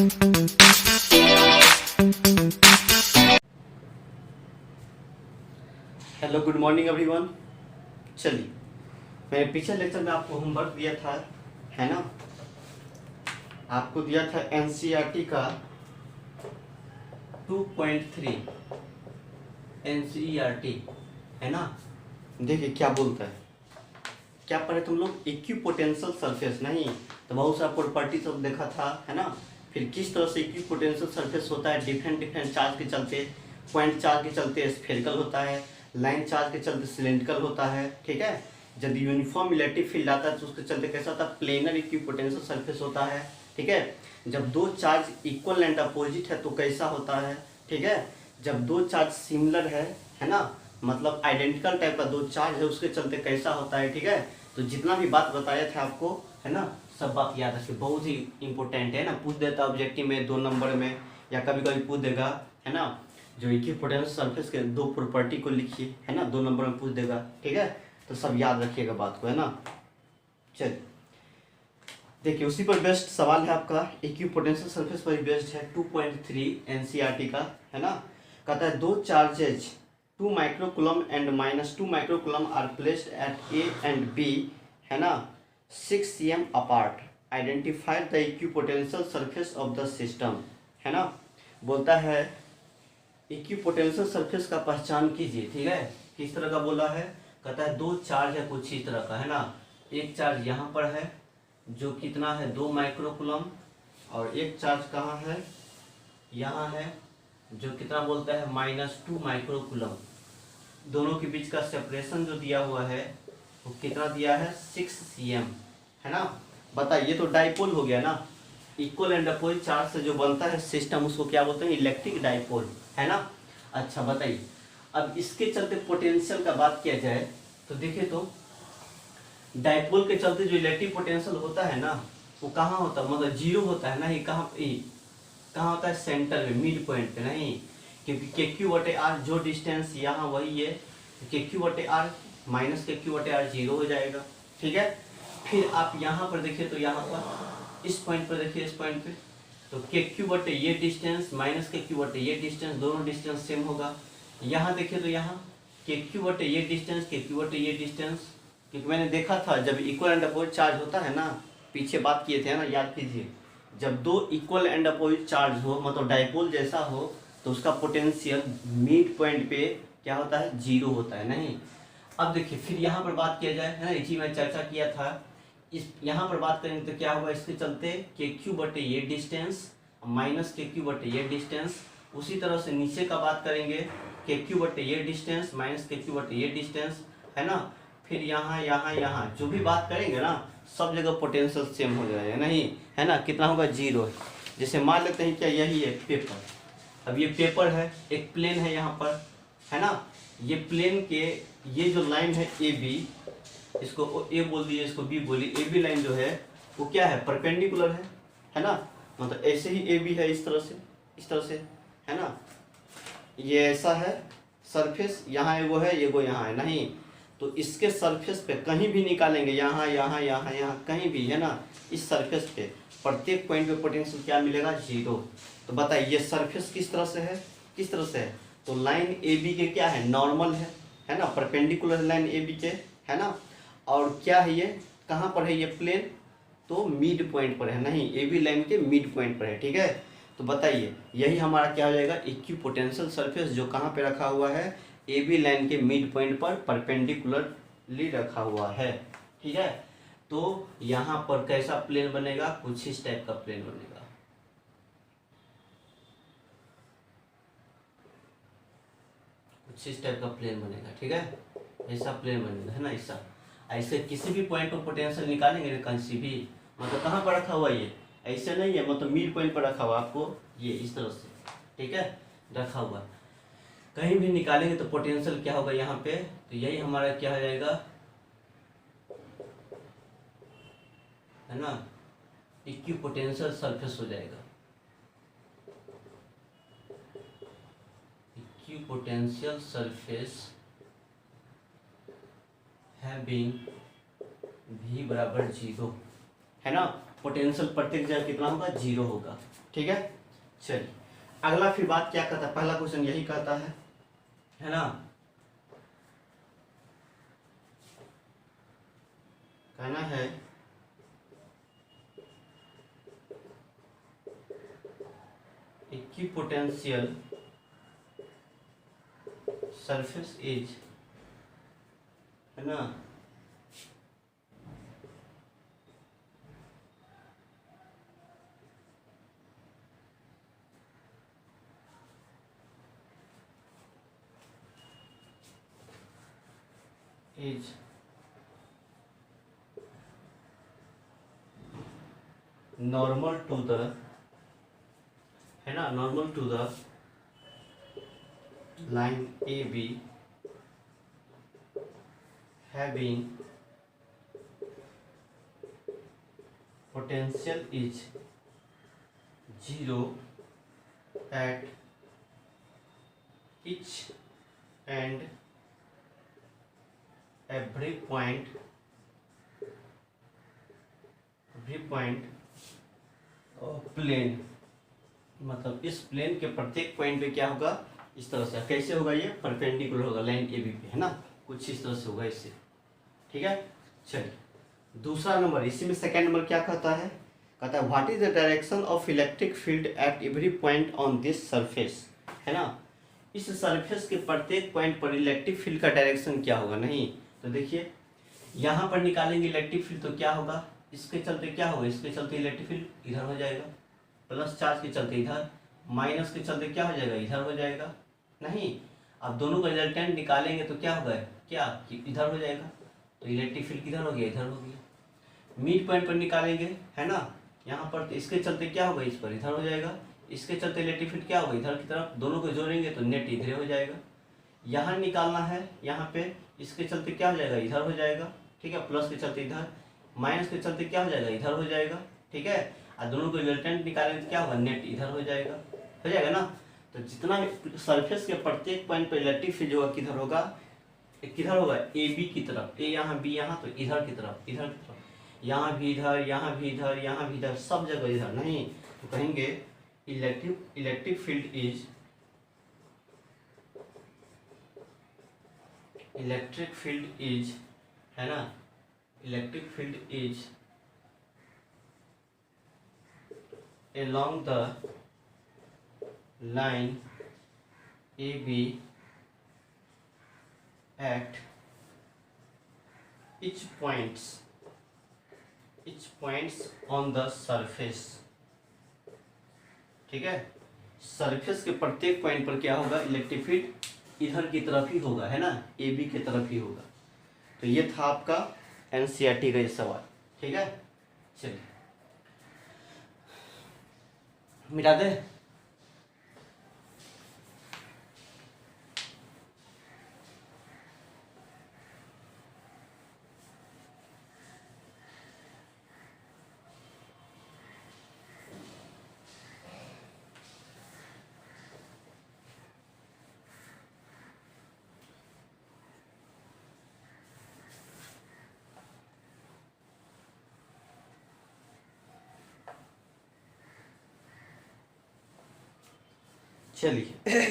Hello good morning everyone. चलिए, मैंने पिछले लेक्चर में आपको होमवर्क दिया था, है ना। आपको दिया था एनसीईआरटी का 2.3 एनसीईआरटी, है ना। देखिए क्या बोलता है, क्या पढ़े तुम लोग, इक्विपोटेंशियल सरफेस, नहीं तो बहुत सारा प्रॉपर्टी सब देखा था, है ना। फिर किस तरह से इक्विपोटेंशियल सरफेस होता है, डिफरेंट डिफरेंट चार्ज के चलते, पॉइंट चार्ज के चलते स्फेरिकल होता है, लाइन चार्ज के चलते सिलेंड्रिकल होता है, ठीक है। जब यूनिफॉर्म इलेक्ट्रिक फील्ड आता है तो उसके चलते कैसा होता है, प्लेनर इक्विपोटेंशियल सरफेस होता है, ठीक है। जब दो चार्ज इक्वल एंड अपोजिट है तो कैसा होता है, ठीक है। जब दो चार्ज सिमिलर है ना, मतलब आइडेंटिकल टाइप का दो चार्ज है, उसके चलते कैसा होता है, ठीक है। तो जितना भी बात बताया था आपको, है ना, सब बात याद रखिए, बहुत ही इंपॉर्टेंट है ना। पूछ देता ऑब्जेक्टिव में 2 नंबर में, या कभी कभी पूछ देगा, है ना। जो इक्विपोटेंशियल सरफेस के 2 प्रॉपर्टी को लिखिए, है ना, 2 नंबर में पूछ देगा, ठीक है। तो सब याद रखिएगा बात को, है ना। चलिए देखिए, उसी पर बेस्ड सवाल है आपका, इक्विपोटेंशियल सरफेस पर बेस्ड है, 2.3 एनसीईआरटी का, है ना। कहता है दो charges 2 microcoulomb and -2 microcoulomb are placed at A and B, है ना, 6 cm apart, identify the equipotential surface of the system, है ना। बोलता है इक्विपोटेंशियल सरफेस का पहचान कीजिए, ठीक है। किस तरह का बोला है, कहता है दो चार्ज है कुछ इस तरह का, है ना। एक चार्ज यहाँ पर है जो कितना है 2 माइक्रोकुलम, और एक चार्ज कहाँ है, यहाँ है, जो कितना बोलता है -2 माइक्रोकुलम। दोनों के बीच का सेपरेशन जो दिया हुआ है वो कितना दिया है, 6 cm, है ना। बताइए, तो डाइपोल हो गया ना, इक्वल एंड अपोजिट चार्ज से जो बनता है सिस्टम, उसको क्या बोलते हैं, इलेक्ट्रिक डाइपोल, है ना। अच्छा बताइए, अब इसके चलते पोटेंशियल का बात किया जाए तो देखिए, तो डाइपोल के चलते जो इलेक्ट्रिक पोटेंशियल होता है ना, वो कहाँ होता है, मतलब जीरो होता है, नहीं कहाँ पे, कहाँ होता है, सेंटर में, मिड पॉइंट पे नहीं, क्योंकि के क्यू बटे आर जो डिस्टेंस यहाँ वही है, के क्यू बटे आर माइनस के क्यू बटे आर 0 हो जाएगा, ठीक है। फिर आप यहाँ पर देखिए, तो यहाँ पर इस पॉइंट पर देखिए, इस पॉइंट पे तो के क्यू बटे ये डिस्टेंस माइनस के क्यू बटे ये डिस्टेंस, दोनों डिस्टेंस सेम होगा। यहाँ देखिए, तो यहाँ के क्यू बटे ये डिस्टेंस, के क्यू बटे ये डिस्टेंस, क्योंकि मैंने देखा था जब इक्वल एंड अपोजिट चार्ज होता है ना, पीछे बात किए थे ना, याद कीजिए, जब दो इक्वल एंड अपोजिट चार्ज हो, मतलब डाइपोल जैसा हो, तो उसका पोटेंशियल मिड पॉइंट पे क्या होता है, 0 होता है, नहीं। अब देखिए, फिर यहाँ पर बात किया जाए, है ना, इसी में चर्चा किया था, इस यहाँ पर बात करेंगे तो क्या होगा, इसके चलते के क्यू बटे ये डिस्टेंस माइनस के क्यू बटे ये डिस्टेंस, उसी तरह से नीचे का बात करेंगे, के क्यू बटे ये डिस्टेंस माइनस के क्यू बटे ये डिस्टेंस, है ना। फिर यहाँ यहाँ यहाँ जो भी बात करेंगे ना, सब जगह पोटेंशियल सेम हो जाएगा, नहीं, है ना। कितना होगा, 0। जैसे मान लेते हैं क्या, यही है पेपर, अब ये पेपर है, एक प्लेन है यहाँ पर, है ना। ये प्लेन के ये जो लाइन है ए बी, इसको ए बोल दिए, इसको बी बोलिए, ए बी लाइन जो है वो क्या है, परपेंडिकुलर है ना। मतलब ऐसे ही ए बी है, इस तरह से, इस तरह से, है ना। ये ऐसा है सरफेस, यहाँ एगो है, एगो यहाँ है, नहीं तो इसके सरफेस पे कहीं भी निकालेंगे, यहाँ यहाँ यहाँ यहाँ कहीं भी, है ना, इस सरफेस पे प्रत्येक पॉइंट पे पोटेंशियल क्या मिलेगा, 0। तो बताइए ये सरफेस किस तरह से है, किस तरह से है, तो लाइन ए बी के क्या है, नॉर्मल है ना, परपेंडिकुलर लाइन ए बी के, है ना। और क्या है ये, कहाँ पर है ये प्लेन, तो मिड पॉइंट पर है, नहीं ए बी लाइन के मिड पॉइंट पर है, ठीक है। तो बताइए यही हमारा क्या हो जाएगा, इक्विपोटेंशियल सरफेस, जो कहाँ पे रखा हुआ है, ए बी लाइन के मिड पॉइंट पर परपेंडिकुलरली रखा हुआ है, ठीक है। तो यहाँ पर कैसा प्लेन बनेगा, कुछ इस टाइप का प्लेन बनेगा, कुछ इस टाइप का प्लेन बनेगा, ठीक है। ऐसा प्लेन बनेगा, है ना, ऐसा। ऐसे किसी भी पॉइंट पर पोटेंशियल निकालेंगे ना, कहीं भी, मतलब कहाँ पर रखा हुआ ये, ऐसे नहीं है, मतलब मिड पॉइंट पर रखा हुआ आपको, ये इस तरह से, ठीक है, रखा हुआ। कहीं भी निकालेंगे तो पोटेंशियल क्या होगा यहाँ पे, तो यही हमारा क्या हो जाएगा, है ना, इक्विपोटेंशियल सरफेस हो जाएगा, इक्विपोटेंशियल सरफेस हैविंग v बराबर 0, है ना। पोटेंशियल प्रत्येक जगह कितना होगा, 0 होगा। ठीक है, चलिए अगला फिर बात क्या कहता है, पहला क्वेश्चन यही कहता है ना, कहना है इक्विपोटेंशियल सरफेस इज, है ना, इज नॉर्मल टू द, है ना, normal to the line A B having potential is 0 at each and every point of plane, मतलब इस प्लेन के प्रत्येक पॉइंट पे क्या होगा, इस तरह से। कैसे होगा ये, परपेंडिकुलर होगा लाइन ए बी पे, है ना, कुछ इस तरह से होगा इससे। ठीक है, चलिए दूसरा नंबर, इसी में सेकेंड नंबर क्या कहता है, कहता है what is the direction of electric field at every point on this surface, है ना, इस सरफेस के प्रत्येक पॉइंट पर इलेक्ट्रिक फील्ड का डायरेक्शन क्या होगा। नहीं तो देखिए यहाँ पर निकालेंगे इलेक्ट्रिक फील्ड तो क्या होगा, इसके चलते क्या होगा, इसके चलते इलेक्ट्रिक फील्ड इधर हो जाएगा, प्लस चार्ज के चलते इधर, माइनस के चलते क्या हो जाएगा, इधर हो जाएगा। नहीं, अब दोनों का रिजल्टेंट निकालेंगे तो क्या होगा, क्या कि इधर हो जाएगा, तो इलेक्ट्रिक फील्ड किधर हो गया, इधर हो गया। मिड पॉइंट पर निकालेंगे, है ना, यहाँ पर तो इसके चलते क्या होगा, इस पर इधर हो जाएगा, इसके चलते इलेक्ट्रिक फील्ड क्या होगा, इधर की तरफ, दोनों को जोड़ेंगे तो नेट इधर हो जाएगा। यहाँ निकालना है, यहाँ पे इसके चलते क्या हो जाएगा, इधर हो जाएगा। ठीक है, प्लस के चलते इधर, माइनस के चलते क्या हो जाएगा, इधर हो जाएगा। ठीक है, और दोनों को रिजल्टेंट निकालेंगे तो क्या होगा, नेट इधर हो जाएगा ना। तो जितना सरफेस के प्रत्येक पॉइंट पर इलेक्ट्रिक फील्ड होगा किधर होगा, किधर होगा, ए बी की तरफ, ए यहाँ बी यहाँ, तो इधर की तरफ, इधर की तरफ, यहाँ भी इधर, यहाँ भी इधर, यहाँ भी इधर, सब जगह इधर। नहीं तो कहेंगे electric field is, electric field is, है ना, electric field is along the line AB at each points on the surface। ठीक है, सरफेस के प्रत्येक पॉइंट पर क्या होगा, इलेक्ट्रिक फील्ड इधर की तरफ ही होगा, है ना, ए बी की तरफ ही होगा। तो ये था आपका एनसीईआरटी का ये सवाल। ठीक है, चलिए मिटा दे। चलिए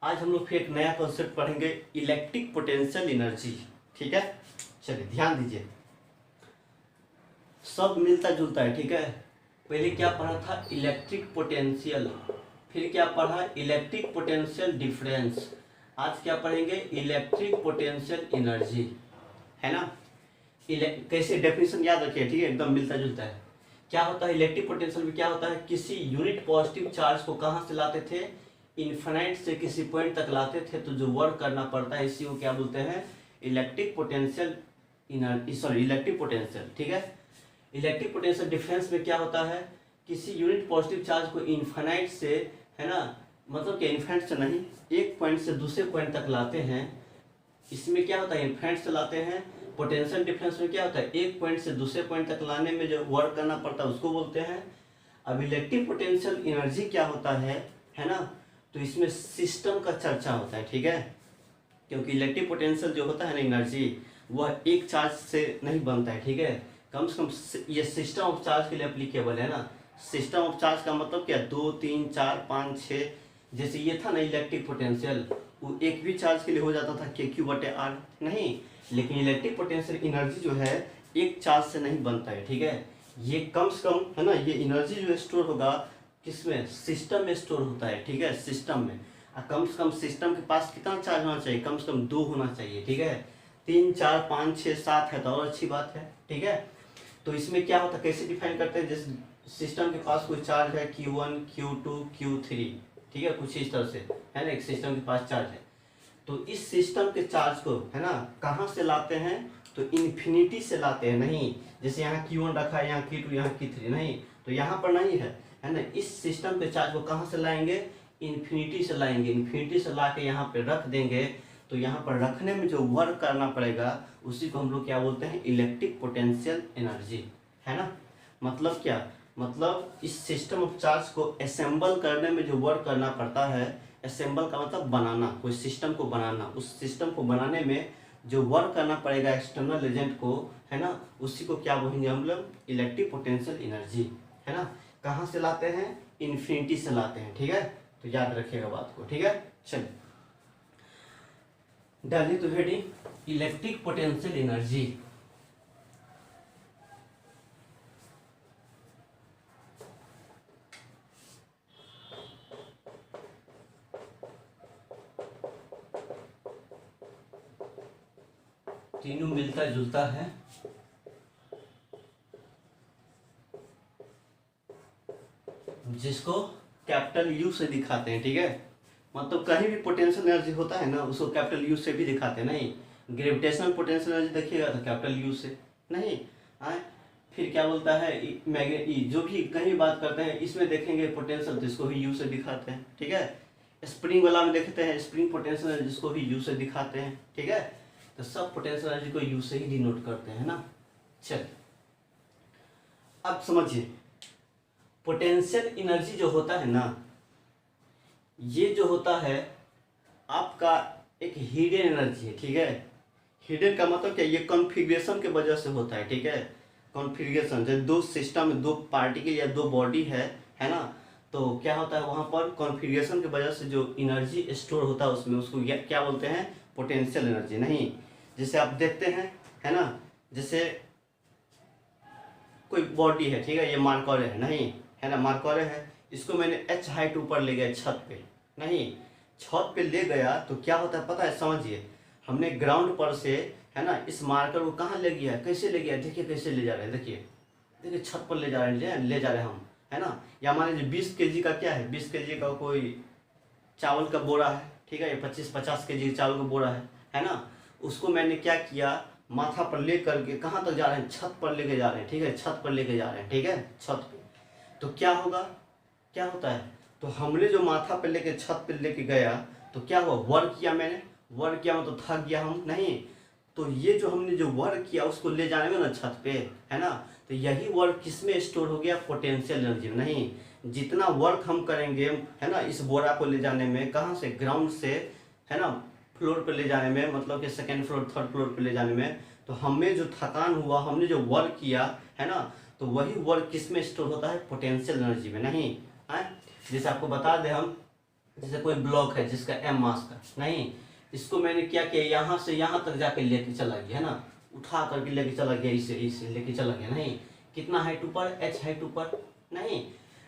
आज हम लोग फिर एक नया कॉन्सेप्ट पढ़ेंगे, इलेक्ट्रिक पोटेंशियल एनर्जी। ठीक है, चलिए ध्यान दीजिए, सब मिलता जुलता है। ठीक है, पहले क्या पढ़ा था, इलेक्ट्रिक पोटेंशियल, फिर क्या पढ़ा, इलेक्ट्रिक पोटेंशियल डिफरेंस। आज क्या पढ़ेंगे, इलेक्ट्रिक पोटेंशियल एनर्जी, है ना। कैसे डेफिनेशन याद रखिए, ठीक है, एकदम मिलता जुलता है। क्या होता है इलेक्ट्रिक पोटेंशियल में, क्या होता है, किसी यूनिट पॉजिटिव चार्ज को कहाँ से लाते थे, इन्फिनाइट से किसी पॉइंट तक लाते थे, तो जो वर्क करना पड़ता है इसी को क्या बोलते हैं, इलेक्ट्रिक पोटेंशियल इलेक्ट्रिक पोटेंशियल। ठीक है, इलेक्ट्रिक पोटेंशियल डिफरेंस में क्या होता है, किसी यूनिट पॉजिटिव चार्ज को इन्फिनाइट से, है ना, मतलब कि इन्फिनाइट से नहीं, एक पॉइंट से दूसरे पॉइंट तक लाते हैं, इसमें क्या होता है, इन्फिनाइट से लाते हैं। पोटेंशियल डिफरेंस में क्या होता है, एक पॉइंट से दूसरे पॉइंट तक लाने में जो वर्क करना पड़ता है उसको बोलते हैं। अब इलेक्ट्रिक पोटेंशियल एनर्जी क्या होता है ना, तो इसमें सिस्टम का चर्चा होता है। ठीक है, क्योंकि इलेक्ट्रिक पोटेंशियल जो होता है ना एनर्जी, वह एक चार्ज से नहीं बनता है। ठीक है, कम से कम ये सिस्टम ऑफ चार्ज के लिए एप्लीकेबल है ना। सिस्टम ऑफ चार्ज का मतलब क्या, 2 3 4 5 6, जैसे ये था ना इलेक्ट्रिक पोटेंशियल, वो एक भी चार्ज के लिए हो जाता था KQ/R, नहीं, लेकिन इलेक्ट्रिक पोटेंशियल एनर्जी जो है एक चार्ज से नहीं बनता है, ठीक है। ये कम से कम है ना, ये एनर्जी जो स्टोर होगा किसमें, सिस्टम में स्टोर होता है, ठीक है, सिस्टम में। और कम से कम सिस्टम के पास कितना चार्ज होना चाहिए, कम से कम 2 होना चाहिए, ठीक है। 3 4 5 6 7 है तो और अच्छी बात है, ठीक है। तो इसमें क्या होता है, कैसे डिफाइन करते हैं, जैसे सिस्टम के पास कोई चार्ज है Q1 Q2 Q3, ठीक है, कुछ इस तरह से है ना, एक सिस्टम के पास चार्ज है। तो इस सिस्टम के चार्ज को है ना कहाँ से लाते हैं, तो इन्फिनिटी से लाते हैं, नहीं जैसे यहाँ Q1 रखा है, यहाँ Q2, यहाँ Q3, नहीं, तो यहाँ पर नहीं है ना। इस सिस्टम के चार्ज को कहाँ से लाएंगे, इन्फिनिटी से लाएंगे, इन्फिनिटी से ला के यहाँ पे रख देंगे। तो यहाँ पर रखने में जो वर्क करना पड़ेगा उसी को हम लोग क्या बोलते हैं, इलेक्ट्रिक पोटेंशियल एनर्जी, है ना। मतलब क्या, मतलब इस सिस्टम ऑफ चार्ज को असेंबल करने में जो वर्क करना पड़ता है, असेंबल का मतलब बनाना, कोई सिस्टम को बनाना, उस सिस्टम को बनाने में जो वर्क करना पड़ेगा एक्सटर्नल एजेंट को, है ना, उसी को क्या बोलेंगे हम लोग, इलेक्ट्रिक पोटेंशियल एनर्जी, है ना। कहाँ से लाते हैं, इन्फिनिटी से लाते हैं, ठीक है। तो याद रखिएगा बात को, ठीक है। चलिए डालिए तो हेडिंग इलेक्ट्रिक पोटेंशियल एनर्जी। तीनों मिलता जुलता है, जिसको कैपिटल U से दिखाते हैं, ठीक है। मतलब कहीं भी पोटेंशियल एनर्जी होता है ना, उसको कैपिटल U से भी दिखाते हैं, नहीं ग्रेविटेशनल पोटेंशियल एनर्जी देखिएगा तो कैपिटल U से, नहीं आए। फिर क्या बोलता है, मैग्नेट जो भी कहीं बात करते हैं इसमें देखेंगे पोटेंशियल तो इसको भी U से दिखाते हैं, ठीक है। स्प्रिंग वाला में देखते हैं स्प्रिंग पोटेंशियल एनर्जी, जिसको भी U से दिखाते हैं, ठीक है। तो सब पोटेंशियल एनर्जी को U से ही डिनोट करते हैं ना। चलिए अब समझिए, पोटेंशियल एनर्जी जो होता है ना, ये जो होता है आपका एक हिडन एनर्जी है, ठीक है। हिडन का मतलब क्या, ये कॉन्फ़िगरेशन के वजह से होता है, ठीक है। कॉन्फ़िगरेशन जब दो सिस्टम में 2 पार्टिकल या 2 बॉडी है ना, तो क्या होता है वहाँ पर कॉन्फ़िगरेशन की वजह से जो एनर्जी स्टोर होता है उसमें, उसको क्या बोलते हैं, पोटेंशियल एनर्जी, नहीं। जैसे आप देखते हैं, है ना, जैसे कोई बॉडी है, ठीक है, ये मार्कोरे है, नहीं है ना, मार्कोरे है, इसको मैंने h हाइट ऊपर ले गया छत पे, नहीं छत पे ले गया तो क्या होता है पता है, समझिए, हमने ग्राउंड पर से है ना इस मार्कर को कहाँ ले गया, कैसे ले गया, देखिए कैसे ले जा रहे हैं, देखिए छत पर ले जा रहे हैं, ले जा रहे हैं हम, है ना। या मान लीजिए 20 kg का क्या है, 20 kg का कोई चावल का बोरा है, ठीक है, ये 25-50 kg चावल का बोरा है ना। उसको मैंने क्या किया, माथा पर ले करके कहाँ तक जा रहे हैं, छत पर लेके जा रहे हैं, ठीक है, छत पर लेके जा रहे हैं, ठीक है, छत पे। तो क्या होगा, क्या होता है, तो हमने जो माथा पे लेके छत पे लेके गया तो क्या हुआ, वर्क किया मैंने, वर्क किया मतलब थक गया हम, नहीं। तो ये जो हमने जो वर्क किया उसको ले जाने में ना छत पे, है ना, तो यही वर्क किसमें स्टोर हो गया, पोटेंशियल एनर्जी में, नहीं। जितना वर्क हम करेंगे है ना इस बोरा को ले जाने में, कहाँ से, ग्राउंड से है ना फ्लोर पे ले जाने में, मतलब कि सेकेंड फ्लोर थर्ड फ्लोर पे ले जाने में, तो हमें जो थकान हुआ, हमने जो वर्क किया है ना, तो वही वर्क किस में स्टोर होता है, पोटेंशियल एनर्जी में, नहीं है। जैसे आपको बता दें हम, जैसे कोई ब्लॉक है जिसका m मास का, नहीं, इसको मैंने क्या किया, यहाँ से यहाँ तक जाके लेके चला गया, है ना, उठा करके लेके चला गया, इसे लेके चला गया, नहीं, कितना हाइट ऊपर, h हाइट ऊपर, नहीं।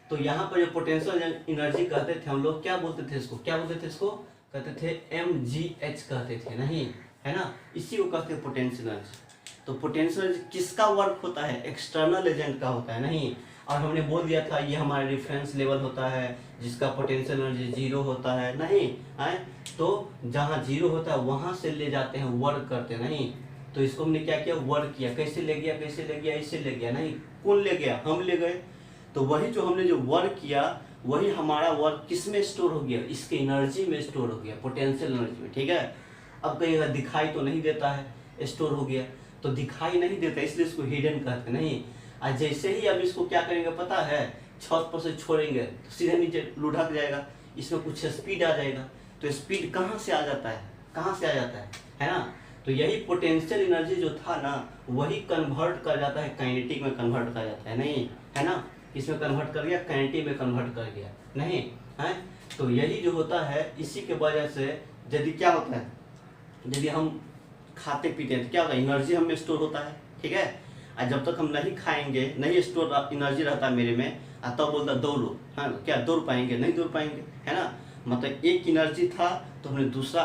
तो यहाँ पर जो पोटेंशियल एनर्जी कहते थे हम लोग, क्या बोलते थे इसको, क्या बोलते थे इसको, कहते थे mgh कहते थे, नहीं है ना, इसी को कहते हैं पोटेंशियल एनर्जी। तो पोटेंशियल एनर्जी किसका वर्क होता है, एक्सटर्नल एजेंट का होता है, नहीं। और हमने बोल दिया था ये हमारा रेफरेंस लेवल होता है जिसका पोटेंशियल एनर्जी 0 होता है, नहीं है। तो जहाँ 0 होता है वहाँ से ले जाते हैं, वर्क करते हैं, नहीं। तो इसको हमने क्या किया, वर्क किया, कैसे ले गया, कैसे ले गया, इससे ले गया, नहीं, कौन ले गया, हम ले गए। तो वही जो हमने जो वर्क किया वही हमारा वर्क किस में स्टोर हो गया, इसके एनर्जी में स्टोर हो गया, पोटेंशियल एनर्जी में, ठीक है। अब कहीं दिखाई तो नहीं देता है, स्टोर हो गया, तो दिखाई नहीं देता इसलिए इसको हिडन कहते, नहीं। आज जैसे ही अब इसको क्या करेंगे पता है, छत पर से छोड़ेंगे तो सीधे नीचे लुढ़क जाएगा, इसमें कुछ स्पीड आ जाएगा। तो स्पीड कहाँ से आ जाता है, कहाँ से आ जाता है ना, तो यही पोटेंशियल एनर्जी जो था ना वही कन्वर्ट कर जाता है काइनेटिक में, कन्वर्ट कर जाता है, नहीं है ना, इसमें कन्वर्ट कर गया, काइनेटिक में कन्वर्ट कर गया, नहीं है। तो यही जो होता है, इसी के वजह से यदि क्या होता है, यदि हम खाते पीते हैं तो क्या होता है, एनर्जी हमें स्टोर होता है, ठीक है। और जब तक हम नहीं खाएंगे, नहीं स्टोर एनर्जी रहता मेरे में, तब बोलता दौड़ो, हाँ क्या दौड़ पाएंगे, नहीं दौड़ पाएंगे, है ना। मतलब एक एनर्जी था तो हमने दूसरा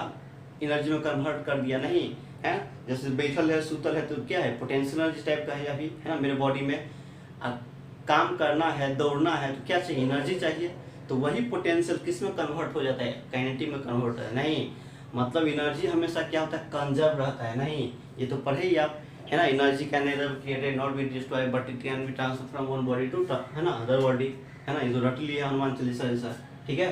एनर्जी में कन्वर्ट कर दिया, नहीं है। जैसे बैठल है, सुतल है, तो क्या है, पोटेंशियल एनर्जी टाइप का है अभी, है ना, मेरे बॉडी में। काम करना है, दौड़ना है, तो क्या चाहिए, एनर्जी चाहिए। तो वही पोटेंशियल किस में कन्वर्ट हो जाता है, काइनेटिक में कन्वर्ट होता है, नहीं। मतलब एनर्जी हमेशा क्या होता है, कंजर्व रहता है, नहीं, ये तो पढ़े ही आप, है ना। Energy can neither be created not be destroyed but it can be transfer from one body to, है ना, अदर बॉडी, है ना। ये तो रट लिया हनुमान चालीसा जैसा, ठीक है।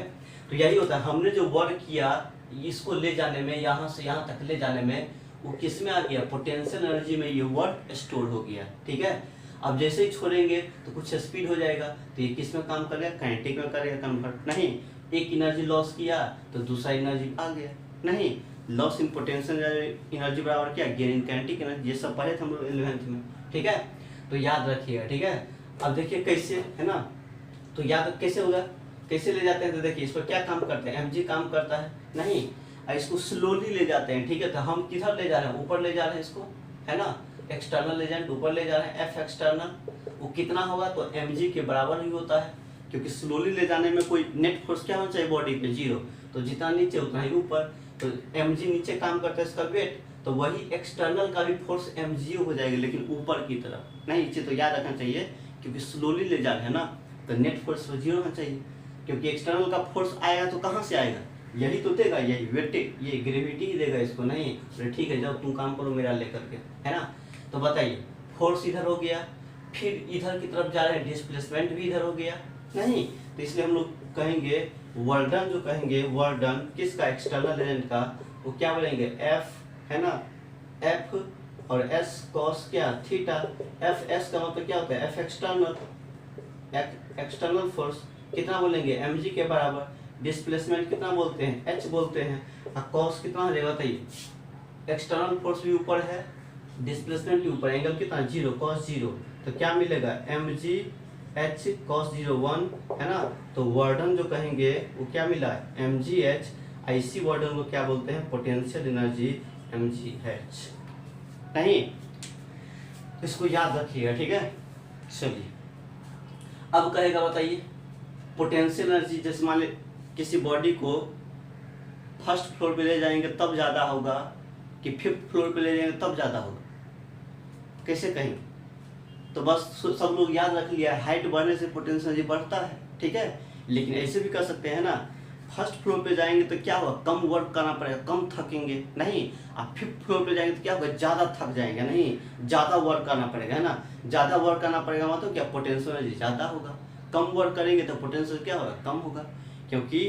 तो यही होता है, हमने जो वर्क किया इसको ले जाने में, यहाँ से यहाँ तक ले जाने में, वो किस में आ गया, पोटेंशियल एनर्जी में ये वर्क स्टोर हो गया, ठीक है। अब जैसे ही छोड़ेंगे तो कुछ स्पीड हो जाएगा, तो ये किस में काम करेगा, काइनेटिक में करेगा कन्वर्ट, नहीं। एक एनर्जी लॉस किया तो दूसरा एनर्जी आ गया, नहीं। लॉस इन पोटेंशियल एनर्जी बराबर क्या, गेन इन काइनेटिक एनर्जी, ये सब पढ़े थे हम लोग 11th में, ठीक है। तो याद रखिएगा, ठीक है। अब देखिए कैसे, है ना, तो याद कैसे होगा, कैसे ले जाते हैं, तो देखिए इस पर क्या काम करते हैं, mg काम करता है, नहीं। इसको स्लोली ले जाते हैं, ठीक है। तो हम किधर ले जा रहे हैं, ऊपर ले जा रहे हैं इसको, है ना, एक्सटर्नल एजेंट ऊपर ले जा रहे हैं, एफ एक्सटर्नल, वो कितना होगा, तो mg के बराबर ही होता है, क्योंकि स्लोली ले जाने में कोई नेट फोर्स क्या होना चाहिए बॉडी पे, 0, तो जितना नीचे उतना ही ऊपर, तो mg नीचे काम करता है इसका वेट, तो वही एक्सटर्नल का भी फोर्स mg हो जाएगा, लेकिन ऊपर की तरफ, नहीं। इसे तो याद रखना चाहिए, क्योंकि स्लोली ले जा रहे हैं ना, तो नेट फोर्स 0 होना चाहिए, क्योंकि एक्सटर्नल का फोर्स आएगा तो कहाँ से आएगा, यही तो देगा, यही वेट, ये ग्रेविटी ही देगा इसको, नहीं। तो ठीक है, जब तुम काम करो मेरा लेकर के, है ना। तो बताइए, फोर्स इधर हो गया, फिर इधर की तरफ जा रहे हैं, डिस्प्लेसमेंट भी इधर हो गया, नहीं। तो इसलिए हम लोग कहेंगे वर्क डन, जो कहेंगे वर्क डन किसका, एक्सटर्नल एजेंट का, वो क्या बोलेंगे, एफ, है ना, एफ और एस कॉस क्या, थीटा। एफ एस का मतलब क्या होता है, एफ एक्सटर्नल, एक्सटर्नल फोर्स कितना बोलेंगे, mg के बराबर। डिस्प्लेसमेंट कितना बोलते हैं, h बोलते हैं। और कॉस कितना हो जाएगा, बताइए, एक्सटर्नल फोर्स भी ऊपर है, डिस्प्लेसमेंट भी ऊपर, एंगल कितना, 0, कॉस 0, तो क्या मिलेगा, mg h cos 0 1, है ना। तो वर्डन जो कहेंगे वो क्या मिला, mg h, इसी वर्डन को क्या बोलते हैं, पोटेंशियल एनर्जी mg h, नहीं। इसको याद रखिएगा, ठीक है। चलिए अब कहेगा, बताइए, पोटेंशियल एनर्जी, जैसे मान ली किसी बॉडी को फर्स्ट फ्लोर पे ले जाएंगे तब ज़्यादा होगा कि 5th फ्लोर पे ले जाएंगे तब ज़्यादा होगा, कैसे कहेंगे, तो बस सब लोग याद रख लिया, हाइट बढ़ने से पोटेंशियल एनर्जी बढ़ता है, ठीक है। लेकिन ऐसे भी कर सकते हैं ना, फर्स्ट फ्लोर पे जाएंगे तो क्या होगा, कम वर्क करना पड़ेगा, कम थकेंगे, नहीं। अब 5th फ्लोर पे जाएंगे तो क्या होगा, ज़्यादा थक जाएंगे, नहीं, ज़्यादा वर्क करना पड़ेगा, है ना। ज़्यादा वर्क करना पड़ेगा मतलब क्या, पोटेंशियल एनर्जी ज़्यादा होगा। कम वर्क करेंगे तो पोटेंशियल क्या होगा, कम होगा, क्योंकि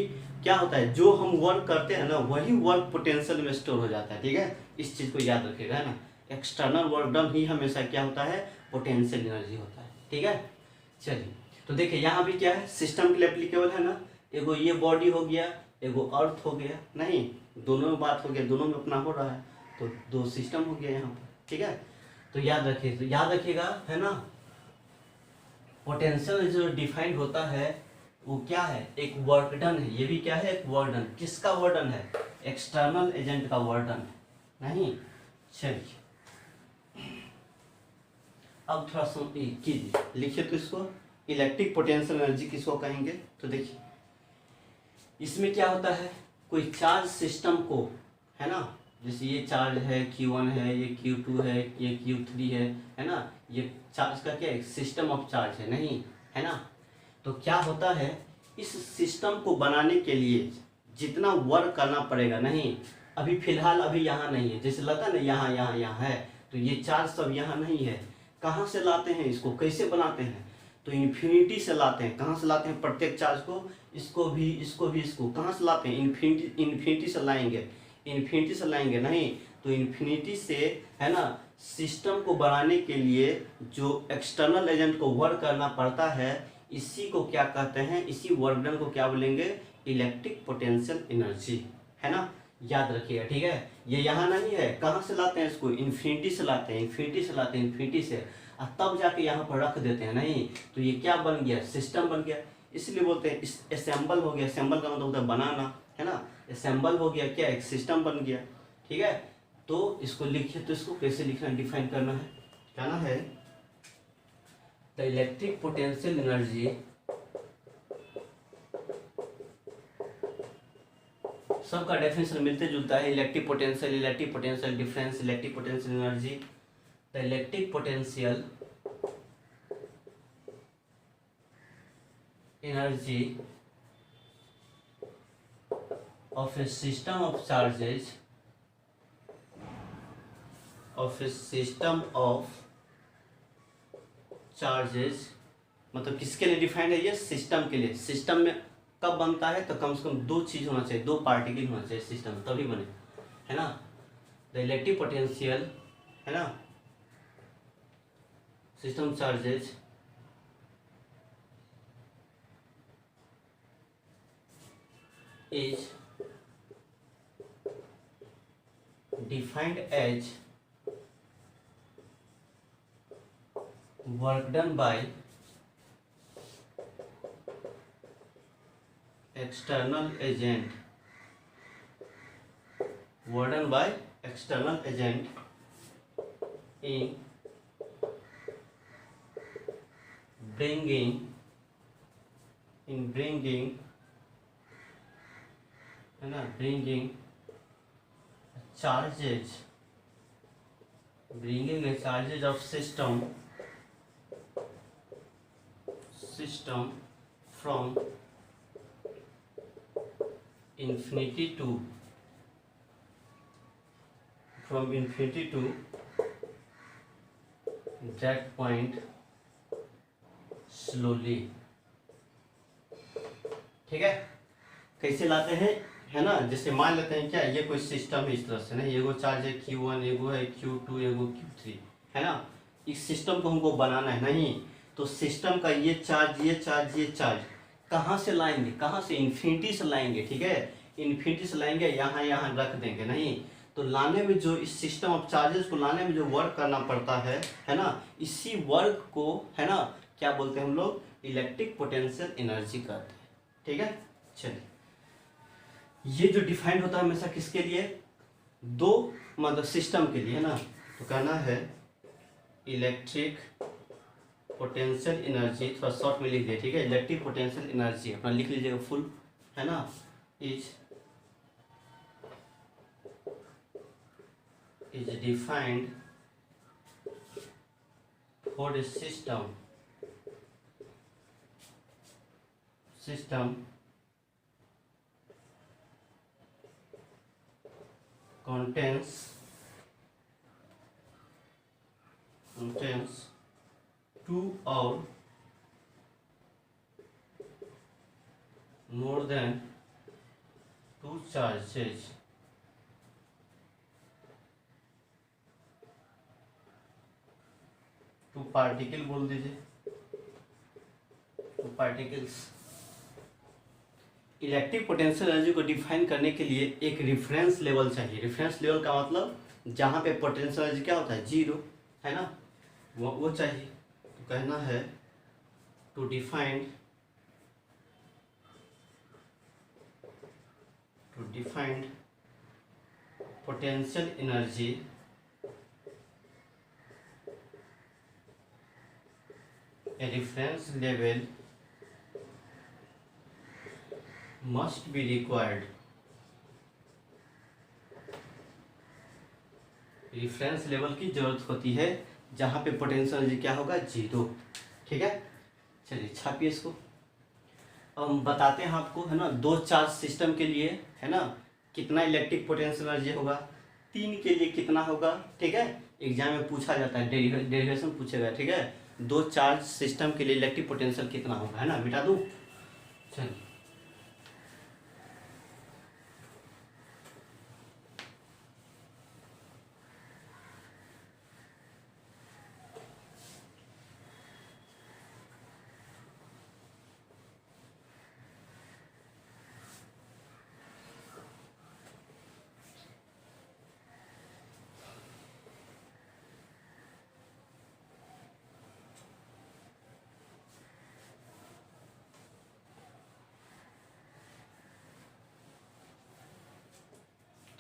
क्या होता है, जो हम वर्क करते हैं ना वही वर्क पोटेंशियल में स्टोर हो जाता है, ठीक है। इस चीज़ को याद रखिएगा, है ना। एक्सटर्नल वर्क डन ही हमेशा क्या होता है, पोटेंशियल एनर्जी होता है, ठीक है। चलिए तो देखिए यहाँ भी क्या है, सिस्टम के लिए एप्लीकेबल है ना, एगो ये बॉडी हो गया, एगो अर्थ हो गया, नहीं, दोनों में बात हो गया, दोनों में अपना हो रहा है, तो 2 सिस्टम हो गया यहाँ पर, ठीक है। तो याद रखिए, तो याद रखिएगा, है ना। पोटेंशियल जो डिफाइंड होता है वो क्या है, एक वर्क डन है, ये भी क्या है, एक वर्क डन। किसका वर्क डन है, एक्सटर्नल एजेंट का वर्क डन है, नहीं। चलिए अब थोड़ा सा कीजिए, लिखिए तो इसको, इलेक्ट्रिक पोटेंशियल एनर्जी किसको कहेंगे, तो देखिए इसमें क्या होता है, कोई चार्ज सिस्टम को, है ना, जैसे ये चार्ज है Q1 है, ये Q2 है, ये Q3 है ना, ये चार्ज का क्या है, सिस्टम ऑफ चार्ज है, नहीं, है ना। तो क्या होता है, इस सिस्टम को बनाने के लिए जितना वर्क करना पड़ेगा, नहीं, अभी फिलहाल अभी यहाँ नहीं है, जैसे लगा ना यहाँ यहाँ यहाँ है, तो ये चार्ज सब यहाँ नहीं है, कहाँ से लाते हैं इसको, कैसे बनाते हैं, तो इन्फिनिटी से लाते हैं। कहाँ से लाते हैं, प्रत्येक चार्ज को, इसको भी, इसको भी, इसको कहाँ से लाते हैं, इन्फिनिटी से लाएंगे, इन्फिनिटी से लाएंगे, नहीं। तो इन्फिनिटी से, है ना, सिस्टम को बनाने के लिए जो एक्सटर्नल एजेंट को वर्क करना पड़ता है, इसी को क्या कहते हैं, इसी वर्क डन को क्या बोलेंगे, इलेक्ट्रिक पोटेंशियल एनर्जी, है ना। याद रखिएगा, ठीक है। ये यहाँ नहीं है, कहाँ से लाते हैं इसको, इन्फिनिटी से लाते हैं, इन्फिनिटी से लाते हैं, इन्फिनिटी से, और तब जाके यहाँ पर रख देते हैं। नहीं तो ये क्या बन गया, सिस्टम बन गया। इसलिए बोलते हैं इस असेंबल हो गया, असेंबल का मतलब होता है बनाना, है ना। असेंबल हो गया, क्या एक सिस्टम बन गया, ठीक है। तो इसको लिखिए, तो इसको कैसे लिखना, डिफाइन करना है, कहना है द इलेक्ट्रिक पोटेंशियल एनर्जी सबका डेफिनेशन मिलते जुलता है। Electric potential difference, electric potential energy, the electric potential energy of a system of charges, मतलब किसके लिए डिफाइंड है ये, सिस्टम के लिए। सिस्टम में कब बनता है, तो कम से कम दो चीज होना चाहिए, दो पार्टिकल होना चाहिए सिस्टम तभी बने, है ना। द इलेक्ट्रिक पोटेंशियल, है ना, system charges is defined as work done by external agent, work done by external agent in bringing है ना, bringing charges of system from infinity to that point slowly, ठीक है। कैसे लाते हैं, है ना, जैसे मान लेते हैं क्या, ये कोई सिस्टम है इस तरह से, नहीं, एगो चार्ज है Q1, एगो है Q2, एगो Q3, है ना। इस सिस्टम को हमको बनाना है, नहीं तो सिस्टम का ये चार्ज कहाँ से लाएंगे, कहाँ से, इन्फिनिटी से लाएंगे, ठीक है। इन्फिनिटी से लाएंगे, यहाँ रख देंगे, नहीं तो लाने में जो, इस सिस्टम ऑफ चार्जेस को लाने में जो वर्क करना पड़ता है ना, इसी वर्क को, है ना, क्या बोलते हैं हम लोग, इलेक्ट्रिक पोटेंशियल एनर्जी कहते हैं, ठीक है। चलिए, ये जो डिफाइंड होता है हमेशा किसके लिए, दो मतलब सिस्टम के लिए, है ना। तो कहना है इलेक्ट्रिक पोटेंशियल एनर्जी, थोड़ा शॉर्ट में लिख दिया, ठीक है। इलेक्ट्रिक पोटेंशियल एनर्जी अपना लिख लीजिएगा फुल, है ना, is defined for a system contains two or more than two charges two particle बोल दीजिए, two particles. Electric potential energy को डिफाइन करने के लिए एक रेफरेंस लेवल चाहिए। रेफरेंस लेवल का मतलब जहाँ पे पोटेंशियल एनर्जी क्या होता है, जीरो, है ना, वो चाहिए। तो कहना है to define potential energy a reference level must be required। Reference level की जरूरत होती है जहाँ पे पोटेंशियल एनर्जी क्या होगा, जीरो, ठीक है। चलिए छापिए इसको। अब हम बताते हैं आपको, है ना, दो चार्ज सिस्टम के लिए, है ना, कितना इलेक्ट्रिक पोटेंशियल एनर्जी होगा, 3 के लिए कितना होगा, ठीक है। एग्जाम में पूछा जाता है, डेरिवेशन पूछेगा, ठीक है। दो चार्ज सिस्टम के लिए इलेक्ट्रिक पोटेंशियल कितना होगा, है ना, मिटा दूं। चलिए,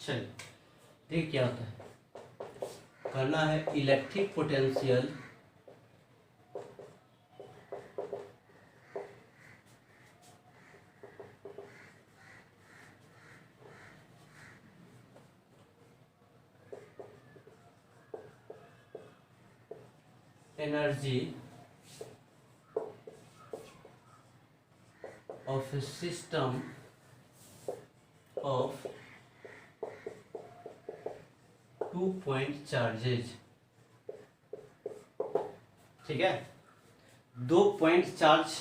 चलिए देखिए क्या होता है, करना है electric potential energy of A system of 2 point charges. ठीक है, 2 पॉइंट चार्ज,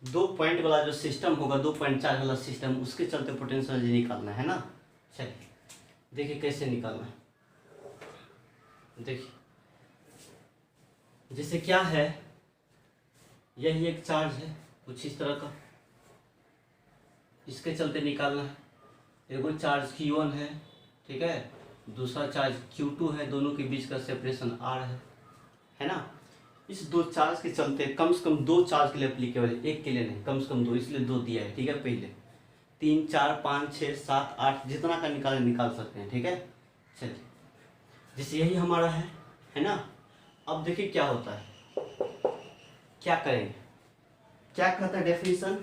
2 पॉइंट वाला जो सिस्टम होगा, 2 पॉइंट चार्ज वाला सिस्टम, उसके चलते पोटेंशियल एनर्जी निकालना है ना। चलिए देखिए कैसे निकालना है। देखिए जैसे क्या है, यही एक चार्ज है कुछ इस तरह का, इसके चलते निकालना है। एगो चार्ज Q1 है, ठीक है, दूसरा चार्ज Q2 है, दोनों के बीच का सेपरेशन R है ना। इस 2 चार्ज के चलते कम से कम 2 चार्ज के लिए एप्लीकेबल है, एक के लिए नहीं, कम से कम 2, इसलिए 2 दिया है। ठीक है, पहले 3 4 5 6 7 8 जितना का निकाल सकते हैं। ठीक है, चलिए जैसे यही हमारा है ना। अब देखिए क्या होता है, क्या करेंगे, क्या कहता है डेफिनेशन,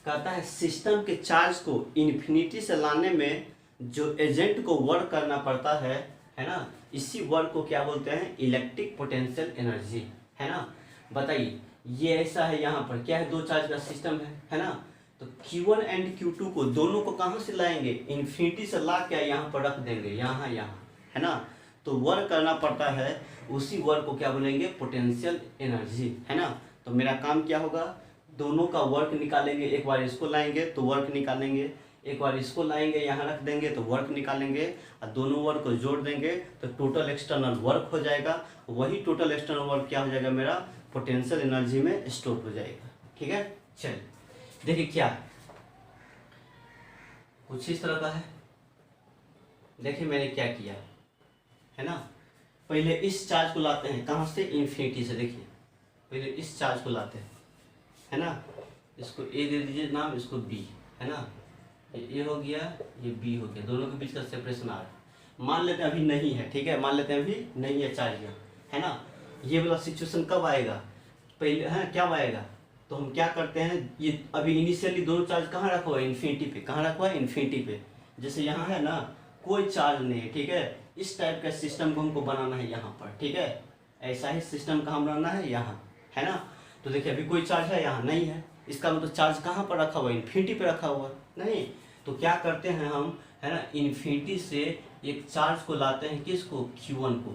कहता है सिस्टम के चार्ज को इन्फिनिटी से लाने में जो एजेंट को वर्क करना पड़ता है ना, इसी वर्क को क्या बोलते हैं, इलेक्ट्रिक पोटेंशियल एनर्जी, है ना। बताइए ये ऐसा है, यहाँ पर क्या है, 2 चार्ज का सिस्टम है ना। तो Q1 एंड Q2 को दोनों को कहाँ से लाएंगे, इन्फिनिटी से ला के यहाँ पर रख देंगे, यहाँ है ना। तो वर्क करना पड़ता है, उसी वर्क को क्या बोलेंगे, पोटेंशियल एनर्जी, है ना। तो मेरा काम क्या होगा, दोनों का वर्क निकालेंगे, एक बार इसको लाएंगे तो वर्क निकालेंगे, एक बार इसको लाएंगे यहाँ रख देंगे तो वर्क निकालेंगे, और दोनों वर्क को जोड़ देंगे तो टोटल एक्सटर्नल वर्क हो जाएगा। वही टोटल एक्सटर्नल वर्क क्या हो जाएगा, मेरा पोटेंशियल एनर्जी में स्टोर हो जाएगा। ठीक है, चलिए देखिए क्या है, कुछ इस तरह का है। देखिए मैंने क्या किया है ना, पहले इस चार्ज को लाते हैं, कहाँ से, इन्फिनिटी से। देखिए पहले इस चार्ज को लाते हैं, है ना, इसको ए दे दीजिए नाम, इसको बी, है ना, ये ए हो गया, ये बी हो गया, दोनों के बीच का सेपरेशन आर। मान लेते हैं अभी नहीं है, ठीक है, मान लेते हैं अभी नहीं है चार्ज यहाँ, है ना। ये वाला सिचुएशन कब आएगा, पहले है क्या आएगा, तो हम क्या करते हैं, ये अभी इनिशियली दोनों चार्ज कहाँ रखा हुआ है, इन्फिनिटी पे, कहाँ रखा हुआ है, इन्फिनिटी पे। जैसे यहाँ है ना, कोई चार्ज नहीं है, ठीक है, इस टाइप का सिस्टम को हमको बनाना है यहाँ पर। ठीक है, ऐसा ही सिस्टम का हम बनाना है यहाँ, है ना। तो देखिए अभी कोई चार्ज है, यहाँ नहीं है, इसका मतलब चार्ज कहाँ पर रखा हुआ है, इन्फिनिटी पे रखा हुआ है नहीं। तो क्या करते हैं हम, है ना, इन्फिनिटी से एक चार्ज को लाते हैं, किसको, Q1 को।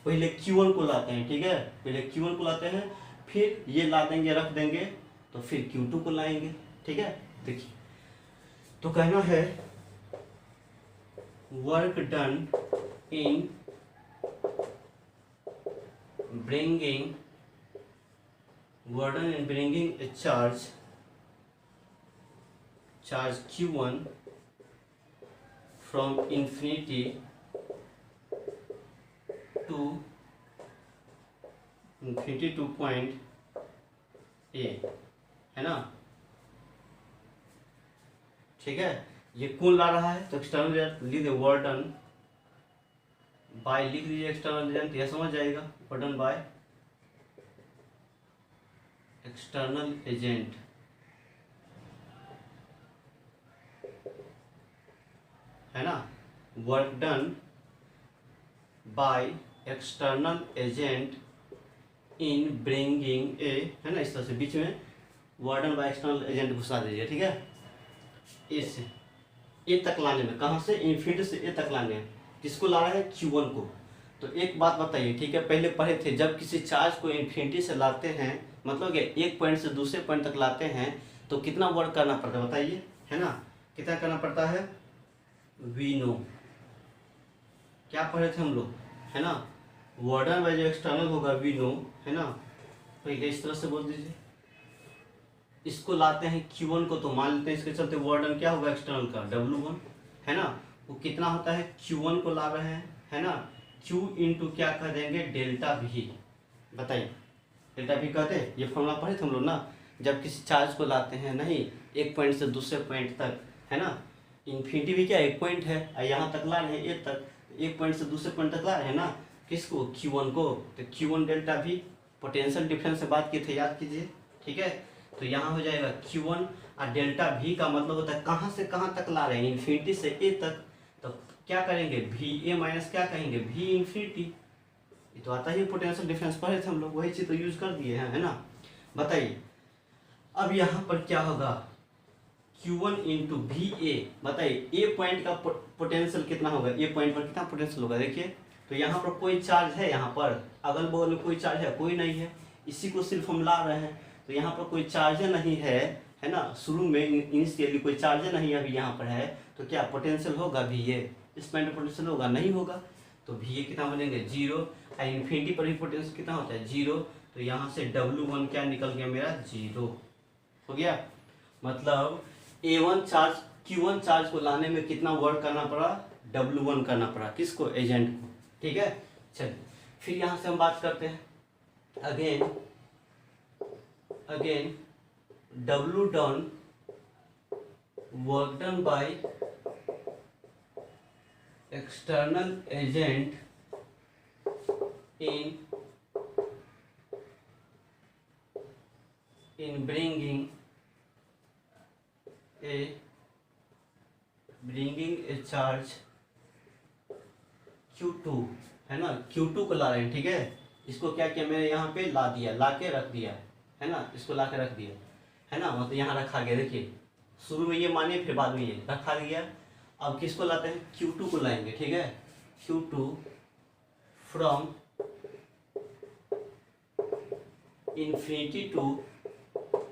पहले Q1 को लाते हैं, ठीक है, पहले Q1 को लाते हैं, फिर ये ला देंगे, रख देंगे, तो फिर Q2 को लाएंगे। ठीक है, देखिए तो कहना है work done in bringing burden in bringing a charge Q1 from infinity to point A, है ना। ठीक है, ये कौन ला रहा है, तो एक्सटर्नल एजेंट, लिख दे वर्क डन बाय, लिख दीजिए एक्सटर्नल एजेंट, यह समझ जाएगा, work done by external agent, है ना, work done by external agent in bringing ए, है ना, इस तरह से बीच में work done by external agent घुसा दीजिए। ठीक है, ए से ए तक लाने में, कहाँ से, इन्फिनिटी से ए तक लाने में, किसको ला रहा है, Q1 को। तो एक बात बताइए, ठीक है, पहले पढ़े थे, जब किसी चार्ज को इन्फिनिटी से लाते हैं, मतलब कि एक पॉइंट से दूसरे पॉइंट तक लाते हैं, तो कितना वर्क करना पड़ता है बताइए, है ना, कितना करना पड़ता है, वी नो, क्या पढ़े थे हम लोग, है ना, वर्क डन बाय जो एक्सटर्नल होगा वी नो, है ना। पहले इस तरह से बोल दीजिए, इसको लाते हैं Q1 को, तो मान लेते हैं इसके चलते वर्क डन क्या होगा एक्सटर्नल का, W1, है ना, वो कितना होता है, Q1 को ला रहे हैं, है ना, Q इंटू क्या कह देंगे, डेल्टा V। बताइए डेल्टा V कहते हैं, ये फॉर्मूला पढ़े थे हम लोग ना, जब किसी चार्ज को लाते हैं, नहीं, एक पॉइंट से दूसरे पॉइंट तक, है ना, इन्फिनिटी भी क्या एक पॉइंट है, और यहाँ तक ला रहे हैं ए तक, एक पॉइंट से दूसरे पॉइंट तक ला रहे हैं ना, किसको, Q1 को। तो Q1 डेल्टा भी पोटेंशियल डिफरेंस से बात किए थे, याद कीजिए, ठीक है। तो यहाँ हो जाएगा Q1 और डेल्टा भी का मतलब होता है कहाँ से कहाँ तक ला रहे हैं, इन्फिनिटी से ए तक। तो क्या करेंगे, भी ए माइनस क्या कहेंगे, भी इन्फिनिटी। ये तो आता ही पोटेंशियल डिफरेंस पढ़े थे हम लोग, वही चीज़ तो यूज कर दिए हैं, है ना। बताइए अब यहाँ पर क्या होगा, Q1 इंटू भी ए। बताइए ए पॉइंट का पोटेंशियल कितना होगा, ए पॉइंट पर कितना पोटेंशियल होगा। देखिए तो यहाँ पर कोई चार्ज है, यहाँ पर अगल बगल में कोई चार्ज है, कोई नहीं है, इसी को सिर्फ हम ला रहे हैं। तो यहाँ पर कोई चार्ज नहीं है ना, शुरू में इनिशियली कोई चार्ज नहीं है, अभी यहाँ पर है, तो क्या पोटेंशियल होगा भी ए, इस पॉइंट पर पोटेंशियल होगा, नहीं होगा। तो भी ए कितना बनेंगे, 0, और इन्फिनिटी पर भी पोटेंशियल कितना होता है, 0। तो यहाँ से W1 क्या निकल गया मेरा, 0 हो गया। मतलब A1 चार्ज Q1 चार्ज को लाने में कितना वर्क करना पड़ा, W1 करना पड़ा, किसको, एजेंट को, ठीक है। चलिए फिर यहाँ से हम बात करते हैं again W done work done by external agent in bringing a charge Q2, है ना, Q2 को ला रहे हैं, ठीक है। इसको क्या किया मैंने, यहाँ पे ला दिया, ला के रख दिया, है ना, इसको ला के रख दिया, है ना, मतलब यहाँ रखा गया। देखिए शुरू में ये मानिए, फिर बाद में ये रखा गया। अब किसको लाते हैं, Q2 को लाएंगे, ठीक है। Q2 from infinity to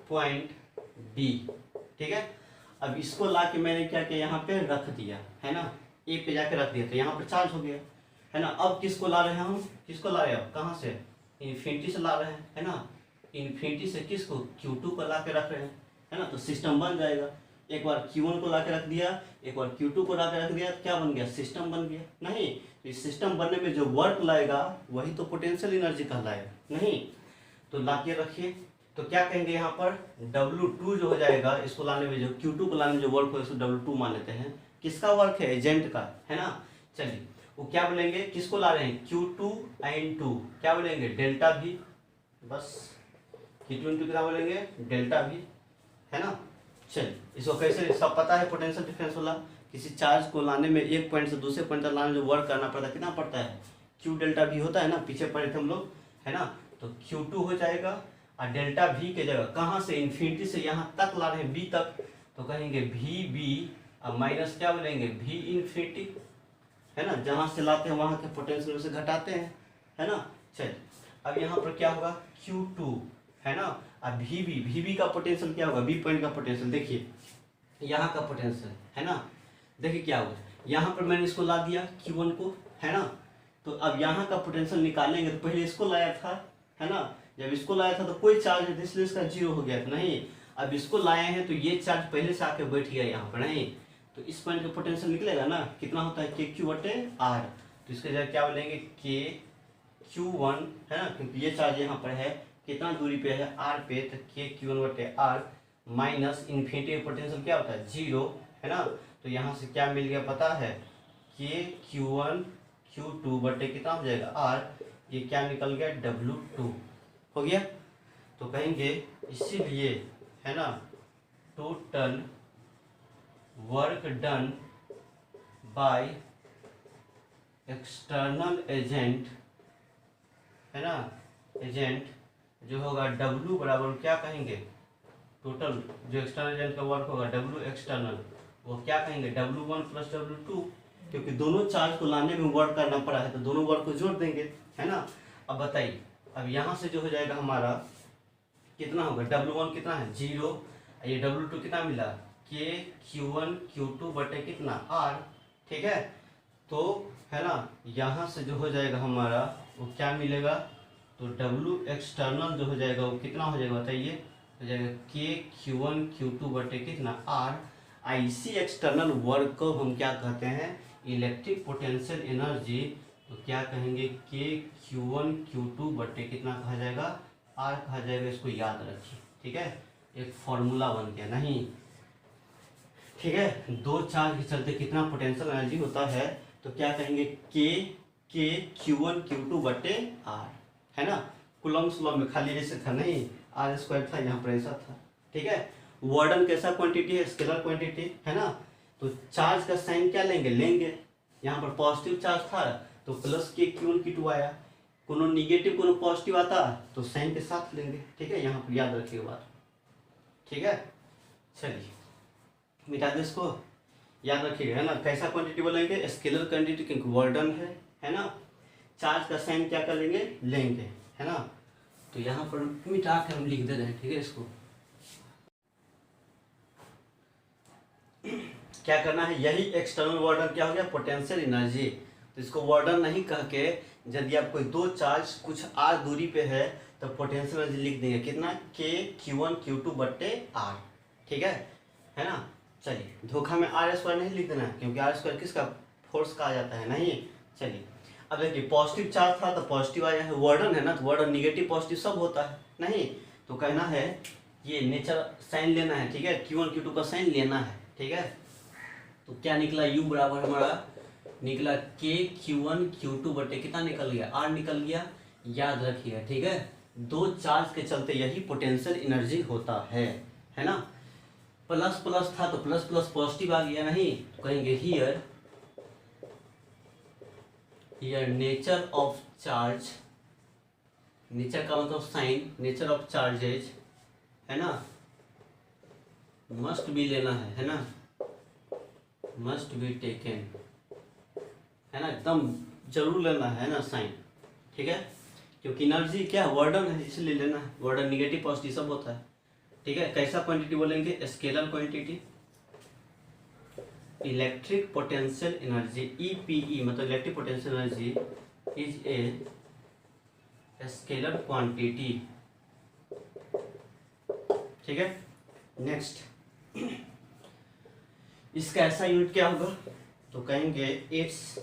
point B, ठीक है। अब इसको ला के मैंने क्या किया, यहाँ पे रख दिया, है ना, ए पे जाके रख दिया, तो यहाँ पर चार्ज हो गया, है ना। अब किसको ला रहे हैं हम, किसको ला रहे हैं, कहाँ से, इन्फिनिटी से ला रहे हैं, है ना। इन्फिनिटी से किसको, Q2 को ला के रख रहे हैं, है ना। तो सिस्टम बन जाएगा, एक बार Q1 को ला के रख दिया, एक बार Q2 को ला के रख दिया, क्या बन गया, सिस्टम बन गया। नहीं, तो इस सिस्टम बनने में जो वर्क लाएगा वही तो पोटेंशियल एनर्जी कहलाएगा, नहीं। तो ला के रखिए, तो क्या कहेंगे यहाँ पर, W2 जो हो जाएगा, इसको लाने में जो Q2 को लाने में जो वर्क होगा इसको W2 मान लेते हैं। किसका वर्क है, एजेंट का, है ना। चलिए वो क्या बोलेंगे, किसको ला रहे हैं, Q2 एंड 2 क्या बोलेंगे, डेल्टा भी, बस Q2 इंटू क्या बोलेंगे, डेल्टा भी, है ना। चलिए इसको कैसे, सब पता है पोटेंशियल डिफरेंस वाला, किसी चार्ज को लाने में एक पॉइंट से दूसरे पॉइंट तक लाने में जो वर्क करना पड़ता है, कितना पड़ता है, Q डेल्टा भी होता है ना, पीछे पढ़े थे हम लोग, है ना। तो Q2 हो जाएगा, और डेल्टा भी के जगह कहाँ से, इन्फिनिटी से यहाँ तक ला रहे हैं, बी तक, तो कहेंगे भी बी, अब माइनस क्या बोलेंगे, भी इन्फिनिटी, है ना। जहाँ से लाते हैं वहाँ के पोटेंशियल से घटाते हैं, है ना। चलिए अब यहाँ पर क्या होगा, Q2, है ना, अब भी का पोटेंशियल क्या होगा, बी पॉइंट का पोटेंशियल, देखिए यहाँ का पोटेंशियल, है ना। देखिए क्या होगा, यहाँ पर मैंने इसको ला दिया Q1 को, है ना। तो अब यहाँ का पोटेंशियल निकालेंगे, तो पहले इसको लाया था, है ना। जब इसको लाया था तो कोई चार्ज है, इसलिए इसका 0 हो गया था, नहीं। अब इसको लाए हैं तो ये चार्ज पहले से आके बैठ गया यहाँ पर, नहीं। तो इस पॉइंट का पोटेंशियल निकलेगा ना, कितना होता है, KQ/R। तो इसके जगह क्या बोलेंगे, KQ1, है ना, क्योंकि ये चार्ज यहाँ पर है, कितना दूरी पे है, R पे, तो KQ1/R माइनस इन्फिनिटी पोटेंशियल क्या होता है, 0, है ना। तो यहाँ से क्या मिल गया पता है, KQ1 Q2 बटे कितना हो जाएगा, R, ये क्या निकल गया, W2 हो गया। तो कहेंगे इसीलिए, है ना, total work done by external agent, है ना, एजेंट जो होगा W बराबर क्या कहेंगे, टोटल जो एक्सटर्नल एजेंट का वर्क होगा W एक्सटर्नल, वो क्या कहेंगे, W1 प्लस W2, क्योंकि दोनों चार्ज को लाने में वर्क करना पड़ा है, तो दोनों वर्क को जोड़ देंगे, है ना। अब बताइए, अब यहाँ से जो हो जाएगा हमारा कितना होगा, W1 कितना है, 0, ये W2 कितना मिला, KQ1 Q2 बटे कितना, R, ठीक है। तो है ना, यहाँ से जो हो जाएगा हमारा वो क्या मिलेगा, तो W एक्सटर्नल जो हो जाएगा वो कितना हो जाएगा बताइए, हो जाएगा KQ1 Q2 बटे कितना, R। इसी एक्सटर्नल वर्क को हम क्या कहते हैं, इलेक्ट्रिक पोटेंशियल एनर्जी। तो क्या कहेंगे, KQ1 Q2 बटे कितना कहा जाएगा, R कहा जाएगा। इसको याद रखिए, ठीक है, एक फॉर्मूला बन गया, नहीं, ठीक है, दो चार्ज के चलते कितना पोटेंशियल एनर्जी होता है, तो क्या कहेंगे के Q1 Q2 बटे आर, है ना। कूलम सुलम में खाली ऐसे था नहीं, आर स्क्वायर था, यहाँ पर ऐसा था। ठीक है, वार्डन कैसा क्वांटिटी है, स्केलर क्वांटिटी है ना। तो चार्ज का साइन क्या लेंगे यहाँ पर पॉजिटिव चार्ज था तो प्लस के Q1 Q2 आया, कोनो निगेटिव कोनो पॉजिटिव आता तो साइन के साथ लेंगे। ठीक है, यहाँ पर याद रखिएगा बात। ठीक है, चलिए मिटा दे इसको, याद रखिएगा, है ना। कैसा क्वांटिटी बोलेंगे, स्केलर क्वांटिटी, क्योंकि वार्डन है ना। चार्ज का साइन क्या कर लेंगे, है ना। तो यहाँ पर मिटा के हम लिख दे रहे हैं। ठीक है, इसको क्या करना है, यही एक्सटर्नल वार्डन क्या हो गया, पोटेंशियल एनर्जी। तो इसको वार्डन नहीं कह के यदि आप कोई दो चार्ज कुछ आर दूरी पे है तो पोटेंशियल एनर्जी लिख देंगे कितना, के Q1 Q2 बट्टे आर। ठीक है ना। चलिए, धोखा में आर स्क्वायर नहीं लिख देना है, क्योंकि आर स्क्वायर किसका, फोर्स का आ जाता है नहीं। चलिए, अब देखिए पॉजिटिव चार्ज था तो पॉजिटिव आया है, वार्डन है ना, तो वार्डन निगेटिव पॉजिटिव सब होता है नहीं। तो कहना है ये नेचर साइन लेना है। ठीक है, Q1 Q2 का साइन लेना है। ठीक है, तो क्या निकला, U बराबर हमारा निकला के Q1 Q2 बटे कितना निकल गया, आर निकल गया। याद रखिएगा, ठीक है, दो चार्ज के चलते यही पोटेंशियल एनर्जी होता है ना। प्लस प्लस था तो प्लस प्लस पॉजिटिव आ गया नहीं, तो कहेंगे here nature of charge, nature का मतलब साइन, नेचर ऑफ चार्जेज, है ना, मस्ट बी लेना है ना, मस्ट बी टेकन, है ना, एकदम जरूर लेना है ना साइन। ठीक है, क्योंकि एनर्जी क्या है, वार्डन है, इसलिए लेना है। वार्डन निगेटिव पॉजिटिव सब होता है। ठीक है, कैसा क्वांटिटी बोलेंगे, scalar quantity. Electric potential energy EPE मतलब electric potential energy is a scalar quantity. ठीक है, नेक्स्ट, इसका ऐसा यूनिट क्या होगा, तो कहेंगे इट्स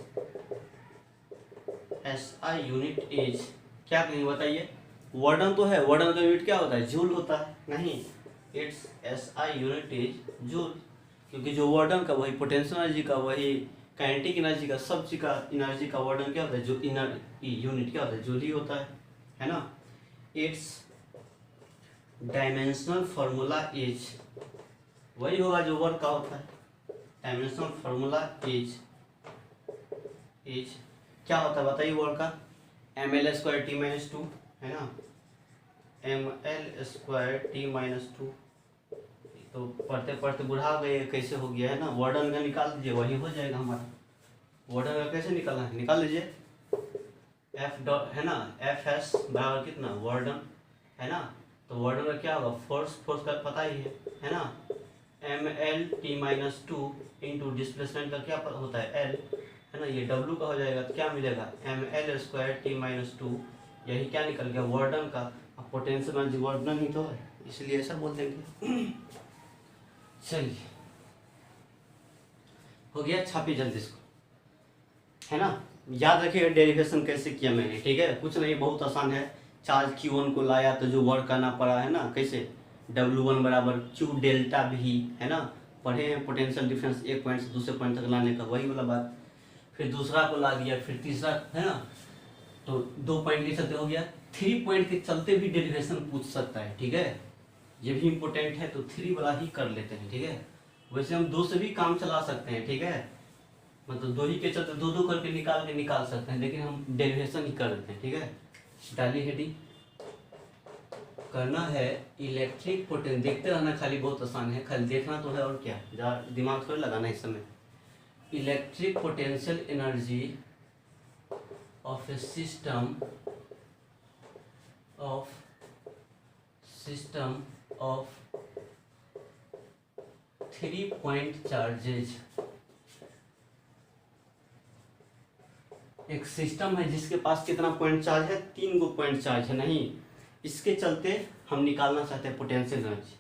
SI यूनिट इज, क्या कहेंगे बताइए, वार्डन तो है, वार्डन का यूनिट क्या होता है, जूल होता है नहीं। It's SI unit is joule, क्योंकि जो वार्डन का वही पोटेंशियल एनर्जी का, वही काइनेटिक एनर्जी का, सब चीज का एनर्जी का वार्डन क्या होता है, जो यूनिट क्या होता है, जूल ही होता है ना। इट्स डायमेंशनल फार्मूला इज, वही होगा जो वर्क का होता है। डायमेंशनल फार्मूला इज क्या होता है बताइए, वर्क का, ml²t−2 है ना, ml²t−2। तो पढ़ते पढ़ते बुढ़ा गए, कैसे हो गया है ना। वार्डन का निकाल दीजिए, वही हो जाएगा हमारा। वार्डन का कैसे निकालना है, निकाल लीजिए, एफ डॉट है ना, FS बराबर कितना, वार्डन, है ना। तो वार्डन का क्या होगा, फोर्स का पता ही है ना, ml_t−2 इंटू डिस्प्लेसमेंट का क्या होता है, L, है ना। ये W का हो जाएगा, तो क्या मिलेगा, ml²t−2। यही क्या निकल गया, वार्डन का। अब पोटेंशियल एनर्जी वार्डन ही तो है, इसलिए ऐसा बोल देंगे। चलिए, हो गया, छापिए जल्दी इसको, है ना। याद रखिएगा डेरिवेशन कैसे किया मैंने। ठीक है, कुछ नहीं, बहुत आसान है। चार्ज Q1 को लाया तो जो वर्क करना पड़ा है ना, कैसे, W1 बराबर Q डेल्टा भी, है ना। पढ़े हैं पोटेंशियल डिफरेंस एक पॉइंट से दूसरे पॉइंट तक लाने का, वही वाला बात। फिर दूसरा को ला दिया, फिर तीसरा, है ना। तो 2 पॉइंट के चलते हो गया, 3 पॉइंट के चलते भी डेरिवेशन पूछ सकता है। ठीक है, ये भी इम्पोर्टेंट है, तो 3 वाला ही कर लेते हैं। ठीक है, वैसे हम 2 से भी काम चला सकते हैं। ठीक है, मतलब 2 ही के चलते 2 करके निकाल सकते हैं, लेकिन हम डेरिवेशन ही कर देते हैं। ठीक है, डाली हेडिंग, करना है इलेक्ट्रिक पोटेंशियल, देखते रहना खाली, बहुत आसान है, खाली देखना तो है और क्या, ज़्यादा दिमाग थोड़ी लगाना इस समय। Electric potential energy of A system of 3 point charges. एक सिस्टम है जिसके पास कितना पॉइंट चार्ज है, 3 गो पॉइंट चार्ज है नहीं, इसके चलते हम निकालना चाहते हैं पोटेंशियल एनर्जी।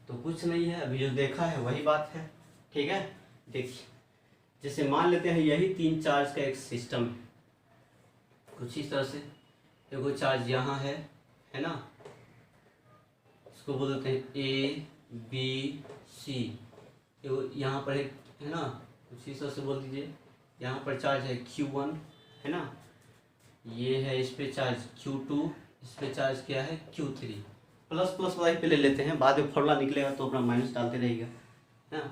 तो कुछ नहीं है, अभी जो देखा है वही बात है। ठीक है, देखिए, जैसे मान लेते हैं यही 3 चार्ज का एक सिस्टम है, कुछ इस तरह से। एगो चार्ज यहाँ है ना, इसको बोल देते हैं A B C, यहाँ पर एक है ना, कुछ इस तरह से बोल दीजिए, यहाँ पर चार्ज है Q1 है ना, ये है इस पे चार्ज Q2, इस पे चार्ज क्या है Q3। प्लस प्लस वाला पे ले लेते हैं, बाद में फॉर्मूला निकलेगा तो अपना माइनस डालते रहेगा है ना,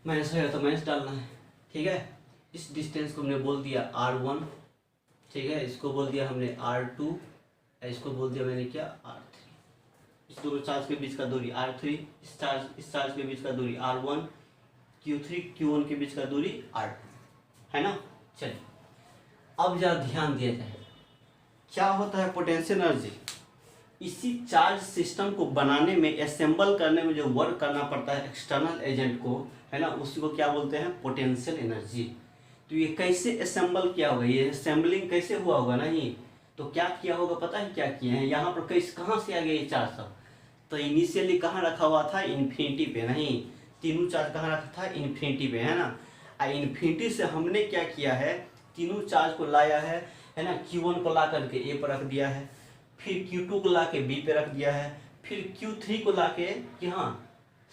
माइनस रहेगा तो माइनस डालना है। ठीक है, इस डिस्टेंस को हमने बोल दिया R1, ठीक है, इसको बोल दिया हमने R2, इसको बोल दिया मैंने क्या R3। इस दोनों चार्ज के बीच का दूरी R3, इस चार्ज के बीच का दूरी R1, Q3 Q1 के बीच का दूरी R2 है ना। चलिए अब जरा ध्यान दिया जाए क्या होता है पोटेंशियल एनर्जी। इसी चार्ज सिस्टम को बनाने में, असेंबल करने में जो वर्क करना पड़ता है एक्सटर्नल एजेंट को है ना, उसी को क्या बोलते हैं पोटेंशियल एनर्जी। तो ये कैसे असेंबल किया होगा, ये असेंबलिंग कैसे हुआ होगा नहीं, तो क्या किया होगा पता है क्या किए हैं, यहाँ पर कैसे कहाँ से आ गया ये चार्ज सब। तो इनिशियली कहाँ रखा हुआ था, इन्फिनिटी पे, नहीं तीनों चार्ज कहाँ रखा था, इन्फिनिटी पे है ना। इन्फिनिटी से हमने क्या किया है, तीनों चार्ज को लाया है ना, Q1 को ला करके A पर रख दिया है, फिर Q2 को ला के B पे रख दिया है, फिर Q3 को ला के यहाँ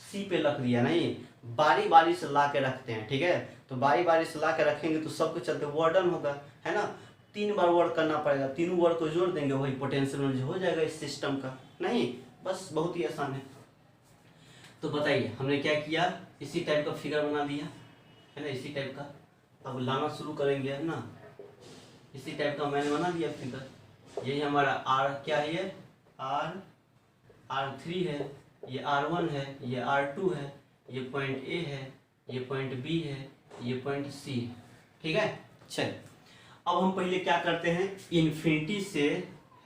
C पे रख दिया। नहीं, बारी बारी से ला के रखते हैं, ठीक है। तो बारी बारी से ला के रखेंगे तो सबके चलते वर्डन होगा है ना, 3 बार वर्क करना पड़ेगा, तीनों वर्क को जोड़ देंगे वही पोटेंशियल एनर्जी हो जाएगा इस सिस्टम का। नहीं, बस बहुत ही आसान है। तो बताइए हमने क्या किया, इसी टाइप का फिगर बना दिया है ना, इसी टाइप का अब लाना शुरू करेंगे है ना, इसी टाइप का मैंने बना दिया फिगर। यही हमारा R क्या है, ये R3 है, ये R1 है, ये R2 है, ये पॉइंट A है, ये पॉइंट B है, ये पॉइंट C है। ठीक है, चलिए अब हम पहले क्या करते हैं, इन्फिनिटी से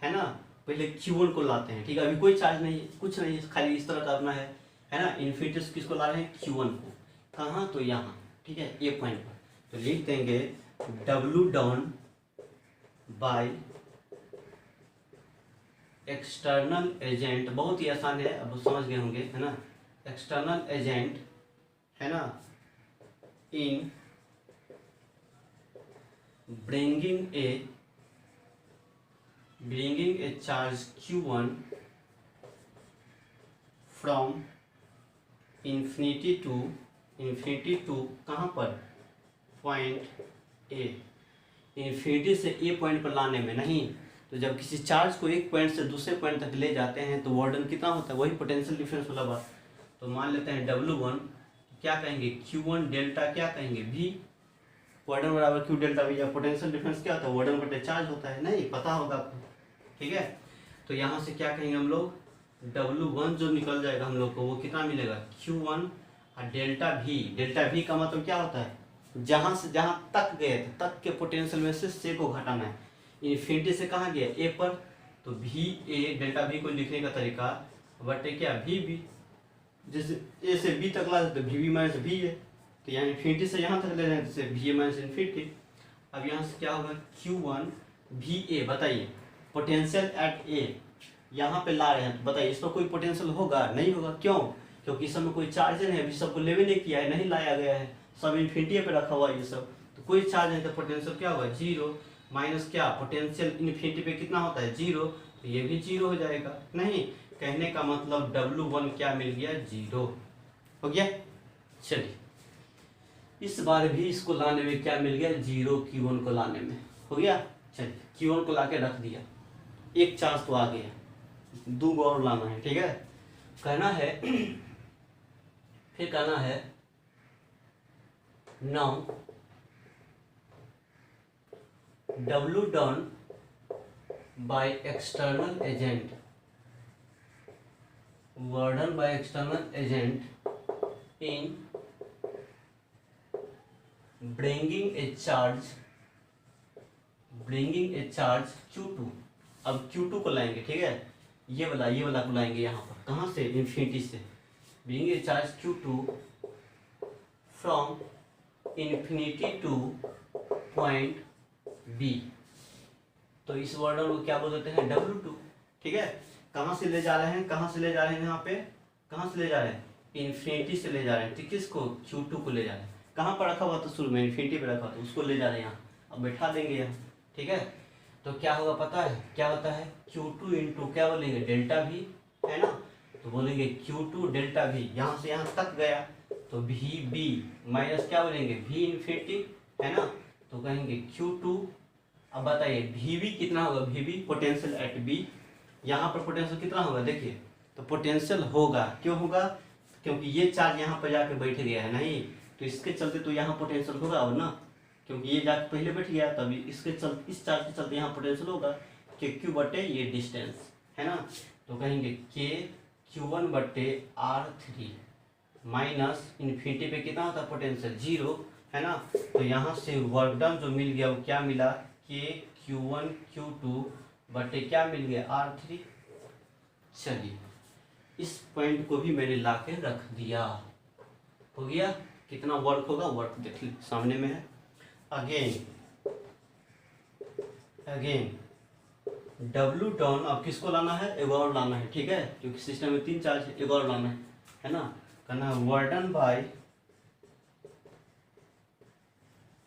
है ना पहले Q1 को लाते हैं। ठीक है, अभी कोई चार्ज नहीं है, कुछ नहीं है, खाली इस तरह करना है ना। इन्फिनिटी से किसको ला रहे हैं, Q1 को। कहाँ, तो यहाँ, ठीक है, ये पॉइंट पर। तो लिख देंगे W down by external agent, बहुत ही आसान है, अब समझ गए होंगे है ना। एक्सटर्नल एजेंट है ना in bringing a charge Q1 from infinity to कहाँ पर, पॉइंट A। इन्फिनिटी से A पॉइंट पर लाने में, नहीं तो जब किसी चार्ज को एक पॉइंट से दूसरे पॉइंट तक ले जाते हैं तो वर्डन कितना होता है, वही पोटेंशियल डिफरेंस वाला बात। तो मान लेते हैं W1, क्या कहेंगे Q1 डेल्टा क्या कहेंगे V, वर्डन बराबर Q डेल्टा V। या पोटेंशियल डिफरेंस क्या होता है, वर्डन बटे चार्ज होता है, नहीं पता होगा आपको। ठीक है, तो यहाँ से क्या कहेंगे हम लोग, W1 जो निकल जाएगा हम लोग को वो कितना मिलेगा Q1 और डेल्टा V का मतलब क्या होता है, जहाँ से जहाँ तक गए थे तक के पोटेंशियल में से को घटाना है। इन्फिनिटी से कहाँ गया, A पर, तो VA डेल्टा V को लिखने का तरीका बटे क्या VB, जैसे A से B तक ला तो VB माइनस V है, तो यहाँ इन्फिनिटी से यहाँ तक ले जाए जैसे VA माइनस इन्फिनिटी। अब यहाँ से क्या होगा Q1 VA, बताइए पोटेंशियल एट A यहाँ पे ला रहे हैं, तो बताइए इस पर कोई पोटेंशियल होगा, नहीं होगा। क्यों, क्योंकि इस समय कोई चार्ज नहीं है, अभी सबको लेवे नहीं किया है, नहीं लाया गया है, सब इन्फिनिटी पे रखा हुआ है ये सब, तो कोई चार्ज नहीं, तो पोटेंशियल क्या होगा 0 माइनस क्या, पोटेंशियल इन्फिनिटी पे कितना होता है 0, तो ये भी 0 हो जाएगा। नहीं, कहने का मतलब W1 क्या मिल गया 0 हो गया। चलिए इस बार भी इसको लाने में क्या मिल गया 0, Q1 को लाने में हो गया। चलिए Q1 को ला के रख दिया, एक चार्ज तो आ गया, 2 और लाना है। ठीक है, कहना है फिर कहना है now W done by external agent, were done by external agent in bringing a charge Q2। अब Q2 को लाएंगे, ठीक है, ये वाला को लाएंगे यहाँ पर, कहाँ से, इन्फिनिटी से। bring a charge Q2 from infinity to point B, तो इस वर्डन को क्या बोल देते हैं W2। ठीक है, कहाँ से ले जा रहे हैं, यहाँ पे कहाँ से ले जा रहे हैं, इन्फिनिटी से ले जा रहे हैं, ठीक, किसको Q2 को ले जा रहे हैं। कहाँ पर रखा हुआ था, शुरू में इन्फिनिटी पे रखा था, उसको ले जा रहे हैं यहाँ, अब बैठा देंगे यहाँ। ठीक है, तो क्या होगा पता है, क्या होता है Q2 इंटू क्या बोलेंगे डेल्टा V है ना, तो बोलेंगे Q2 डेल्टा V, यहाँ से यहाँ तक गया तो वी बी माइनस क्या बोलेंगे वी इन्फिनिटी, है ना, तो कहेंगे Q2। अब बताइए वी बी कितना होगा, V B potential at B, यहाँ पर पोटेंशियल कितना होगा देखिए, तो पोटेंशियल होगा, क्यों होगा, क्योंकि ये चार्ज यहाँ पर जाके बैठ गया है नहीं, तो इसके चलते तो यहाँ पोटेंशियल होगा अब ना, क्योंकि ये जाके पहले बैठ गया, तभी इसके चलते इस चार्ज के चलते यहाँ पोटेंशियल होगा कि Q बटे ये डिस्टेंस, है ना, तो कहेंगे के Q1 बटे R3 माइनस इन्फिनिटी पे कितना होता है पोटेंशियल 0, है ना, तो यहाँ से वर्क डन जो मिल गया वो क्या मिला, के Q1 Q2 बटे क्या मिल गया R3। चलिए इस पॉइंट को भी मैंने ला के रख दिया, हो गया, कितना वर्क होगा वर्क देख लीजिए सामने में है। अगेन डब्ल्यू डाउन, अब किसको लाना है, एक और लाना है, ठीक है, क्योंकि सिस्टम में 3 चार्ज है, एक और लाना है ना, करना है burden by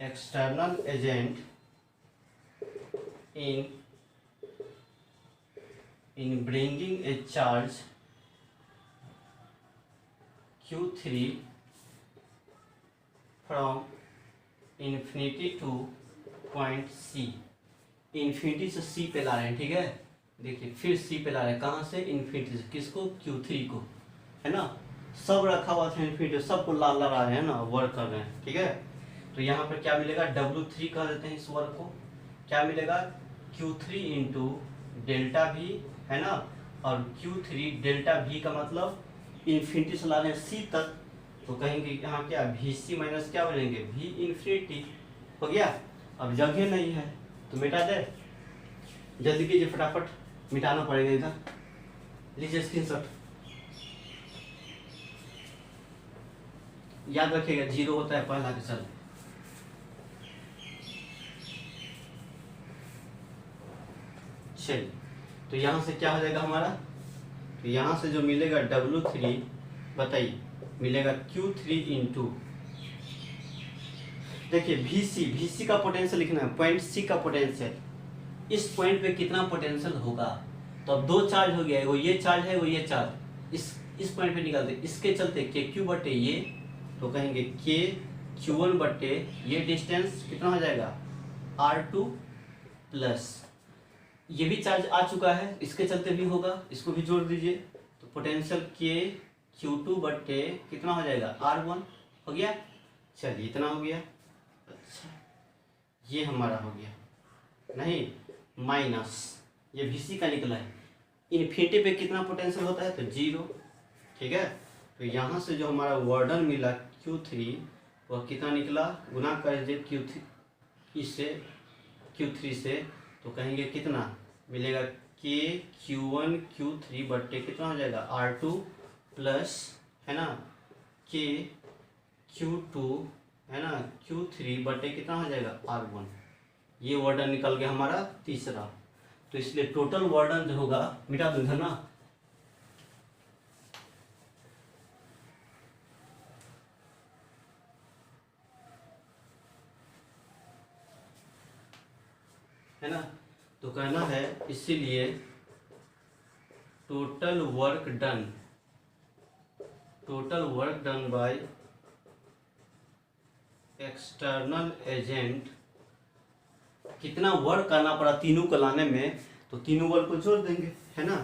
external agent in bringing a charge Q3 from infinity to point C, infinity से C पे ला रहे हैं, ठीक है, देखिए फिर C पे ला रहे हैं, कहाँ से, इन्फिनिटी से, किसको, Q3 को, है ना, सब रखा हुआ था इन्फिनिटी, सबको ला रहा है ना, वर्क कर रहे हैं, ठीक है, तो यहाँ पर क्या मिलेगा, W3 कह देते हैं इस वर्क को, क्या मिलेगा Q3 इंटू डेल्टा भी, है ना, और Q3 डेल्टा V का मतलब इन्फिनिटी से ला रहे हैं C तक, तो कहेंगे यहाँ क्या VC माइनस क्या बोलेंगे V इन्फिनिटी, हो गया। अब जगह नहीं है तो मिटा दे, जल्दी कीजिए फटाफट, मिटाना पड़ेगा इधर, लीजिए स्क्रीनशॉट, याद रखिएगा 0 होता है पहला के चल। चलिए तो यहाँ से क्या हो जाएगा हमारा, तो यहाँ से जो मिलेगा W3 बताइए मिलेगा Q3 इंटू, देखिए VC का पोटेंशियल लिखना है, पॉइंट C का पोटेंशियल, इस पॉइंट पे कितना पोटेंशियल होगा, तो अब 2 चार्ज हो गया, वो ये चार्ज है वो ये चार्ज, इस पॉइंट पे निकालते, इसके चलते KQ बटे ये, तो कहेंगे के Q1 बटे ये डिस्टेंस कितना हो जाएगा R2 प्लस ये भी चार्ज आ चुका है, इसके चलते भी होगा, इसको भी जोड़ दीजिए, तो पोटेंशियल के Q2 बटे कितना हो जाएगा R1, हो गया। चलिए इतना हो गया, अच्छा ये हमारा हो गया, नहीं माइनस ये VC का निकला है, इन्फिनिटी पे कितना पोटेंशियल होता है तो 0, ठीक है, तो यहाँ से जो हमारा वर्डन मिला Q3 वह कितना निकला, गुना कर दीजिए Q3 से, तो कहेंगे कितना मिलेगा के Q1 Q3 बट्टे कितना हो जाएगा R2 प्लस, है ना, के Q2, है ना, Q3 बट्टे कितना हो जाएगा R1, ये वर्डन निकल गया हमारा तीसरा, तो इसलिए टोटल वर्डन जो होगा, मिटा दूंगा ना, है ना, तो कहना है इसीलिए total work done by external agent, कितना वर्क करना पड़ा तीनों को लाने में, तो तीनों वर्क को जोड़ देंगे, है ना,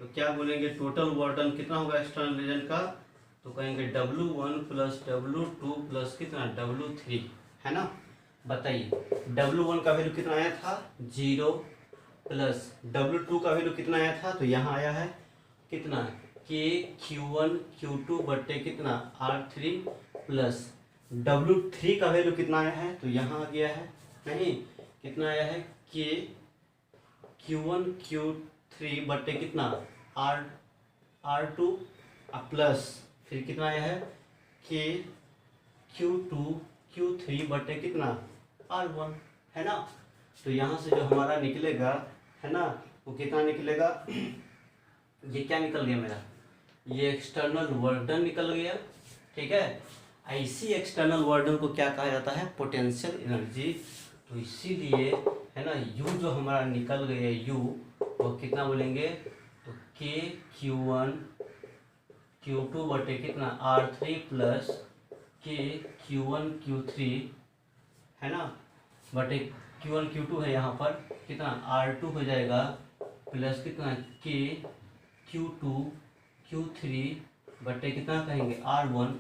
तो क्या बोलेंगे टोटल वर्क डन कितना होगा एक्सटर्नल एजेंट का, तो कहेंगे W1 प्लस W2 प्लस कितना W3, है ना, बताइए W1 का वैल्यू कितना आया था 0 प्लस W2 का वैल्यू कितना आया था, तो यहाँ आया है कितना के Q1 Q2 बट्टे कितना R3 प्लस W3 का वैल्यू कितना आया है, तो यहाँ आ गया है, नहीं कितना आया है के Q1 Q3 बट्टे कितना R2 प्लस फिर कितना आया है के Q2 Q3 बट्टे कितना R1, है ना, तो यहाँ से जो हमारा निकलेगा, है ना, वो कितना निकलेगा, ये क्या निकल गया मेरा, ये एक्सटर्नल वर्क डन निकल गया, ठीक है, ऐसी एक्सटर्नल वर्क डन को क्या कहा जाता है पोटेंशियल एनर्जी, तो इसीलिए, है ना, U जो हमारा निकल गया U वो कितना बोलेंगे, तो के Q1 Q2 बटे कितना R3 प्लस के Q1 Q3 है ना, बटे Q1 Q2 है यहाँ पर, कितना R2 हो जाएगा, प्लस कितना के Q2 Q3 बटे कितना कहेंगे R1।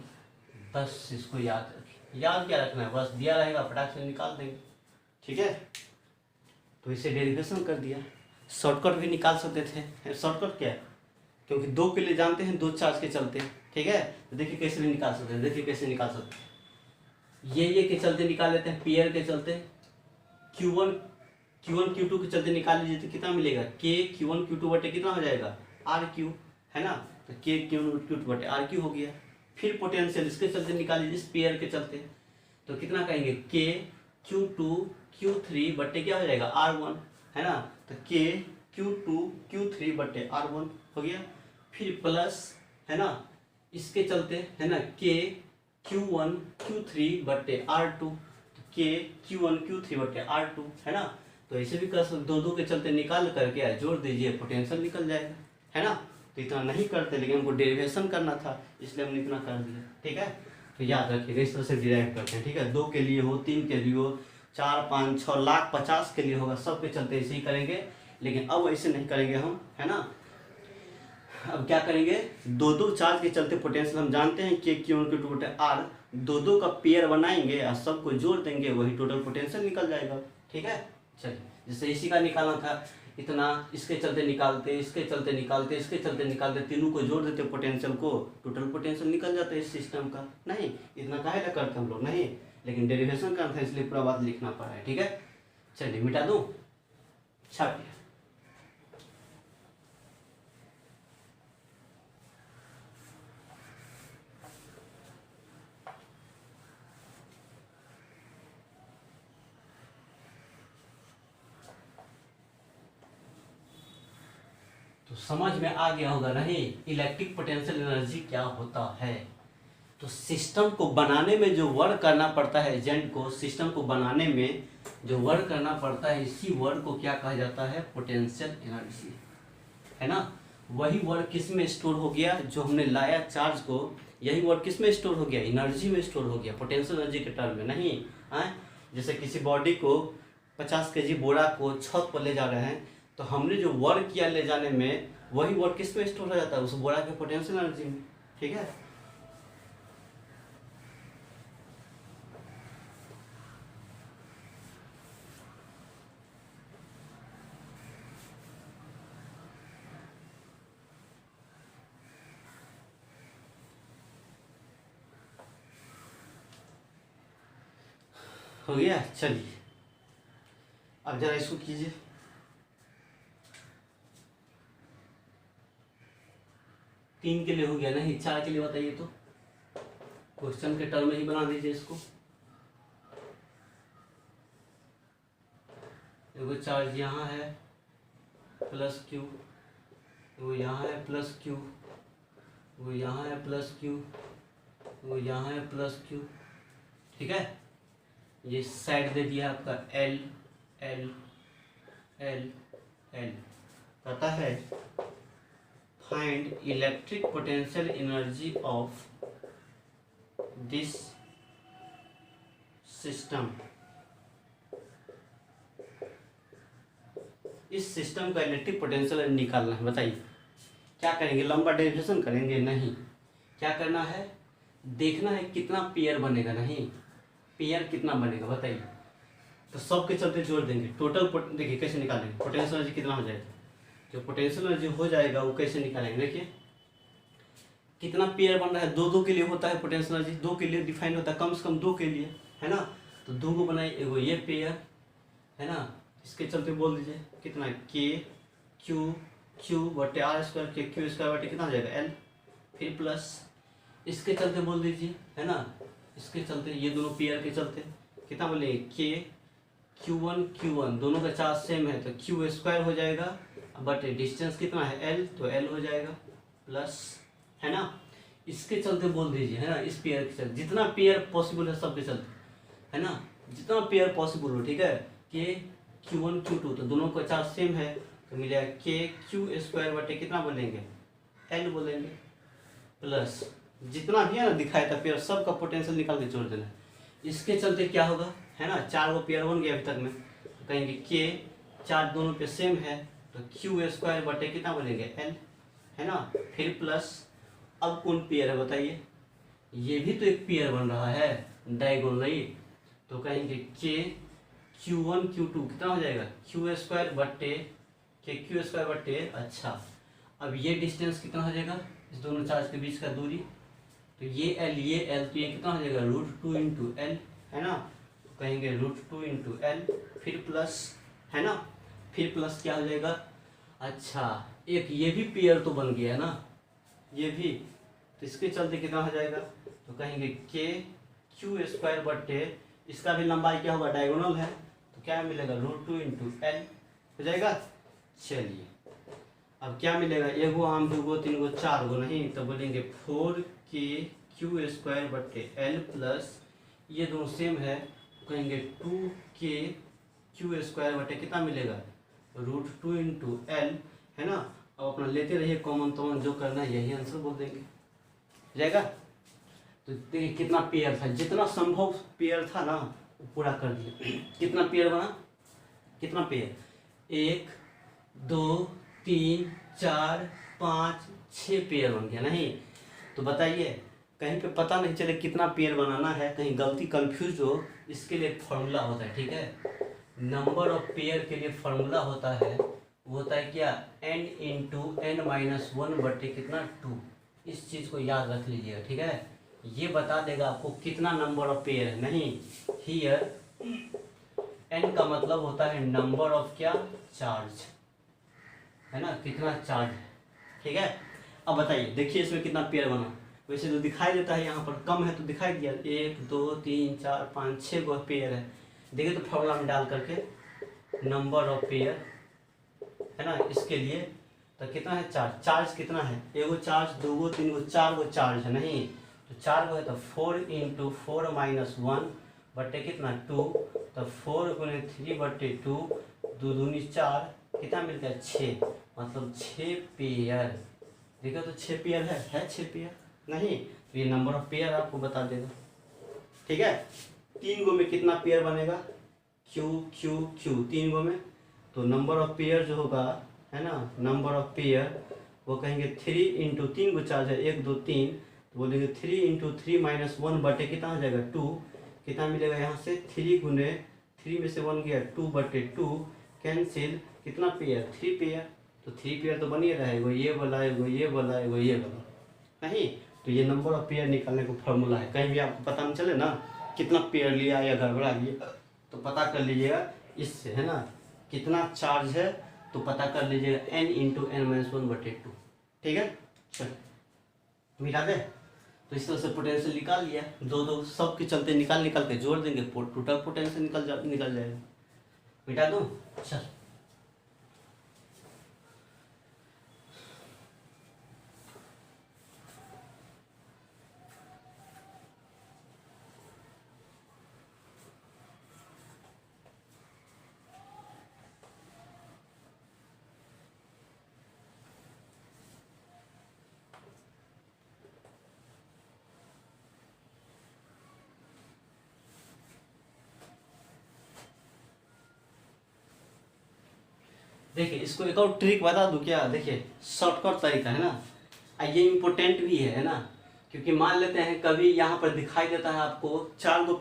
बस इसको याद रखिए, याद क्या रखना है, बस दिया रहेगा फटाक से निकाल देंगे, ठीक है। तो इसे डेरिवेशन कर दिया, शॉर्टकट भी निकाल सकते थे। शॉर्टकट क्या है, क्योंकि दो के लिए जानते हैं, दो चार्ज के चलते, ठीक है। तो देखिए कैसे भी निकाल सकते हैं, देखिए कैसे निकाल सकते हैं, ये के चलते निकाल लेते हैं, पेयर के चलते Q1 Q2 के चलते निकाल लीजिए तो कितना मिलेगा, के Q1 Q2 बटे कितना हो जाएगा RQ, है ना। तो के Q1 Q2 बटे RQ हो गया। फिर पोटेंशियल इसके चलते निकाल लीजिए, इस पेयर के चलते, तो कितना कहेंगे के Q2 Q3 बटे क्या हो जाएगा R1, है ना। तो के Q2 Q3 बटे R1 हो गया। फिर प्लस, है ना, इसके चलते, है ना, के Q1 Q3 बटे R2, के Q1 Q3 बटे R2, है ना। तो ऐसे भी कर सकते, दो के चलते निकाल करके जोड़ दीजिए, पोटेंशियल निकल जाएगा, है ना। तो इतना नहीं करते, लेकिन हमको डेरिवेशन करना था, इसलिए हमने इतना कर दिया, ठीक है। तो याद रखिएगा, इस तरह से डिराइव करते हैं, ठीक है। 2 के लिए हो, 3 के लिए हो, 4 5 6 लाख 50 के लिए होगा, सब के चलते ऐसे ही करेंगे, लेकिन अब ऐसे नहीं करेंगे हम, है ना। अब क्या करेंगे, दो चार्ज के चलते पोटेंशियल हम जानते हैं कि Q1 Q2 बटे R, दो का पेयर बनाएंगे और सबको जोड़ देंगे, वही टोटल पोटेंशियल निकल जाएगा, ठीक है। चलिए, जैसे इसी का निकालना था, इतना इसके चलते निकालते, इसके चलते निकालते, इसके चलते निकालते, तीनों को जोड़ देते पोटेंशियल को, टोटल पोटेंशियल निकल जाता है इस सिस्टम का। नहीं, इतना काहे ना करते हम लोग, नहीं, लेकिन डेरिवेशन करना था इसलिए पूरा बात लिखना पड़ा है, ठीक है। चलिए मिटा दूँ, छाप दिया। तो समझ में आ गया होगा नहीं, इलेक्ट्रिक पोटेंशियल एनर्जी क्या होता है। तो सिस्टम को बनाने में जो वर्क करना पड़ता है, एजेंट को सिस्टम को बनाने में जो वर्क करना पड़ता है, इसी वर्क को क्या कहा जाता है, पोटेंशियल एनर्जी, है ना। वही वर्क किस में स्टोर हो गया, जो हमने लाया चार्ज को, यही वर्क किस में स्टोर हो गया, एनर्जी में स्टोर हो गया, पोटेंशियल एनर्जी के टर्म में नहीं है। जैसे किसी बॉडी को 50 kg बोरा को छत पर ले जा रहे हैं, तो हमने जो वर्क किया ले जाने में, वही वर्क किस में स्टोर हो जाता है, उस बोरा के पोटेंशियल एनर्जी में, ठीक है। हो गया। चलिए अब जरा इसको कीजिए, तीन के लिए हो गया नहीं, 4 के लिए बताइए, तो क्वेश्चन के टर्म में ही बना दीजिए इसको। देखो चार्ज यहाँ है प्लस Q, वो यहाँ है प्लस Q, वो यहाँ है प्लस Q, वो यहाँ है प्लस Q, ठीक है। ये साइड दे दिया आपका L L L L, पता है find electric potential energy of this system. इस सिस्टम का इलेक्ट्रिक पोटेंशियल निकालना है, बताइए क्या करेंगे, लंबा डेरिवेशन करेंगे, नहीं, क्या करना है, देखना है कितना पेयर बनेगा, नहीं, पेयर कितना बनेगा बताइए। तो सब के चलते जोड़ देंगे, टोटल देखिए कैसे निकालेंगे, पोटेंशियल एनर्जी कितना हो जाएगा, जो पोटेंशियल एनर्जी हो जाएगा वो कैसे निकालेंगे, देखिए कितना पेयर बन रहा है, दो के लिए होता है पोटेंशियल एनर्जी, 2 के लिए डिफाइन होता है, कम से कम 2 के लिए, है ना। तो 2 को बनाइए, एगो ये पेयर, है ना, इसके चलते बोल दीजिए कितना, के Q बटे R स्क्वायर, के Q स्क्वायर बटे कितना हो जाएगा L, फिर प्लस इसके चलते बोल दीजिए, है ना, इसके चलते, ये दोनों पेयर के चलते कितना बोलेंगे, के Q1 दोनों का चार्ज सेम है, तो Q स्क्वायर हो जाएगा, बट डिस्टेंस कितना है L, तो L हो जाएगा प्लस, है ना, इसके चलते बोल दीजिए, है ना, इस पेयर के चलते, जितना पेयर पॉसिबल है सबके चलते, है ना, जितना पेयर पॉसिबल हो, ठीक है। के Q1 Q2 तो दोनों का चार्ज सेम है, तो मिलेगा के Q स्क्वायर बटे कितना बोलेंगे L बोलेंगे, प्लस जितना भी है ना दिखाया था पेयर, सब का पोटेंशियल निकाल के जोड़ देना है। इसके चलते क्या होगा, है ना, 4 गो पेयर बन गया अभी तक में, तो कहेंगे के, चार्ज दोनों पे सेम है, तो क्यू स्क्वायर बटे कितना बनेंगे एल, है ना, फिर प्लस, अब कौन पेयर है बताइए, ये भी तो एक पेयर बन रहा है डायगोनली, तो कहेंगे के Q1 Q2 कितना हो जाएगा, क्यू स्क्वायर बटे के क्यू स्क्वायर बटे, अच्छा अब ये डिस्टेंस कितना हो जाएगा इस दोनों चार्ज के बीच का दूरी, तो ये L, तो ये कितना हो जाएगा √2 इंटू एल, है ना, तो कहेंगे √2 इंटू एल, फिर प्लस, है ना, फिर प्लस क्या हो जाएगा, अच्छा एक ये भी पेयर तो बन गया है ना, ये भी, तो इसके चलते कितना हो जाएगा, तो कहेंगे के क्यू स्क्वायर बटे, इसका भी लंबाई क्या होगा डायगोनल है, तो क्या मिलेगा √2 इंटू एल हो जाएगा। चलिए अब क्या मिलेगा, एगो आम, दूगो, तीन गो, चार गो, नहीं तो बोलेंगे 4k क्यू स्क्वायर बटे एल प्लस, ये दोनों सेम है, कहेंगे 2k क्यू स्क्वायर बटे कितना मिलेगा √2 इंटू एल, है ना, अब अपना लेते रहिए कॉमन तॉमन, जो करना है यही आंसर बोल देंगे जाएगा। तो देखिए कितना पेयर था, जितना संभव पेयर था ना वो पूरा कर दिया। कितना पेयर बना, कितना पेयर, 1 2 3 4 5 6 पेयर बन गया, नहीं तो बताइए कहीं पे पता नहीं चले कितना पेयर बनाना है, कहीं गलती कंफ्यूज हो, इसके लिए फॉर्मूला होता है, ठीक है, नंबर ऑफ पेयर के लिए फॉर्मूला होता है, वो होता है क्या, n इंटू n-1 बटे कितना 2, इस चीज़ को याद रख लीजिएगा, ठीक है, ये बता देगा आपको कितना नंबर ऑफ पेयर है, नहीं हियर n का मतलब होता है नंबर ऑफ क्या, चार्ज, है ना, कितना चार्ज है, ठीक है। अब बताइए देखिए इसमें कितना पेयर बना, वैसे तो दिखाई देता है, यहाँ पर कम है तो दिखाई दिया 1 2 3 4 5 6 गो पेयर है, देखिए तो फॉर्मूला में डाल करके नंबर ऑफ पेयर, है ना, इसके लिए तो कितना है चार्ज, चार्ज कितना है, एगो चार्ज, दो गो, तीन गो, चार गो चार्ज है, नहीं तो चार गो है तो 4 इंटू 4 माइनस 1 बटे कितना 2, तो 4 गुने 3 बटे 2, 2 दूनी 4, कितना मिल गया 6, मतलब 6 पेयर, देखो तो 6 पेयर है 6 पेयर, नहीं तो ये नंबर ऑफ पेयर आपको बता देगा, ठीक है। 3 गो में कितना पेयर बनेगा, क्यू क्यू क्यू, 3 गो में, तो नंबर ऑफ पेयर जो होगा, है ना, नंबर ऑफ पेयर वो कहेंगे 3 इंटू 3 गो चार्ज है 1 2 3, तो बोलेंगे 3 इंटू 3 माइनस 1 बटे कितना हो जाएगा 2, कितना मिलेगा यहाँ से 3 गुने 3 में से 1 गया 2 बटे 2, कैंसिल, कितना पेयर 3 पेयर, तो 3 पेयर तो बनिए रहा है, एगो ये वाला, एगो ये वाला, एगो ये वाला, नहीं तो ये नंबर ऑफ पेयर निकालने को फॉर्मूला है, कहीं भी आपको पता नहीं चले ना कितना पेयर लिया या गड़बड़ा लिया तो पता कर लीजिएगा इससे, है ना, कितना चार्ज है तो पता कर लीजिएगा n इंटू n-1 बटे 2, ठीक है। चल मिटा दे, तो इस तरह से पोटेंशियल निकाल लिया, दो दो सब के चलते निकाल के जोड़ देंगे, टोटल पोटेंशियल निकल जाएगा, मिटा दूँ, चल देखिए इसको एक और ट्रिक बता दूं क्या, देखिए शॉर्टकट तरीका है ना, ये इम्पोर्टेंट भी है ना, क्योंकि मान लेते हैं कभी यहाँ पर दिखाई देता है आपको 4 गो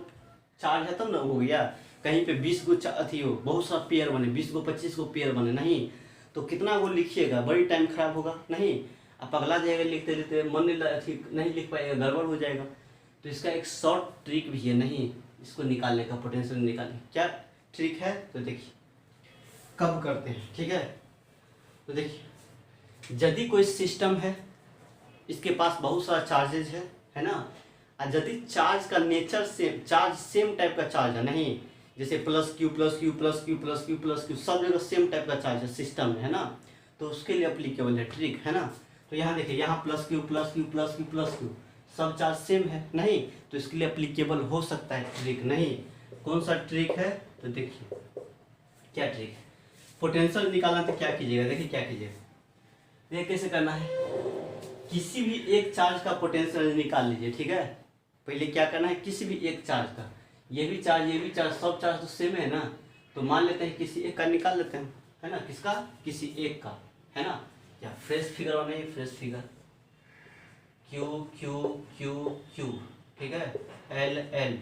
चार्ज है तब ना हो गया, कहीं पे 20 गो अथी हो, बहुत सारा पेयर बने, 20 गो 25 गो पेयर बने, नहीं तो कितना गो लिखिएगा, बड़ी टाइम खराब होगा, नहीं आप पगला जाएगा लिखते लिखते, मन नहीं लिख पाएगा, गड़बड़ हो जाएगा, तो इसका एक शॉर्ट ट्रिक भी है, नहीं इसको निकालने का, पोटेंशियल निकालने, क्या ट्रिक है तो देखिए कब करते हैं, ठीक है। तो देखिए यदि कोई सिस्टम है, इसके पास बहुत सारा चार्जेज है ना, और यदि चार्ज का nature same, charge same type का चार्ज है, नहीं जैसे plus Q plus Q plus Q plus Q plus Q, सब जगह सेम टाइप का चार्ज है सिस्टम में, है ना, तो उसके लिए अप्लीकेबल है ट्रिक, है ना। तो यहाँ देखिए यहाँ plus Q plus Q plus Q plus Q सब चार्ज सेम है, नहीं तो इसके लिए अप्लीकेबल हो सकता है ट्रिक, नहीं कौन सा ट्रिक है तो देखिए क्या ट्रिक है, पोटेंशियल निकालना तो क्या कीजिएगा, देखिए क्या कीजिएगा, देखिए कैसे करना है, किसी भी एक चार्ज का पोटेंशियल निकाल लीजिए, ठीक है। पहले क्या करना है, किसी भी एक चार्ज का, ये भी चार्ज, सब चार्ज तो सेम है ना, तो मान लेते हैं किसी एक का निकाल लेते हैं, है ना, किसका, किसी एक का, है ना। या फ्रेश फिगर बनाइए, fresh figure, Q Q Q Q, ठीक है, एल एल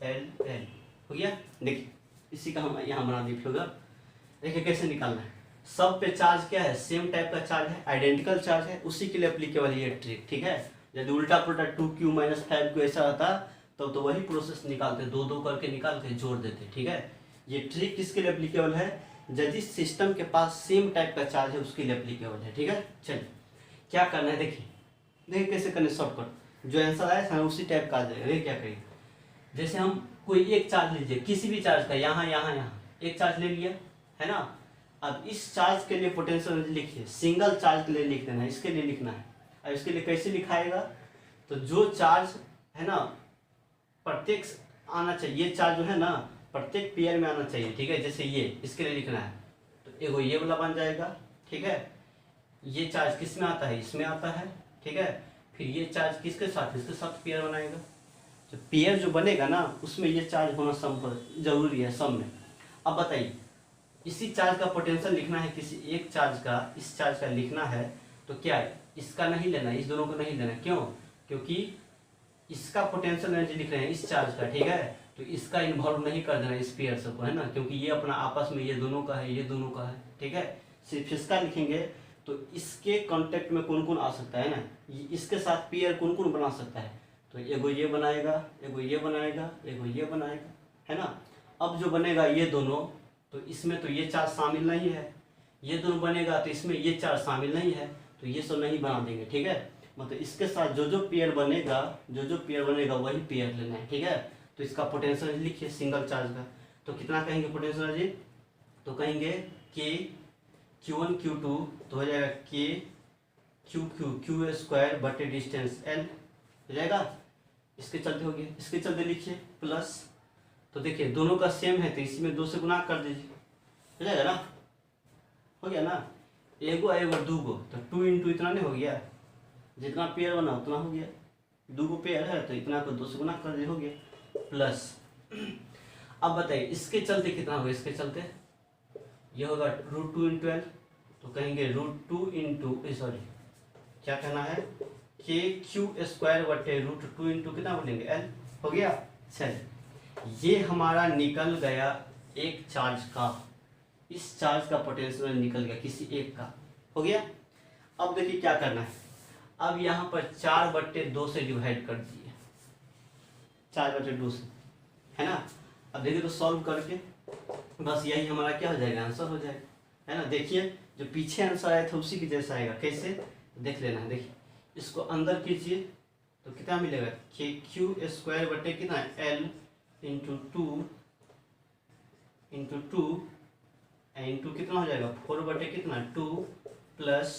एल एल, हो गया। देखिए इसी का हम यहाँ बना दिए फिगर। देखिए कैसे निकालना है, सब पे चार्ज क्या है, सेम टाइप का चार्ज है, आइडेंटिकल चार्ज है, उसी के लिए एप्लीकेबल ये ट्रिक, ठीक है। यदि उल्टा पुल्टा 2q - 5q ऐसा रहता तो वही प्रोसेस निकालते, दो दो करके निकाल के जोड़ देते, ठीक है। ये ट्रिक किसके लिए एप्लीकेबल है, यदि सिस्टम के पास सेम टाइप का चार्ज है उसके लिए एप्लीकेबल है, ठीक है। चलिए क्या करना है, देखिए कैसे करना है शॉर्टकट, जो आंसर आया था उसी टाइप का आ जाएगा। ये क्या करिए, जैसे हम कोई एक चार्ज लीजिए, किसी भी चार्ज का, यहाँ यहाँ यहाँ एक चार्ज ले लिया, है ना। अब इस चार्ज के लिए पोटेंशियल लिखिए, सिंगल चार्ज के लिए लिख देना है, इसके लिए लिखना है। अब इसके लिए कैसे लिखाएगा, तो जो चार्ज है ना प्रत्येक आना चाहिए, ये चार्ज जो है ना प्रत्येक पेयर में आना चाहिए, ठीक है। जैसे ये इसके लिए लिखना है, तो एगो ये वाला बन जाएगा, ठीक है। ये चार्ज किस में आता है, इसमें आता है, ठीक है। फिर ये चार्ज किसके साथ, इसके साथ पेयर बनाएगा। जो पेयर जो बनेगा ना उसमें ये चार्ज होना जरूरी है सब में। अब बताइए, इसी चार्ज का पोटेंशियल लिखना है, किसी एक चार्ज का, इस चार्ज का लिखना है, तो क्या है, इसका नहीं लेना, इस दोनों को नहीं लेना, क्यों, क्योंकि इसका पोटेंशियल एनर्जी लिख रहे हैं इस चार्ज का, ठीक है। तो इसका इन्वॉल्व नहीं कर देना इस पेयर सबको, है ना, क्योंकि ये अपना आपस में ये दोनों का है, ये दोनों का है, ठीक है। सिर्फ इसका लिखेंगे तो इसके कांटेक्ट में कौन कौन आ सकता है ना, इसके साथ पेयर कौन कौन बना सकता है, तो एगो ये बनाएगा, एगो ये बनाएगा, एगो ये बनाएगा, है ना। अब जो बनेगा ये दोनों, तो इसमें तो ये चार्ज शामिल नहीं है, ये दोनों बनेगा तो इसमें ये चार्ज शामिल नहीं है, तो ये सब नहीं बना देंगे, ठीक है। मतलब इसके साथ जो जो पेयर बनेगा, वही पेयर लेना है, ठीक है। तो इसका पोटेंशियल लिखिए सिंगल चार्ज का, तो कितना कहेंगे पोटेंशियल एनर्जी, तो कहेंगे के Q1 Q2, तो हो जाएगा के क्यू स्क्वायर बटे डिस्टेंस एल, हो जाएगा। इसके चलते हो गया, इसके चलते लिखिए प्लस, तो देखिए दोनों का सेम है तो इसमें 2 से गुना कर दीजिए, हो जाएगा ना, हो गया ना। एगो एगो दूगो, तो 2 × इतना नहीं हो गया, जितना पेयर बना उतना हो गया, दूगो पेयर है तो इतना को 2 से गुना कर दीजिए, हो गया प्लस। अब बताइए इसके चलते कितना होगा, इसके चलते ये होगा √2 × L, तो कहेंगे √2 सॉरी क्या कहना है, के क्यू स्क्वायर बटे √2 × कितना बोलेंगे L, हो गया। चलिए ये हमारा निकल गया एक चार्ज का, इस चार्ज का पोटेंशियल निकल गया किसी एक का, हो गया। अब देखिए क्या करना है, अब यहाँ पर 4/2 से डिवाइड कर दीजिए, 4/2 से, है ना। अब देखिए तो सॉल्व करके बस यही हमारा क्या हो जाएगा, आंसर हो जाएगा, है ना। देखिए जो पीछे आंसर आया था उसी की जैसा आएगा, कैसे देख लेना है। देखिए इसको अंदर कीजिए तो कितना मिलेगा, के क्यू स्क्वायर बटे कितना L × 2 इंटू कितना हो जाएगा 4 बटे कितना 2 प्लस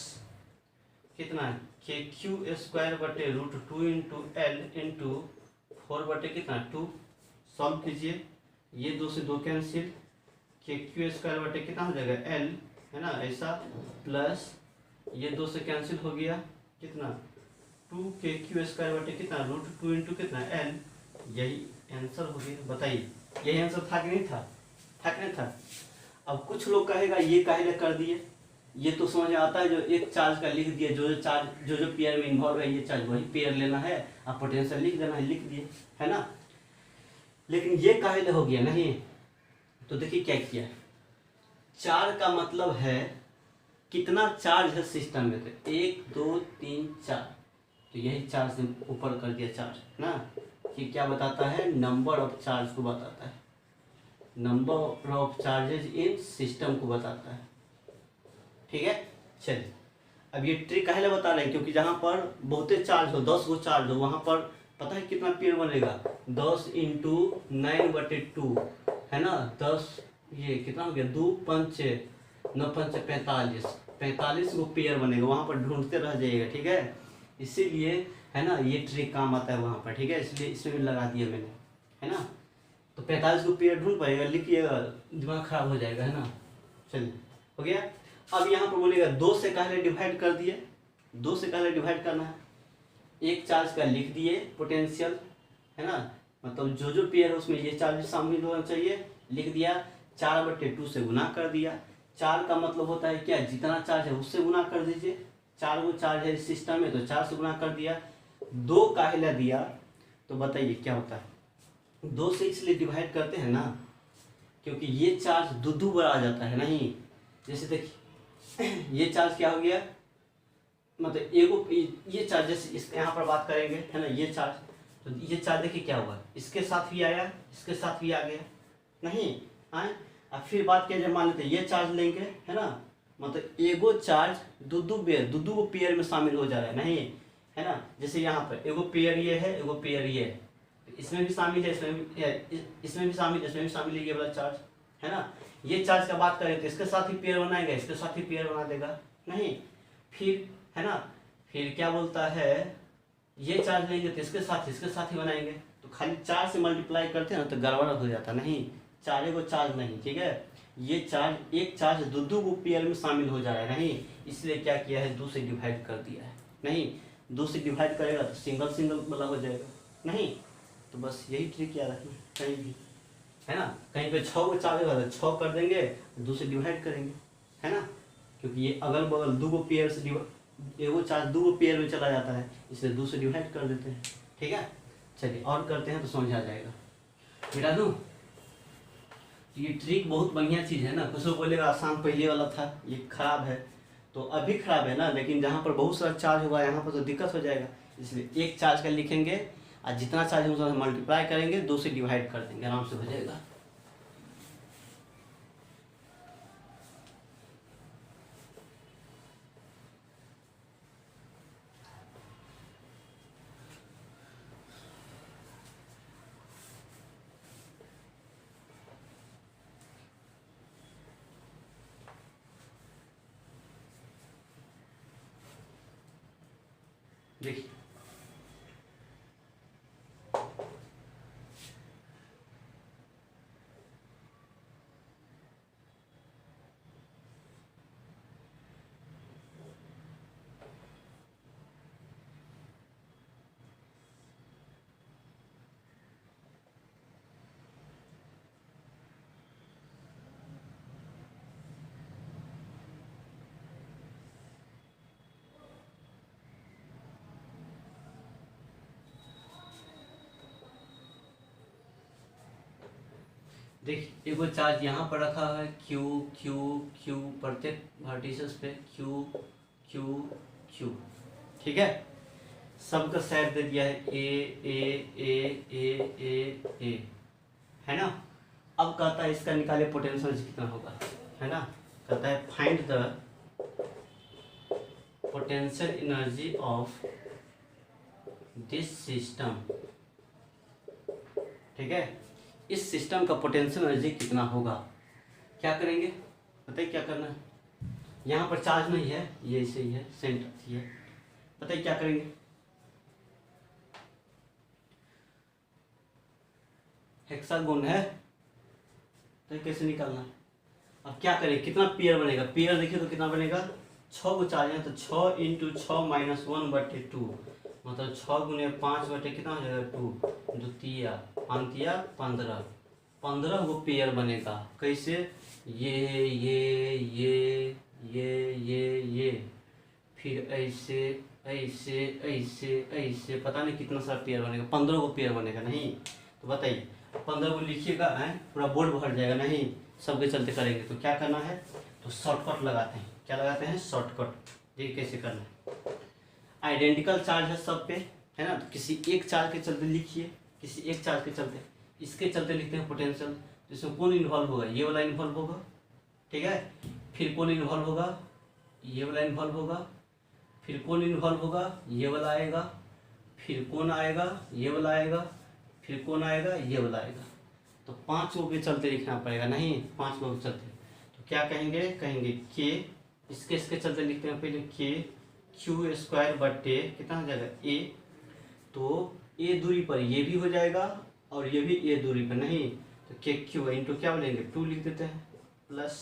कितना के क्यू स्क्वायर बटे √2 × L इंटू 4 बटे कितना 2, सॉल्व कीजिए, ये 2 से 2 कैंसिल, के क्यू स्क्वायर बटे कितना हो जाएगा L, है ना, ऐसा प्लस ये 2 से कैंसिल हो गया, कितना 2 के क्यू स्क्वायर बटे कितना √2 × कितना L, यही आंसर हो गया। बताइए यही आंसर था कि नहीं था, था कि नहीं था। अब कुछ लोग कहेगा ये काहे कर दिए, ये तो समझ आता है, जो एक चार्ज का लिख दिए, जो पेयर में इन्वॉल्व है ये चार्ज वही पेयर लेना है, आप पोटेंशियल लिख देना है, लिख दिए, है ना। लेकिन ये काहे हो गया नहीं, तो देखिए क्या किया, 4 का मतलब है कितना चार्ज है सिस्टम में, तो 1 2 3 4, तो यही चार्ज से ऊपर कर दिया चार्ज ना, कि क्या बताता है, नंबर ऑफ चार्ज को बताता है, number of charges in system को बताता है, ठीक है। चलिए अब ये ट्रिक काहे बता रहे हैं, क्योंकि जहाँ पर बहुते चार्ज हो, 10 गो चार्ज हो, वहाँ पर पता है कितना पेयर बनेगा, 10 × 9/2, है ना, 10 ये कितना हो गया, 2 5 9 5 45, 45 गो पेयर बनेगा, वहाँ पर ढूंढते रह जाइएगा, ठीक है। इसीलिए है ना ये ट्रिक काम आता है वहाँ पर, ठीक है, इसलिए इसमें भी लगा दिया मैंने, है ना। तो 45 को पेयर ढूंढ पाएगा, लिखिएगा, दिमाग खराब हो जाएगा, है ना। चलिए हो गया। अब यहाँ पर बोलेगा 2 से काहे डिवाइड कर दिए, 2 से पहले डिवाइड करना है। एक चार्ज का लिख दिए पोटेंशियल, है ना, मतलब जो जो पेयर है उसमें ये चार्ज शामिल होना चाहिए, लिख दिया। 4/2 से गुना कर दिया। 4 का मतलब होता है क्या, जितना चार्ज है उससे गुना कर दीजिए। 4 गो चार्ज है इस सिस्टम में तो 4 से गुना कर दिया। 2 काहे दिया, तो बताइए क्या होता है। 2 से इसलिए डिवाइड करते हैं ना क्योंकि ये चार्ज दो बार आ जाता है नहीं। जैसे देखिए ये चार्ज क्या हो गया, मतलब एगो ये चार्ज, जैसे इस यहाँ पर बात करेंगे, है ना, ये चार्ज, तो ये चार्ज देखिए क्या हुआ, इसके साथ भी आया, इसके साथ भी आ गया नहीं आए। अब फिर बात किया जाए, मान लेते हैं ये चार्ज लेंगे, है ना, मतलब एगो चार्ज दो गो पेयर में शामिल हो जा रहा है नहीं, है ना। जैसे यहाँ पर एगो पेयर ये है, एगो पेयर ये है, इसमें भी शामिल है, इसमें भी है, इसमें भी शामिल है, इसमें भी शामिल है ये वाला चार्ज, है ना। ये चार्ज का बात करें तो इसके साथ ही पेयर बनाएगा, इसके साथ ही पेयर बना देगा नहीं। फिर, है ना, फिर क्या बोलता है, ये चार्ज लेंगे तो इसके साथ ही बनाएंगे। तो खाली 4 से मल्टीप्लाई करते हैं ना तो गड़बड़ हो जाता नहीं, 4 को चार्ज नहीं, ठीक है। ये चार्ज, एक चार्ज दो गो पेयर में शामिल हो जा रहा है नहीं, इसलिए क्या किया है, 2 से डिवाइड कर दिया है नहीं। 2 से डिवाइड करेगा तो सिंगल वाला हो जाएगा नहीं। तो बस यही ट्रिक याद रखना कहीं भी, है ना। कहीं पे 6 को चार्ज होगा तो 6 कर देंगे, 2 से डिवाइड करेंगे, है ना, क्योंकि ये अगल बगल 2 गो पेयर से एगो चार्ज 2 गो पेयर में चला जाता है, इसलिए 2 से डिवाइड कर देते हैं, ठीक है। चलिए और करते हैं तो समझ आ जाएगा। मिला दूँ, ये ट्रिक बहुत बढ़िया चीज़ है ना। कुछ लोग बोलेगा आसान पहले वाला था, ये खराब है, तो अभी खराब है ना, लेकिन जहाँ पर बहुत सारा चार्ज होगा यहाँ पर तो दिक्कत हो जाएगा। इसलिए एक चार्ज का लिखेंगे और जितना चार्ज है उसका मल्टीप्लाई करेंगे, 2 से डिवाइड कर देंगे, आराम से हो जाएगा। देखिए देखिए एगो चार्ज यहाँ पर रखा है क्यू क्यू क्यू, प्रत्येक वर्टिसेस पे क्यू क्यू क्यू, ठीक है। सबका सेट दे दिया है ए ए ए ए ए ए, है ना। अब कहता है इसका निकाले पोटेंशियल कितना होगा, है ना। कहता है find the potential energy of this system, ठीक है। इस सिस्टम का पोटेंशियल एनर्जी कितना होगा। क्या करेंगे बताइए, क्या करना है। यहाँ पर चार्ज नहीं है, ये ऐसे ही है, सेंटर है। बताइए क्या करेंगे, हेक्सागोन है तो कैसे निकालना। अब क्या करें, कितना पेयर बनेगा, पेयर देखिए तो कितना बनेगा, 6 को चार्ज है तो 6 × 6 - 1/2, मतलब 6 × 5 बटे कितना हो जाएगा 2, 2 तिया 5 तिया 15, 15 गो पेयर बनेगा। कैसे, ये फिर ऐसे ऐसे ऐसे ऐसे, पता नहीं कितना सारा पेयर बनेगा, 15 गो पेयर बनेगा नहीं। तो बताइए 15 को लिखिएगा, पूरा बोर्ड भर जाएगा नहीं, सबके चलते करेंगे। तो क्या करना है, तो शॉर्टकट लगाते हैं। क्या लगाते हैं, शॉर्टकट। देखिए कैसे करना है। आइडेंटिकल चार्ज है सब पे, है ना, तो किसी एक चार्ज के चलते लिखिए, किसी एक चार्ज के चलते, इसके चलते लिखते हैं पोटेंशियल। तो इसमें कौन इन्वॉल्व होगा, ये वाला इन्वॉल्व होगा, ठीक है। फिर कौन इन्वॉल्व होगा, ये वाला इन्वॉल्व होगा। फिर कौन इन्वॉल्व होगा, ये वाला आएगा। फिर कौन आएगा, ये वाला आएगा। फिर कौन आएगा, ये वाला आएगा। तो 5 गो के चलते लिखना पड़ेगा नहीं, 5 गो के चलते। तो क्या कहेंगे, कहेंगे के, इसके चलते लिखते हैं पहले के Q² बटे कितना हो जाएगा ए। तो ए दूरी पर ये भी हो जाएगा और ये भी ए दूरी पर नहीं, तो के क्यू इंटू क्या बोलेंगे 2 लिख देते हैं, प्लस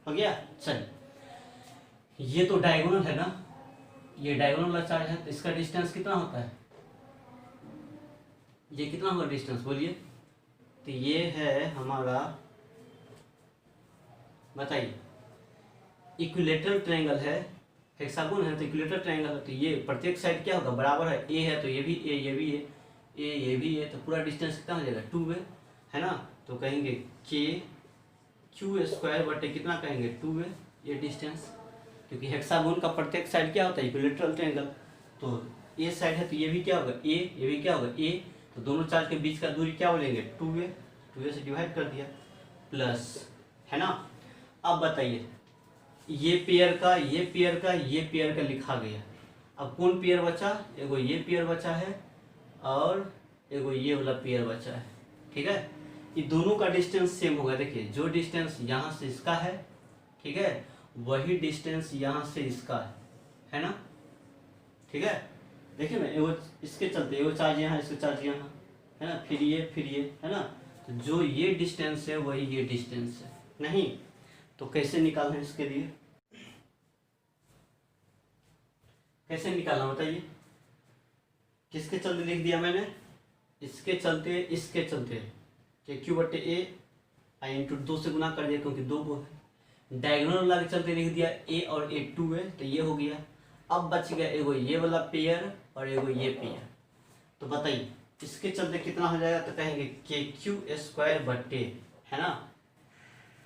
हो गया। चलिए ये तो डायगोनल है ना, ये डायगोनल वाला चार्ज है तो इसका डिस्टेंस कितना होता है, ये कितना होगा डिस्टेंस बोलिए। तो ये है हमारा, बताइए, इक्विलेटरल ट्रायंगल है, हेक्सागोन है तो इक्विलेटरल ट्रायंगल है, तो ये प्रत्येक साइड क्या होगा बराबर है, ए है तो ये भी ए, ये भी ए, ये भी ए, तो पूरा डिस्टेंस कितना हो जाएगा 2a है ना। तो कहेंगे के क्यू स्क्वायर बटे कितना कहेंगे 2a ये डिस्टेंस, क्योंकि हेक्सागोन का प्रत्येक साइड क्या होता है इक्विलेटरल ट्रायंगल। तो ए साइड है तो ये भी क्या होगा ए, ये भी क्या होगा ए, तो दोनों चार्ज के बीच का दूरी क्या बोलेंगे 2a से डिवाइड कर दिया प्लस, है ना। अब बताइए ये पेयर का ये पेयर का ये पेयर का लिखा गया, अब कौन पेयर बचा, एगो ये पेयर बचा है और एगो ये वाला पेयर बचा है, ठीक है। ये दोनों का डिस्टेंस सेम होगा, देखिए जो डिस्टेंस यहाँ से इसका है, ठीक है, वही डिस्टेंस यहाँ से इसका है ना, ठीक है। देखिए ना एगो इसके चलते एगो चार्ज यहाँ, इसके चार्ज यहाँ, है ना, फिर ये, है ना, तो जो ये डिस्टेंस है वही ये डिस्टेंस है, नहीं तो कैसे निकालना है इसके लिए, कैसे निकालना बताइए। किसके चलते लिख दिया मैंने, इसके चलते इसके चलते, कि क्यू बटे ए आई इंटू 2 से गुना कर दिया क्योंकि 2 वो है, डायगोनल वाला के चलते लिख दिया ए और ए 2 है तो ये हो गया। अब बच गया एगो ये वाला पेयर और एगो ये पेयर, तो बताइए इसके चलते कितना हो जाएगा, तो कहेंगे के क्यू स्क्वायर बटे, है ना,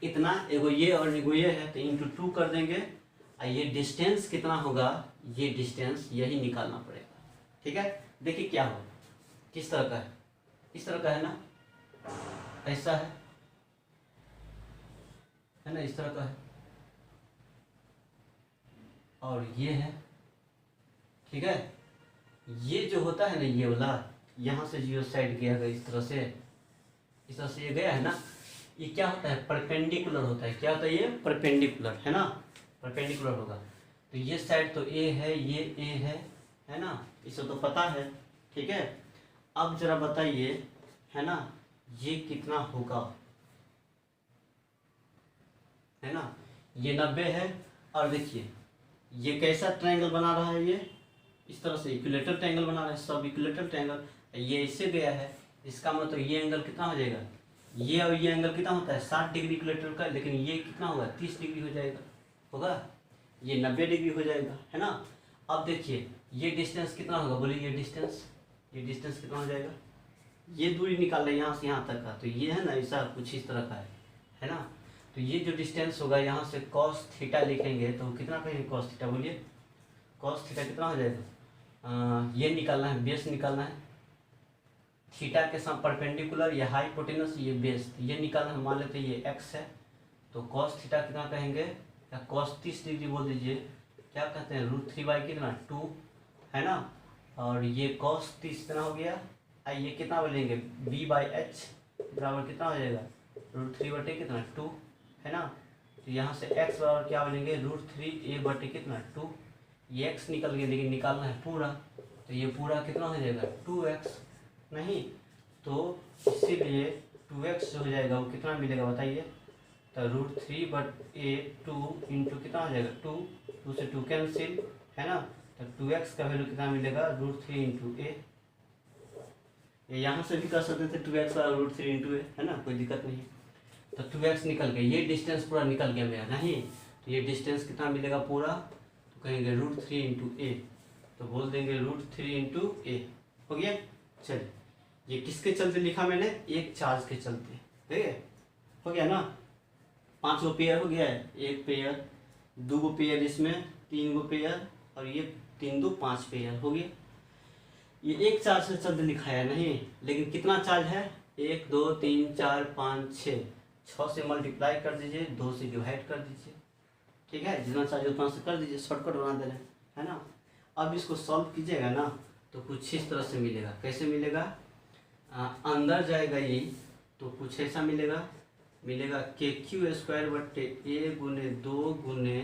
इतना, एगो ये और एगो ये है तो इंटू 2 कर देंगे, और ये डिस्टेंस कितना होगा, ये डिस्टेंस यही निकालना पड़ेगा, ठीक है। देखिए क्या होगा, किस तरह का है, इस तरह का है ना, ऐसा है ना, इस तरह का है, और ये है, ठीक है। ये जो होता है ना ये वाला, यहाँ से जीरो साइड गया इस तरह से, इस तरह से ये गया है ना, ये क्या होता है परपेंडिकुलर होता है, क्या होता है ये परपेंडिकुलर, है ना, परपेंडिकुलर होगा। तो ये साइड तो ए है, ये ए है ना, इसे तो पता है, ठीक है। अब जरा बताइए, है ना, ये कितना होगा, है ना, ये 90 है, और देखिए ये कैसा ट्रायंगल बना रहा है, ये इस तरह से इक्विलेटरल ट्रायंगल बना रहा है, सब इक्विलेटरल ट्रायंगल, ये इससे गया है, इसका मतलब ये एंगल कितना हो जाएगा, ये और ये एंगल कितना होता है 60 डिग्री इक्विलेटरल का, लेकिन ये कितना होगा 30 डिग्री हो जाएगा, होगा ये 90 डिग्री हो जाएगा, है ना। अब देखिए ये डिस्टेंस कितना होगा, बोलिए ये डिस्टेंस कितना हो जाएगा, ये दूरी निकाल रहे हैं यहाँ से यहाँ तक का, तो ये है ना ऐसा कुछ इस तरह का है ना। तो ये जो डिस्टेंस होगा यहाँ से कॉस थीटा लिखेंगे तो कितना कहेंगे कॉस थीटा, बोलिए कॉस थीटा कितना हो जाएगा, ये निकालना है, बेस निकालना है, थीटा के साथ परपेंडिकुलर, ये हाइपोटेनस, ये बेस, ये निकालना है। मान लेते ये एक्स है तो कॉस थीटा कितना कहेंगे, या कॉस 30 डिग्री बोल दीजिए, क्या कहते हैं √3 बाई कितना 2, है ना, और ये कॉस 30 कितना हो गया, ये कितना बोलेंगे b बाई एच बराबर कितना हो जाएगा √3 बटे कितना 2, है ना। तो यहाँ से x बराबर क्या बोलेंगे √3a बटे कितना 2, ये x निकल गया लेकिन निकालना है पूरा, तो ये पूरा कितना हो जाएगा 2x, नहीं तो इसीलिए 2x जो हो जाएगा वो कितना मिलेगा बताइए, तो √3 बटे 2 इंटू कितना हो जाएगा 2 से 2 कैंसिल, है ना, तो 2x का वैल्यू कितना मिलेगा √3 इंटू ए, ये यहाँ से भी कर सकते थे 2x और √3 इंटू ए, है ना, कोई दिक्कत नहीं। तो 2x निकल गया, ये डिस्टेंस पूरा निकल गया मेरा, नहीं तो ये डिस्टेंस कितना मिलेगा पूरा, तो कहेंगे √3 इंटू ए, तो बोल देंगे √3 इंटू ए, हो गया। चलिए ये किसके चलते लिखा मैंने, एक चार्ज के चलते, ठीक है, हो गया ना, 5 गो पेयर हो गया है, एक पेयर 2 गो पेयर, इसमें 3 गो पेयर, और ये 3 2 5 पेयर हो गया। ये एक चार्ज से चलते लिखा है नहीं, लेकिन कितना चार्ज है 1 2 3 4 5 6 से मल्टीप्लाई कर दीजिए, 2 से डिवाइड कर दीजिए, ठीक है, जितना चार्ज उतना से कर दीजिए, शॉर्टकट बना दे रहे हैं, है ना। अब इसको सॉल्व कीजिएगा ना तो कुछ इस तरह से मिलेगा, कैसे मिलेगा, अंदर जाएगा ये तो कुछ ऐसा मिलेगा के क्यू स्क्वायर बट्टे ए गुने 2 गुने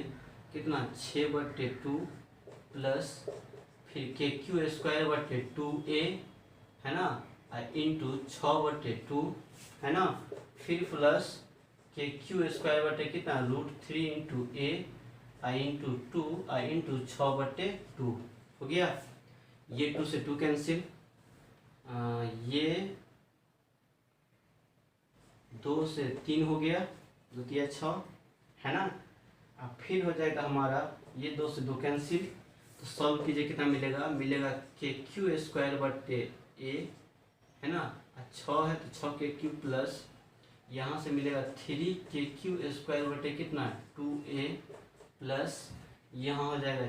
कितना 6 बट्टे 2 प्लस फिर के क्यू स्क्वायर बट्टे 2a, है ना, इंटू 6 बट्टे 2, है ना, फिर प्लस के क्यू स्क्वायर बटे कितना √3 इंटू ए, आई इंटू 2 आई इंटू 6/2 हो गया। ये 2 से 2 कैंसिल, ये 2 से 3 हो गया, 2 तिया 6 है ना। अब फिर हो जाएगा हमारा ये 2 से 2 कैंसिल, तो सॉल्व कीजिए कितना मिलेगा, मिलेगा KQ² A है ना। 6 है तो 6KQ प्लस यहाँ से मिलेगा 3KQ² कितना 2A प्लस यहाँ हो जाएगा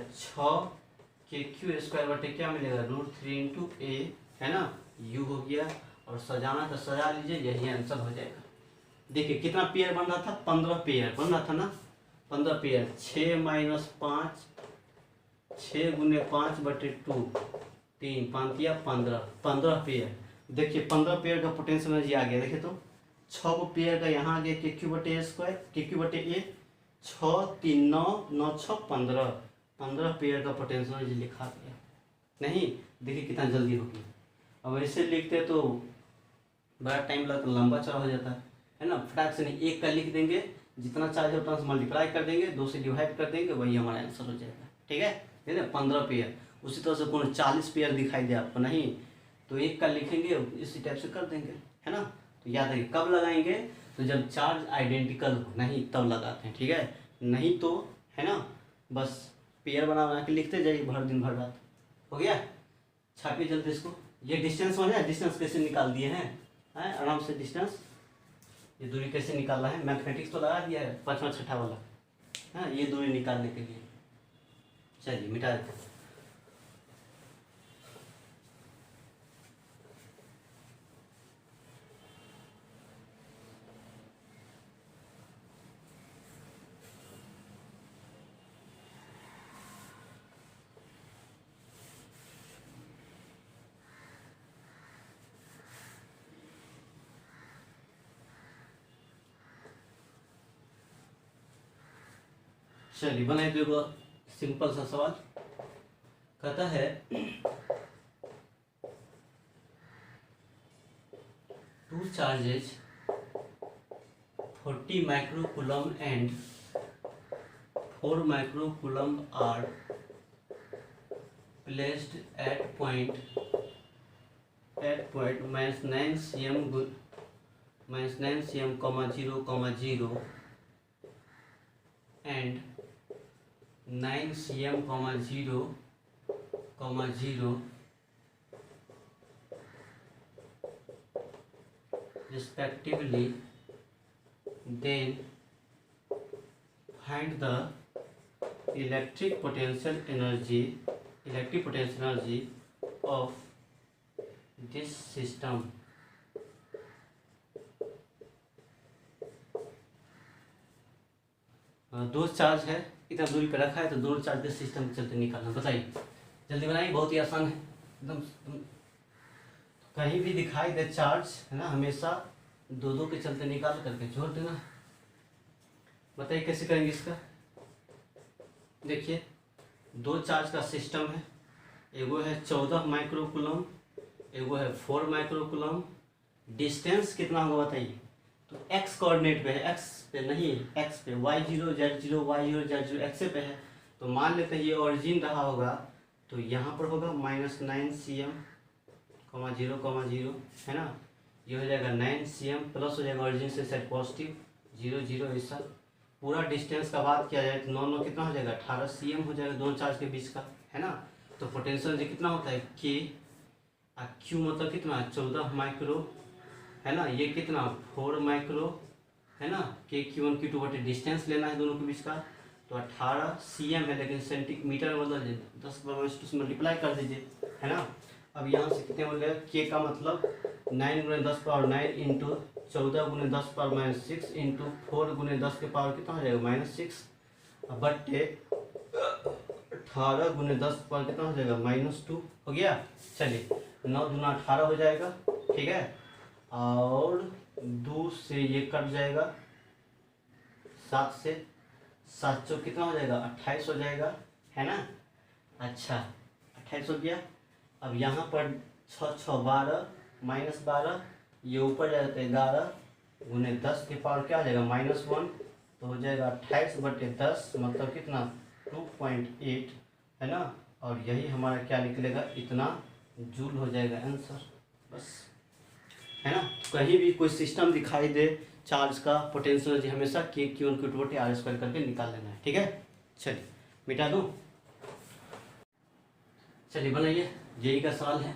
6KQ² क्या मिलेगा √3 × A है ना। U हो गया, और सजाना तो सजा लीजिए, यही आंसर हो जाएगा। देखिए कितना पेयर बन रहा था, 15 पेयर बन रहा था ना, 15 पेयर। 6 - 5 6 × 5/2 3 5 या 15 पेयर। देखिए 15 पेयर का पोटेंशियल एनर्जी आ गया। देखिए तो 6 पेयर का यहाँ आ गया KQ/A², KQ/A 6 3 9 9 6 15 पेयर का पोटेंशियल एनर्जी लिखा गया। नहीं देखिए कितना जल्दी होगी। अब ऐसे लिखते तो बड़ा टाइम लगता, लंबा चौड़ा हो जाता है ना। फटाक से नहीं, एक का लिख देंगे, जितना चार्ज है उतना से मल्टीप्लाई कर देंगे, 2 से डिवाइड कर देंगे, वही हमारा आंसर हो जाएगा। ठीक है ना, 15 पेयर। उसी तरह से पूर्ण 40 पेयर दिखाई दे आपको, नहीं तो एक का लिखेंगे, इसी टाइप से कर देंगे, है ना। तो याद रखिए कब लगाएंगे, तो जब चार्ज आइडेंटिकल हो, नहीं तब लगाते हैं। ठीक है, नहीं तो है ना बस पेयर बना बना के लिखते जाइए भर दिन भर रात। हो गया, छापिए जल्दी इसको। ये डिस्टेंस हो जाए, डिस्टेंस कैसे निकाल दिए हैं आराम से। डिस्टेंस ये दूरी कैसे निकालना है, मैथमेटिक्स तो लगा दिया है 5वां 6ठा वाला, हाँ ये दूरी निकालने के लिए। चलिए मिटा देते हैं। चलिए बनाए देखो, सिंपल सा सवाल कहता है 2 charges 40 microcoulomb and 4 microcoulomb are placed at point -9 cm, -9 cm, 0, 0 and 9 cm, 0, 0 respectively, then find the electric potential energy of this system। दो चार्ज है, इतना दूरी पे रखा है, तो दोनों चार्ज के सिस्टम के चलते निकालना। बताइए जल्दी बनाइए, बहुत ही आसान है एकदम। कहीं भी दिखाई दे चार्ज है ना, हमेशा 2 के चलते निकाल करके जोड़ देना। बताइए कैसे करेंगे इसका। देखिए 2 चार्ज का सिस्टम है, एगो है 14 माइक्रोकूलम, एगो है 4 माइक्रोकूलम। डिस्टेंस कितना होगा बताइए, तो x कोऑर्डिनेट पे है, x पे नहीं, x पे y0 z0 y0 z0 x पे है। तो मान लेते हैं ये ओरिजिन रहा होगा, तो यहाँ पर होगा -9 cm, 0, 0 है ना। ये हो जाएगा 9 cm प्लस हो जाएगा ओरिजिन से सेट पॉजिटिव 0, 0 ऐसा। पूरा डिस्टेंस का बात किया जाए तो 9 9 कितना हो जाएगा 18 cm हो जाएगा दोनों चार्ज के बीच का, है ना। तो पोटेंशियल कितना होता है K, Q मतलब कितना 14 माइक्रो है ना, ये कितना 4 माइक्रो है ना। KQ1 Q2 बटे डिस्टेंस लेना है दोनों के बीच का, तो 18 cm है, लेकिन सेंटीमीटर बदल दीजिए, 10 से मल्टीप्लाई कर दीजिए, है ना। अब यहाँ से कितने बोल रहे हैं, K का मतलब 9 × 10⁻9 इंटू 14 × 10⁻6 इंटू 4 × 10 के पावर कितना हो जाएगा -6 बट्टे 18 × 10 पर कितना हो जाएगा -2 हो गया। चलिए 9 दूना 18 हो जाएगा, ठीक है। और 2 से ये कट जाएगा, 7 से 7 चौक कितना हो जाएगा 28 हो जाएगा, है ना। अच्छा 28 हो गया। अब यहाँ पर 6 6 12 -12, ये ऊपर जाता है 11 × 10 के पावर क्या हो जाएगा -1, तो हो जाएगा 28 बटे 10 मतलब कितना 2.8 है ना, और यही हमारा क्या निकलेगा, इतना जूल हो जाएगा आंसर, बस है ना। कहीं भी कोई सिस्टम दिखाई दे चार्ज का, पोटेंशियल एनर्जी हमेशा के क्यू एन क्यू बटे आर स्क्वायर करके निकाल लेना है, ठीक है। चलिए मिटा दूँ, चलिए बनाइए, जेई का सवाल है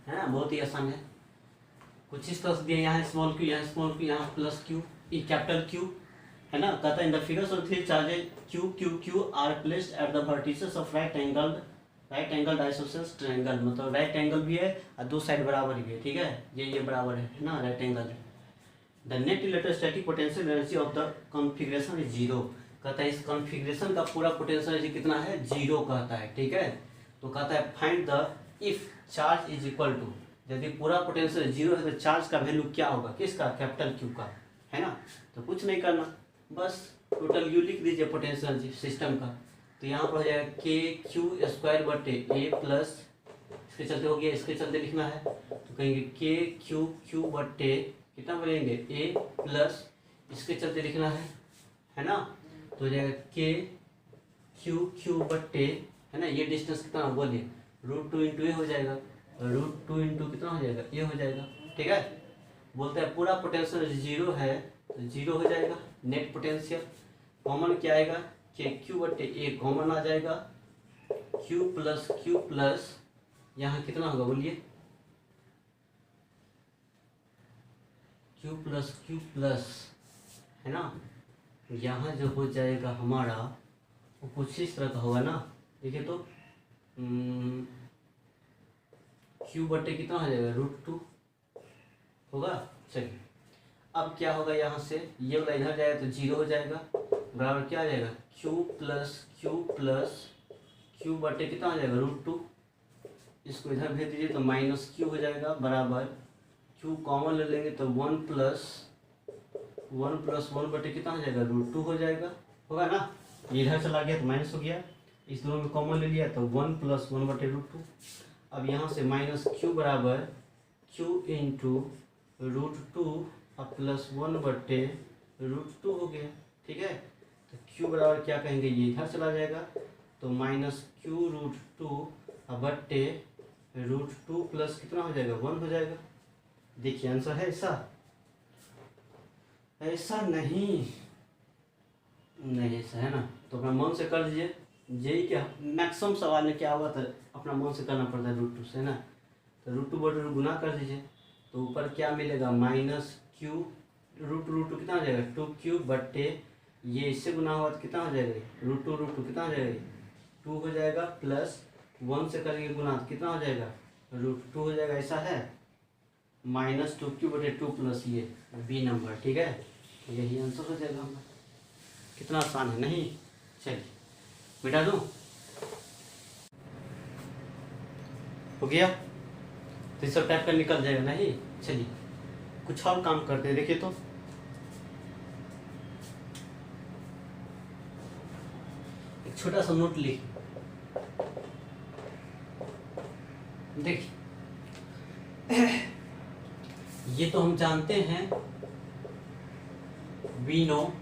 ना, बहुत ही आसान है। कुछ इस तरह से दिया, यहाँ स्मॉल क्यू, यहाँ स्मॉल क्यू, यहाँ plus Q, E capital Q है ना। कहता है in the figures of three charges Q Q Q R placed at the vertices of right angle isosceles triangle, मतलब राइट एंगल भी है और दो साइड बराबर भी है, ठीक है, ये बराबर है ना, राइट एंगल है। The net electrostatic potential energy of the configuration is zero. कहता है इस कॉन्फिगरेशन का पूरा पोटेंशियल एनर्जी कितना है, जीरो कहता है, ठीक है। तो कहता है find the if charge is equal to, यदि पूरा पोटेंशियल जीरो है तो चार्ज का वैल्यू क्या होगा, किसका, कैपिटल क्यू का, है ना। तो कुछ नहीं करना, बस टोटल यू लिख दीजिए पोटेंशियल एनर्जी सिस्टम का। तो यहाँ पर हो जाएगा के क्यू स्क्वायर बटे ए प्लस, इसके चलते हो गया, इसके चलते लिखना है तो कहेंगे के क्यू क्यू बटे कितना बोलेंगे ए प्लस, इसके चलते लिखना है ना। तो हो जाएगा के क्यू क्यू बटे, है ना, ये डिस्टेंस कितना बोलिए, √2 इंटू ए हो जाएगा, √2 इंटू कितना हो जाएगा, ए हो जाएगा, ठीक है। बोलते हैं पूरा पोटेंशियल जीरो है तो जीरो हो जाएगा, नेट पोटेंशियल कॉमन क्या आएगा, के क्यू बटे ए कॉमन आ जाएगा, क्यू प्लस यहाँ कितना होगा बोलिए, क्यू प्लस है ना, यहाँ जो हो जाएगा हमारा वो कुछ इस तरह का होगा ना, देखिए तो क्यू बटे कितना हो जाएगा, √2 होगा। चलिए अब क्या होगा, यहाँ से ये वाला इधर जाएगा तो जीरो हो जाएगा, बराबर क्या आ जाएगा, क्यू बटे कितना हो जाएगा, √2, इसको इधर भेज दीजिए तो माइनस क्यू हो जाएगा, बराबर क्यू कॉमन ले लेंगे तो 1 प्लस 1 बटे कितना हो जाएगा, √2 हो जाएगा, होगा ना। इधर चला गया तो माइनस हो गया, इस दोनों में कॉमन ले लिया तो 1 प्लस 1 बटे √2। अब यहाँ से माइनस क्यू बराबर क्यू इंटू √2 और प्लस 1 बटे √2 हो गया, ठीक है। तो क्यू बराबर क्या कहेंगे, ये इधर चला जाएगा तो माइनस क्यू √2 बटे √2 प्लस कितना हो जाएगा, 1 हो जाएगा। देखिए आंसर है ऐसा नहीं ऐसा है ना, तो अपना मन से कर दीजिए। यही क्या मैक्सिमम सवाल में क्या हुआ था, अपना मन से करना पड़ता है √2 से ना, तो √2 बटे गुना कर दीजिए तो ऊपर क्या मिलेगा, माइनस क्यू √2 कितना हो जाएगा, 2 बटे ये इससे गुना हुआ तो कितना हो जाएगा, √2 कितना हो जाएगा, 2 हो जाएगा, प्लस 1 से करेंगे गुना तो कितना हो जाएगा, √2 हो जाएगा, ऐसा है, माइनस 2 बटे 2 प्लस ये बी नंबर, ठीक है। यही आंसर हो जाएगा हमारा, कितना आसान है नहीं। चलिए मिटा दूँ, हो गया, तो इस सब टाइप का निकल जाएगा नहीं। चलिए कुछ और काम करते हैं, देखिए तो एक छोटा सा नोट लिख, देखिए ये तो हम जानते हैं, we know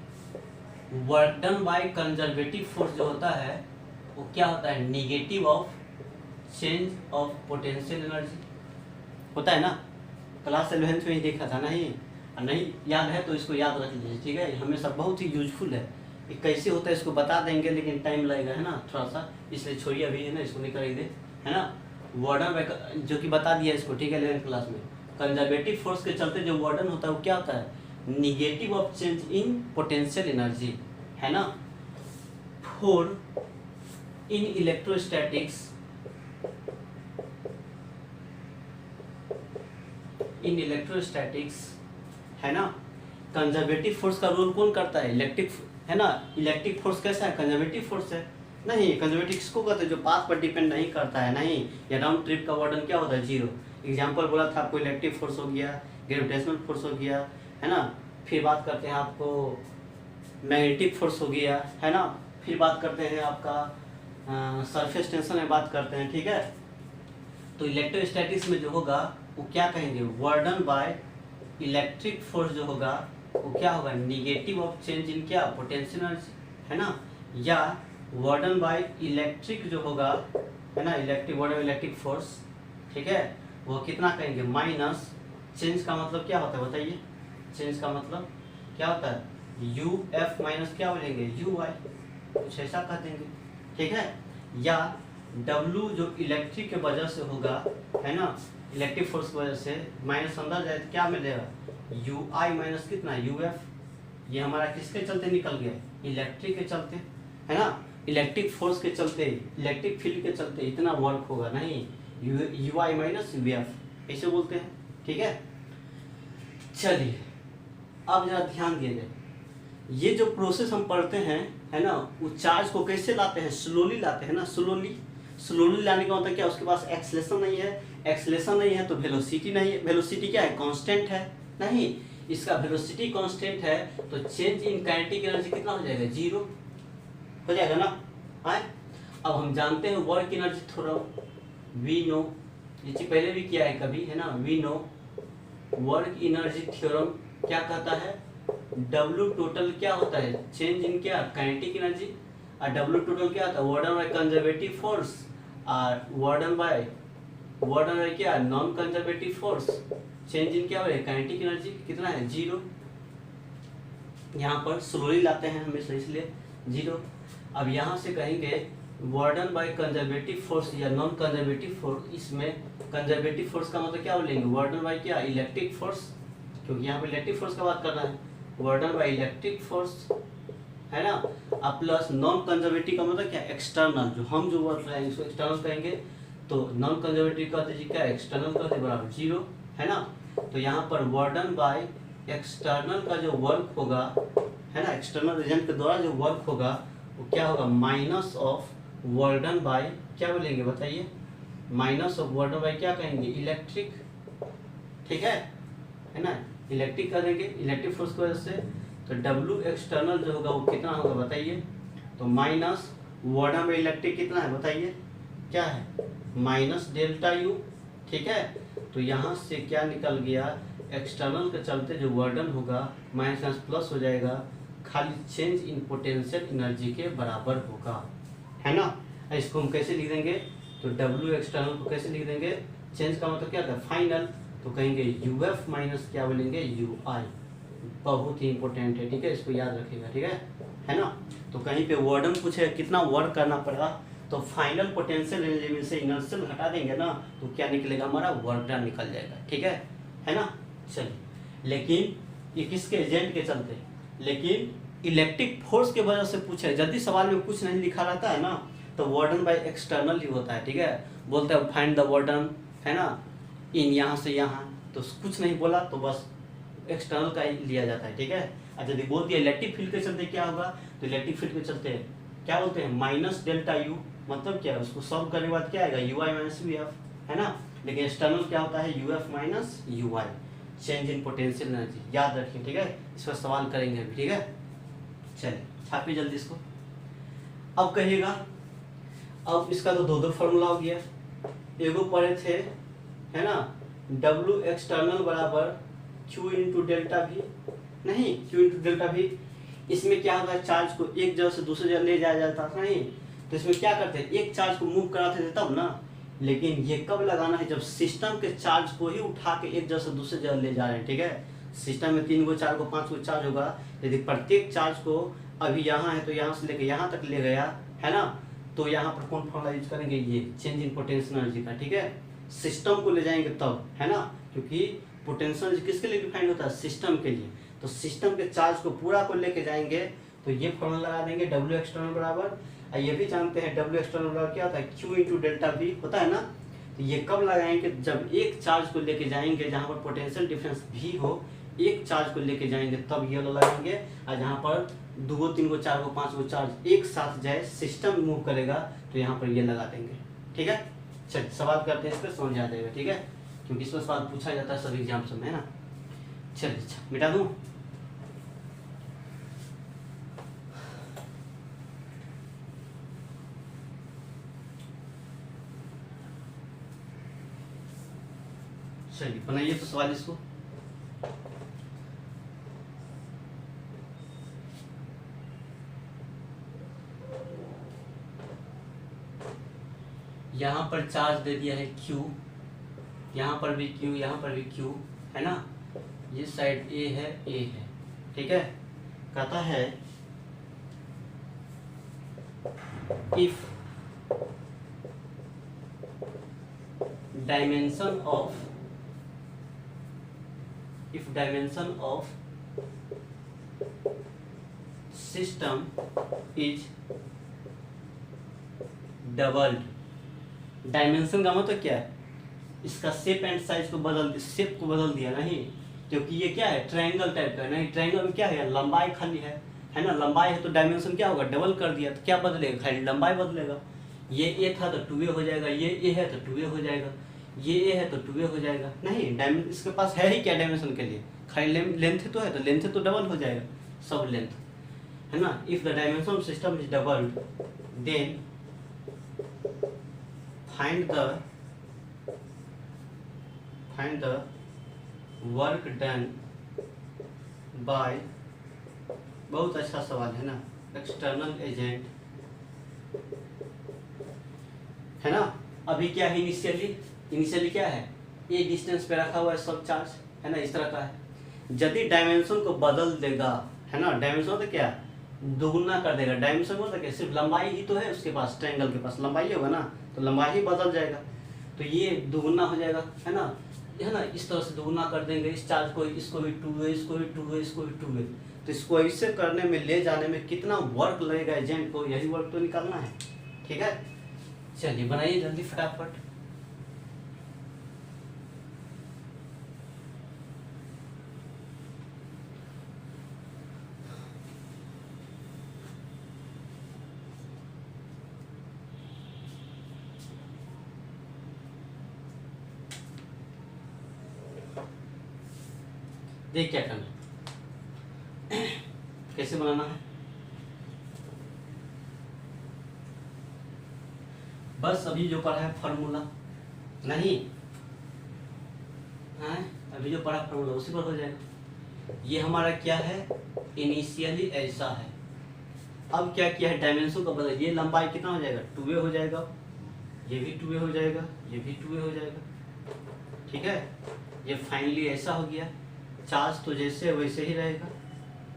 work done by conservative force जो होता है वो क्या होता है, negative of change of potential energy होता है ना, क्लास 11th में ही देखा था नहीं, और नहीं याद है तो इसको याद रख लीजिए, ठीक है, हमेशा बहुत ही यूजफुल है। ये कैसे होता है इसको बता देंगे लेकिन टाइम लगेगा, है ना थोड़ा सा, इसलिए छोड़िए अभी, है ना, इसको नहीं करेंगे, है ना। वार्डन जो कि बता दिया इसको, ठीक है, 11th क्लास में कंजर्वेटिव फोर्स के चलते जो वार्डन होता है वो क्या होता है, negative of change in potential energy, है ना। फोर इन इलेक्ट्रोस्टैटिक्स है ना, कंजर्वेटिव फोर्स का रोल कौन करता है, इलेक्ट्रिक, है ना। इलेक्ट्रिक फोर्स कैसा है, कंजर्वेटिव फोर्स है नहीं, कंजर्वेटिव किसको कहते हैं, जो पाथ पर डिपेंड नहीं करता है नहीं, या राउंड ट्रिप का वार्डन क्या होता है, जीरो। एग्जाम्पल बोला था आपको, इलेक्ट्रिक फोर्स हो गया, ग्रेविटेशनल फोर्स हो गया, है ना। फिर बात करते हैं आपको मैग्नेटिक फोर्स हो गया, है ना। फिर बात करते हैं आपका सरफेस टेंशन में बात करते हैं, ठीक है। तो इलेक्ट्रोस्टैटिक्स में जो होगा वो क्या कहेंगे, वार्डन बाय इलेक्ट्रिक फोर्स जो होगा वो क्या होगा, निगेटिव ऑफ चेंज इन क्या, पोटेंशियल एनर्जी, है ना। या वार्डन बाय इलेक्ट्रिक जो होगा, है ना, इलेक्ट्रिक वार्डन इलेक्ट्रिक फोर्स, ठीक है, वो कितना कहेंगे माइनस, चेंज का मतलब क्या होता है बताइए, चेंज का मतलब क्या होता है यू एफ माइनस क्या बोलेंगे यू आई, कुछ ऐसा कह देंगे, ठीक है, या डब्लू जो इलेक्ट्रिक के वजह से होगा, है ना, इलेक्ट्रिक फोर्स की वजह से माइनस अंदर जाए तो क्या मिलेगा यू आई माइनस कितना यू एफ, ये हमारा किसके चलते निकल गया, इलेक्ट्रिक के चलते, है ना, इलेक्ट्रिक फोर्स के चलते, इलेक्ट्रिक फील्ड के चलते इतना वर्क होगा, नहीं you I minus U F ऐसे बोलते हैं, ठीक है। चलिए अब जरा ध्यान दिया जाए, ये जो प्रोसेस हम पढ़ते हैं, है ना, वो चार्ज को कैसे लाते हैं, स्लोली लाते हैं ना, स्लोली लाने का मतलब क्या, उसके पास एक्सेलेरेशन नहीं है, एक्सेलेरेशन नहीं है तो वेलोसिटी नहीं है, वेलोसिटी क्या है कांस्टेंट है, नहीं, इसका वेलोसिटी कांस्टेंट है तो चेंज इन काइनेटिक एनर्जी कितना हो जाएगा, जीरो हो जाएगा ना, है। अब हम जानते हैं work energy theorem, we know, ये चीज पहले भी किया है कभी, है ना, we know work energy theorem क्या कहता है, W टोटल क्या होता है, चेंज इन क्या काइनेटिक एनर्जी, और W टोटल क्या होता है वार्डन बाय कंजर्वेटिव फोर्स, और वार्डन बाय क्या non conservative force, change in क्या है काइनेटिक एनर्जी कितना है जीरो, यहाँ पर स्लोली लाते हैं हमेशा इसलिए जीरो। अब यहाँ से कहेंगे वार्डन बाय कंजर्वेटिव फोर्स या नॉन कंजर्वेटिव फोर्स, इसमें कंजर्वेटिव फोर्स का मतलब क्या बोलेंगे वार्डन बाय क्या इलेक्ट्रिक फोर्स, क्योंकि यहाँ पे इलेक्ट्रिक फोर्स का बात कर रहा है, वार्डन बाय इलेक्ट्रिक फोर्स, है ना, अब प्लस नॉन कंजर्वेटिव का मतलब क्या एक्सटर्नल, जो हम जो वर्ड रहे हैं इसको एक्सटर्नल कहेंगे, तो नॉन कंजर्वेटिव का दीजिए क्या एक्सटर्नल का बराबर जीरो, है ना, तो यहाँ पर वार्डन बाय एक्सटर्नल का जो वर्क होगा, है ना, एक्सटर्नल एजेंट के द्वारा जो वर्क होगा वो क्या होगा माइनस ऑफ वार्डन बाय क्या बोलेंगे बताइए, माइनस ऑफ वार्डन बाय क्या कहेंगे इलेक्ट्रिक, ठीक है ना, इलेक्ट्रिक कर देंगे इलेक्ट्रिक फोर्स की वजह से, तो W एक्सटर्नल जो होगा वो कितना होगा बताइए, तो माइनस वार्डन बाय इलेक्ट्रिक कितना है बताइए, क्या है माइनस डेल्टा यू, ठीक है, तो यहाँ से क्या निकल गया एक्सटर्नल के चलते जो वार्डन होगा माइनस प्लस हो जाएगा, खाली चेंज इन पोटेंशियल एनर्जी के बराबर होगा, है ना। इसको हम कैसे लिख देंगे, तो W एक्सटर्नल को कैसे लिख देंगे, चेंज का मतलब क्या था फाइनल, तो कहेंगे UF माइनस क्या बोलेंगे UI, बहुत ही इंपॉर्टेंट है, ठीक है, इसको याद रखिएगा, ठीक है ना। तो कहीं पे वार्डन पूछे कितना वर्क करना पड़ेगा, तो फाइनल पोटेंशियल एनर्जी से इनर्शियल हटा देंगे ना, तो क्या निकलेगा हमारा वर्क डन निकल जाएगा, ठीक है ना। चलिए लेकिन ये किसके एजेंट के चलते, लेकिन इलेक्ट्रिक फोर्स के वजह से पूछे, यदि सवाल में कुछ नहीं लिखा रहता है ना तो वार्डन बाय एक्सटर्नल ही होता है, ठीक है, बोलते हैं फाइंड द वार्डन, है ना, इन यहाँ से यहाँ, तो कुछ नहीं बोला तो बस एक्सटर्नल का ही लिया जाता है, ठीक है। अच्छा यदि बोल दिया इलेक्ट्रिक फील्ड के चलते क्या होगा, तो इलेक्ट्रिक फील्ड के चलते क्या बोलते हैं माइनस डेल्टा यू, मतलब क्या है उसको सॉल्व करने के बाद क्या आएगा you I minus U F, है ना, लेकिन एक्सटर्नल क्या होता है U F minus you I, change in potential energy, याद रखिए, ठीक है, इस पर सवाल करेंगे अभी, ठीक है। चलिए छापिए जल्दी इसको। अब कहिएगा, अब इसका तो दो फॉर्मूला हो गया, एगो पढ़े थे, है ना, W एक्सटर्नल बराबर Q इंटू डेल्टा भी, नहीं Q इंटू डेल्टा भी, इसमें क्या होता है चार्ज को एक जगह से दूसरी जगह ले जाया जाता है, नहीं, तो इसमें क्या करते हैं एक चार्ज को मूव कराते थे तब ना, लेकिन ये कब लगाना है जब सिस्टम के चार्ज को ही उठा के एक जगह से दूसरी जगह ले जा रहे हैं, ठीक है। सिस्टम में 3 गो 4 गो 5 गो चार्ज होगा, यदि प्रत्येक चार्ज को अभी यहाँ है तो यहाँ से लेके यहाँ तक ले गया, है ना, तो यहाँ पर कौन फॉर्मूला यूज करेंगे ये चेंज इन पोटेंशियल एनर्जी का, ठीक है, सिस्टम को ले जाएंगे तब, है ना, क्योंकि पोटेंशियल एनर्जी किसके लिए डिफाइंड होता है सिस्टम के लिए, तो सिस्टम के चार्ज को पूरा को लेके जाएंगे तो ये फॉर्मूला लगा देंगे W एक्सटर्नल बराबर, ये भी जानते हैं W एक्सटर्नल बराबर क्या होता है Q इंटू डेल्टा भी होता है ना, तो ये कब लगाएंगे जब एक चार्ज को लेके जाएंगे जहाँ पर पोटेंशियल डिफरेंस भी हो, एक चार्ज को लेके जाएंगे तब ये लगाएंगे, और जहाँ पर 2 गो 3 गो 4 गो 5 गो चार्ज एक साथ जाए सिस्टम मूव करेगा तो यहाँ पर ये लगा देंगे, ठीक है। चलिए सवाल करते हैं, इस पर समझ आ जाएगा, ठीक है, क्योंकि इस पर सवाल पूछा जाता है सभी एग्जाम्स में, है ना। चलिए मिटा दूँ, चलिए बनाइए तो सवाल इसको। यहाँ पर चार्ज दे दिया है Q, यहाँ पर भी Q, यहाँ पर भी Q, है ना। ये साइड A है, A है, ठीक है। कहता है if dimension of system is doubled. Dimension का मतलब क्या है, इसका शेप एंड साइज को शेप को बदल दिया नहीं, क्योंकि ये क्या है ट्रायंगल टाइप का, नहीं ट्रायंगल में क्या है लंबाई खाली है ना, लंबाई है तो डायमेंशन क्या होगा डबल कर दिया, तो क्या बदलेगा खाली लंबाई बदलेगा। ये ए था तो 2a हो जाएगा, ये ए है तो 2a हो जाएगा, ये ए है तो 2a हो जाएगा। नहीं डायमेंशन इसके पास है ही क्या डायमेंशन के लिए, खाली लेंथ तो है, तो लेंथ तो डबल हो जाएगा सब लेंथ, है ना। If the dimension system is doubled then find the work done by, बहुत अच्छा सवाल है ना, एक्सटर्नल एजेंट, है ना। अभी क्या है इनिशियली क्या है, ए डिस्टेंस पे रखा हुआ है सब चार्ज, है ना, इस तरह का है। यदि डायमेंशन को बदल देगा, है ना, डायमेंशन तो क्या दोगुना कर देगा, डायमेंशन मतलब क्या सिर्फ लंबाई ही तो है उसके पास, ट्रायंगल के पास लंबाई होगा ना, तो लंबाई ही बदल जाएगा, तो ये दोगुना हो जाएगा, है ना, इस तरह से दोगुना कर देंगे इस चार्ज को, इसको भी 2a, इसको भी 2a, इसको भी 2a, तो इसको ऐसे करने में ले जाने में कितना वर्क लगेगा एजेंट को, यही वर्क तो निकालना है, ठीक है। चलिए बनाइए जल्दी फटाफट। देख क्या करना कैसे बनाना है, बस अभी जो पढ़ा है फॉर्मूला नहीं है, अभी जो पढ़ा फॉर्मूला उसी पर हो जाएगा। ये हमारा क्या है इनिशियली ऐसा है, अब क्या किया है डायमेंशन को बदल, ये लंबाई कितना हो जाएगा 2a हो जाएगा, ये भी 2a हो जाएगा, ये भी 2a हो जाएगा, ठीक है। ये फाइनली ऐसा हो गया, चार्ज तो जैसे वैसे ही रहेगा,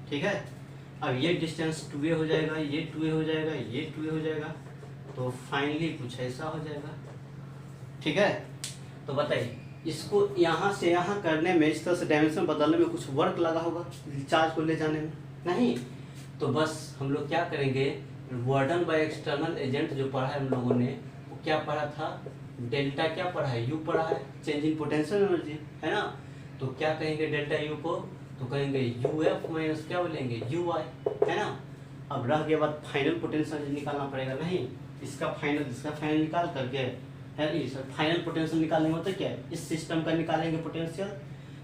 ठीक है। अब ये डिस्टेंस 2a हो जाएगा, ये 2a हो जाएगा, ये 2a हो जाएगा, तो फाइनली कुछ ऐसा हो जाएगा, ठीक है। तो बताइए इसको यहाँ से यहाँ करने में, इस तरह से डायमेंशन बदलने में कुछ वर्क लगा होगा चार्ज को ले जाने में, नहीं। तो बस हम लोग क्या करेंगे, वर्डन बाय एक्सटर्नल एजेंट जो पढ़ा है हम लोगों ने, वो क्या पढ़ा था, डेल्टा क्या पढ़ा है, यू पढ़ा है, चेंज इन पोटेंशियल एनर्जी, है ना। तो क्या कहेंगे डेल्टा यू को, तो कहेंगे यू एफ माइनस क्या बोलेंगे यू आई, है ना। अब रह गया बात फाइनल पोटेंशियल निकालना पड़ेगा, नहीं इसका फाइनल निकाल करके है, फाइनल पोटेंशियल निकालेंगे तो क्या है, इस सिस्टम का निकालेंगे पोटेंशियल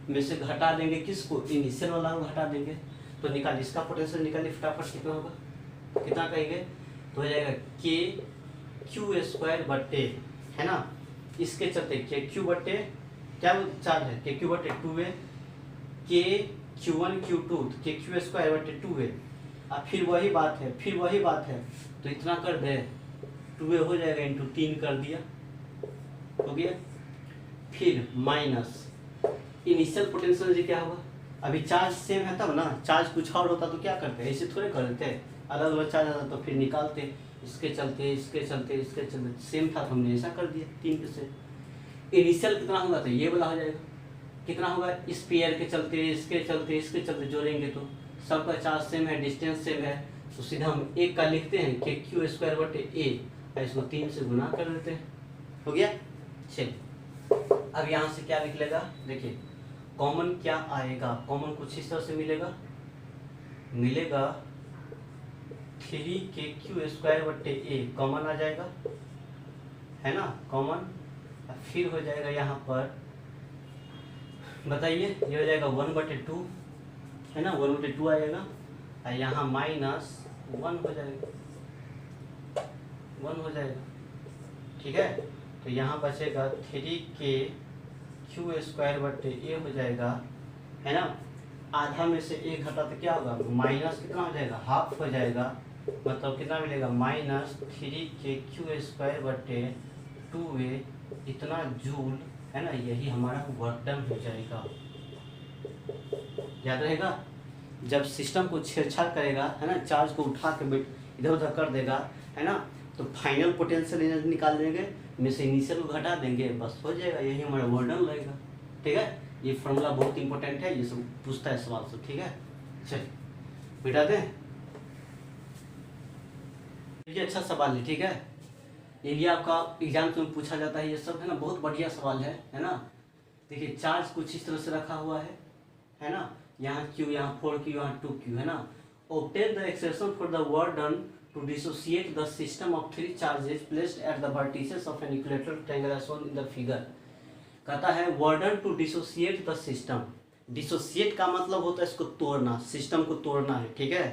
में से घटा देंगे किसको, इनिशियल वाला को घटा देंगे, तो निकाल इसका पोटेंशियल निकालिए फटाफट, कितना होगा, कितना कहेंगे, तो हो जाएगा के क्यू स्क्वायर बट्टे, है ना, इसके चलते के क्यू बट्टे क्या चार्ज है, के क्यू बट्टे 2a, के Q1 Q2 के क्यू स्क्वायर बटे 2a, अब फिर वही बात है, तो इतना कर दे 2a हो जाएगा इंटू 3 कर दिया, हो गया। फिर माइनस इनिशियल पोटेंशियल जी क्या होगा, अभी चार्ज सेम है तब ना, चार्ज कुछ और होता तो क्या करते, ऐसे थोड़े कर देते, अलग अलग चार्ज आता तो फिर निकालते, इसके चलते सेम था तो हमने ऐसा कर दिया 3 पे से। इनिशियल कितना होगा, तो ये वाला हो जाएगा, कितना होगा, इस पेयर के चलते इसके चलते जोड़ेंगे तो सबका चार्ज सेम है, डिस्टेंस सेम है, तो सीधा हम एक का लिखते हैं कि क्यू स्क्वायर बटे a, इसको 3 से गुना कर देते हैं, हो गया। चलिए अब यहाँ से क्या निकलेगा, देखिए कॉमन क्या आएगा, कॉमन कुछ इस तरह से मिलेगा 3 के क्यू स्क्वायर बटे a कॉमन आ जाएगा, है ना, कॉमन। फिर हो जाएगा यहाँ पर बताइए, ये हो जाएगा 1/2, है ना, 1/2 आएगा, और यहाँ माइनस 1 हो जाएगा, ठीक है। तो यहाँ बचेगा 3 के क्यू स्क्वायर बटे a हो जाएगा, है ना, आधा में से 1 घटा तो क्या होगा, माइनस कितना हो जाएगा, हाफ हो जाएगा, मतलब कितना मिलेगा, -3 के क्यू स्क्वायर बटे 2a इतना जूल, है ना, यही हमारा वर्क डन हो जाएगा। याद रहेगा, जब सिस्टम को छेड़छाड़ करेगा, है ना, चार्ज को उठा के इधर उधर कर देगा, है ना, तो फाइनल पोटेंशियल एनर्जी निकाल देंगे, में से इनिशियल को घटा देंगे, बस हो जाएगा, यही हमारा वर्क डन रहेगा। ठीक है, ये फॉर्मूला बहुत इंपॉर्टेंट है, ये सब पूछता है सवाल सब। ठीक है, चलिए मिटा दें। ये अच्छा सवाल है, ठीक है, ये भी आपका एग्जाम में पूछा जाता है, ये सब, है ना, बहुत बढ़िया सवाल है ना। देखिए चार्ज कुछ इस तरह से रखा हुआ है ना, यहाँ Q, यहाँ 4Q, यहाँ 2Q, है ना। Obtain the expression for the work done to dissociate the system of 3 charges placed at the vertices of an equilateral triangle as shown in the figure। कहता है work done to dissociate the system। Dissociate का मतलब होता है इसको तोड़ना, system को तोड़ना है। ठीक है,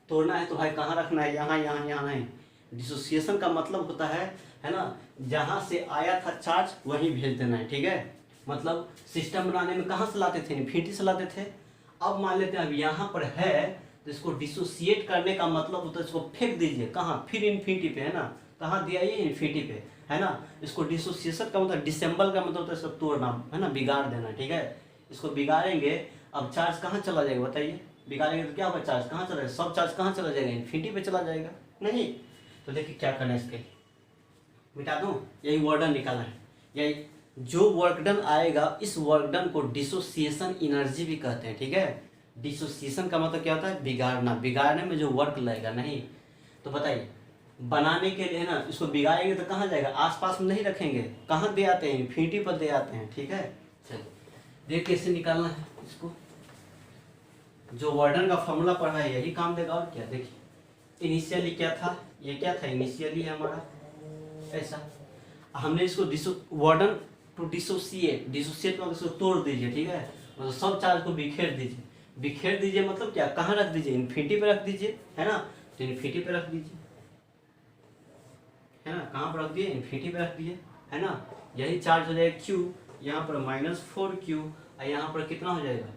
तोड़ना है तो भाई कहाँ रखना है, यहाँ यहाँ यहाँ नहीं। डिसोसिएशन का मतलब होता है ना, जहाँ से आया था चार्ज वहीं भेज देना है। ठीक है, मतलब सिस्टम बनाने में कहाँ से लाते थे, इन्फिनिटी से लाते थे। अब मान लेते हैं अब यहाँ पर है, तो इसको डिसोसिएट करने का मतलब होता है इसको फेंक दीजिए, कहाँ, फिर इन्फिनिटी पे, है ना, कहाँ दिया ये, इन्फिनिटी पे, है ना। इसको डिसोसिएशन का मतलब, डिसेंबल का मतलब होता है इसको तोड़ना, है ना, बिगाड़ देना। ठीक है, इसको बिगाड़ेंगे, अब चार्ज कहाँ चला जाएगा बताइए, बिगाड़ेंगे तो क्या होगा, चार्ज कहाँ चला जाएगा, सब चार्ज कहाँ चला जाएगा, इन्फिनिटी पे चला जाएगा, नहीं। तो देखिए क्या करना है, इसके मिटा दूँ, यही वर्क डन निकालना है। यही जो वर्क डन आएगा, इस वर्क डन को डिसोसिएशन एनर्जी भी कहते हैं। ठीक है, डिसोसिएशन का मतलब क्या होता है, बिगाड़ना, बिगाड़ने में जो वर्क लगेगा, नहीं। तो बताइए, बनाने के लिए, है ना, इसको बिगाड़ेंगे तो कहाँ जाएगा, आसपास में नहीं रखेंगे, कहाँ दे आते हैं, इन्फिनिटी पर दे आते हैं। ठीक है, चलिए देख कैसे निकालना है इसको, जो वर्क डन का फॉर्मूला पढ़ा है यही काम देगा, और क्या। देखिए इनिशियली क्या था, ये क्या था, इनिशियली है हमारा ऐसा, हमने इसको work done to dissociate, dissociate मतलब इसको तोड़ दीजिए। ठीक है, मतलब सब चार्ज को बिखेर दीजिए, बिखेर दीजिए मतलब क्या, कहाँ रख दीजिए, इन्फिनिटी पे रख दीजिए, है ना, तो इन्फिनिटी पे रख दीजिए, है ना, कहाँ पर रख दिए, इन्फिनिटी पे रख दिए, है ना। यही चार्ज हो जाएगा Q, यहाँ पर -4Q, और यहाँ पर कितना हो जाएगा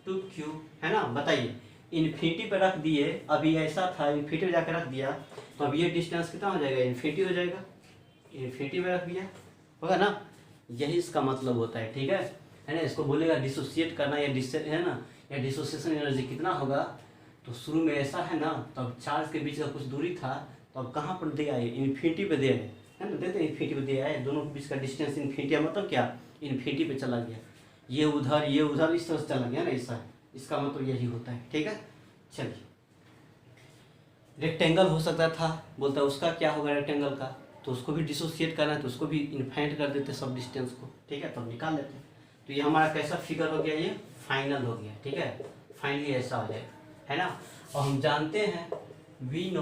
2Q, है ना। बताइए, इन्फिनिटी पे रख दिए, अभी ऐसा था, इन्फिनिटी पे जाकर रख दिया, तो अब ये डिस्टेंस कितना हो जाएगा, इन्फिनिटी हो जाएगा, इन्फिनिटी में रख दिया, होगा ना, यही इसका मतलब होता है। ठीक है ना, इसको बोलेगा डिसोसिएट करना या है ना, या डिसोसिएशन एनर्जी कितना होगा। तो शुरू में ऐसा है ना, तब चार्ज के बीच का कुछ दूरी था, तो अब कहाँ पर दे आए, इन्फिनिटी पे दे आए, है ना, देते इन्फिनिटी पे दे आए, दोनों के बीच का डिस्टेंस इन्फिनिटी, मतलब क्या, इन्फिनिटी पे चला गया, ये उधर इस तरह से चला गया ना, ऐसा, इसका मतलब यही होता है। ठीक है, चलिए रेक्टेंगल हो सकता था, बोलता है उसका क्या होगा रेक्टेंगल का, तो उसको भी डिसोसिएट करना है, तो उसको भी इन्फाइनाइट कर देते सब डिस्टेंस को। ठीक है, तब निकाल लेते हैं। तो ये हमारा कैसा फिगर हो गया, ये फाइनल हो गया। ठीक है, फाइनली ऐसा हो जाएगा, है ना। और हम जानते हैं, we know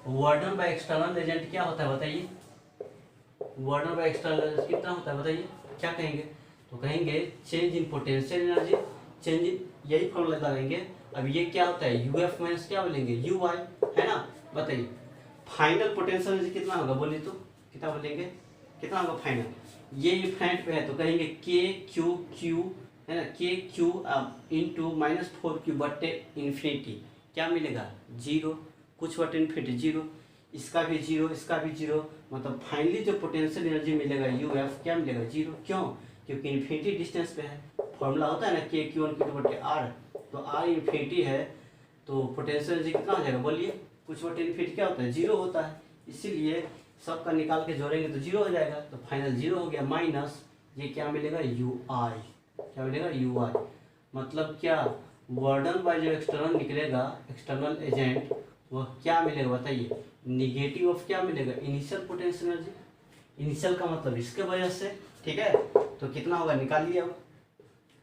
work done by external agent क्या होता है बताइए, work done by external agent कितना होता है बताइए, क्या कहेंगे, तो कहेंगे change in potential energy, change in, यही फॉर्मूला लगाएंगे। अब ये क्या होता है, यूएफ माइनस क्या बोलेंगे, यूआई, है ना। बताइए फाइनल पोटेंशियल एनर्जी कितना होगा, बोलिए तो कितना बोलेंगे, कितना होगा फाइनल, ये इन्फाइनाइट पे है तो कहेंगे के क्यू क्यू, है ना, के क्यू इंटू -4Q बटे इन्फिनिटी, क्या मिलेगा 0, कुछ बटे इन्फिनिटी 0, इसका भी 0, इसका भी 0, मतलब फाइनली जो पोटेंशियल एनर्जी मिलेगा यूएफ क्या मिलेगा 0। क्यों, क्योंकि इन्फिनिटी डिस्टेंस पे है। फॉर्मूला होता है ना के क्यू वन क्यू बटे आर, तो आर इन्फिनिटी है, तो पोटेंशियल एनर्जी कितना हो जाएगा बोलिए, कुछ बटे इन्फिनिटी क्या होता है 0 होता है, इसीलिए सबका निकाल के जोड़ेंगे तो 0 हो जाएगा, तो फाइनल 0 हो गया, माइनस ये क्या मिलेगा यू आई, क्या मिलेगा यू आई, मतलब क्या, वर्क डन बाय जो एक्सटर्नल निकलेगा, एक्सटर्नल एजेंट, वह क्या मिलेगा बताइए, निगेटिव ऑफ क्या मिलेगा, इनिशियल पोटेंशियल एनर्जी, इनिशियल का मतलब इसके वजह से। ठीक है, तो कितना होगा निकालिए अब,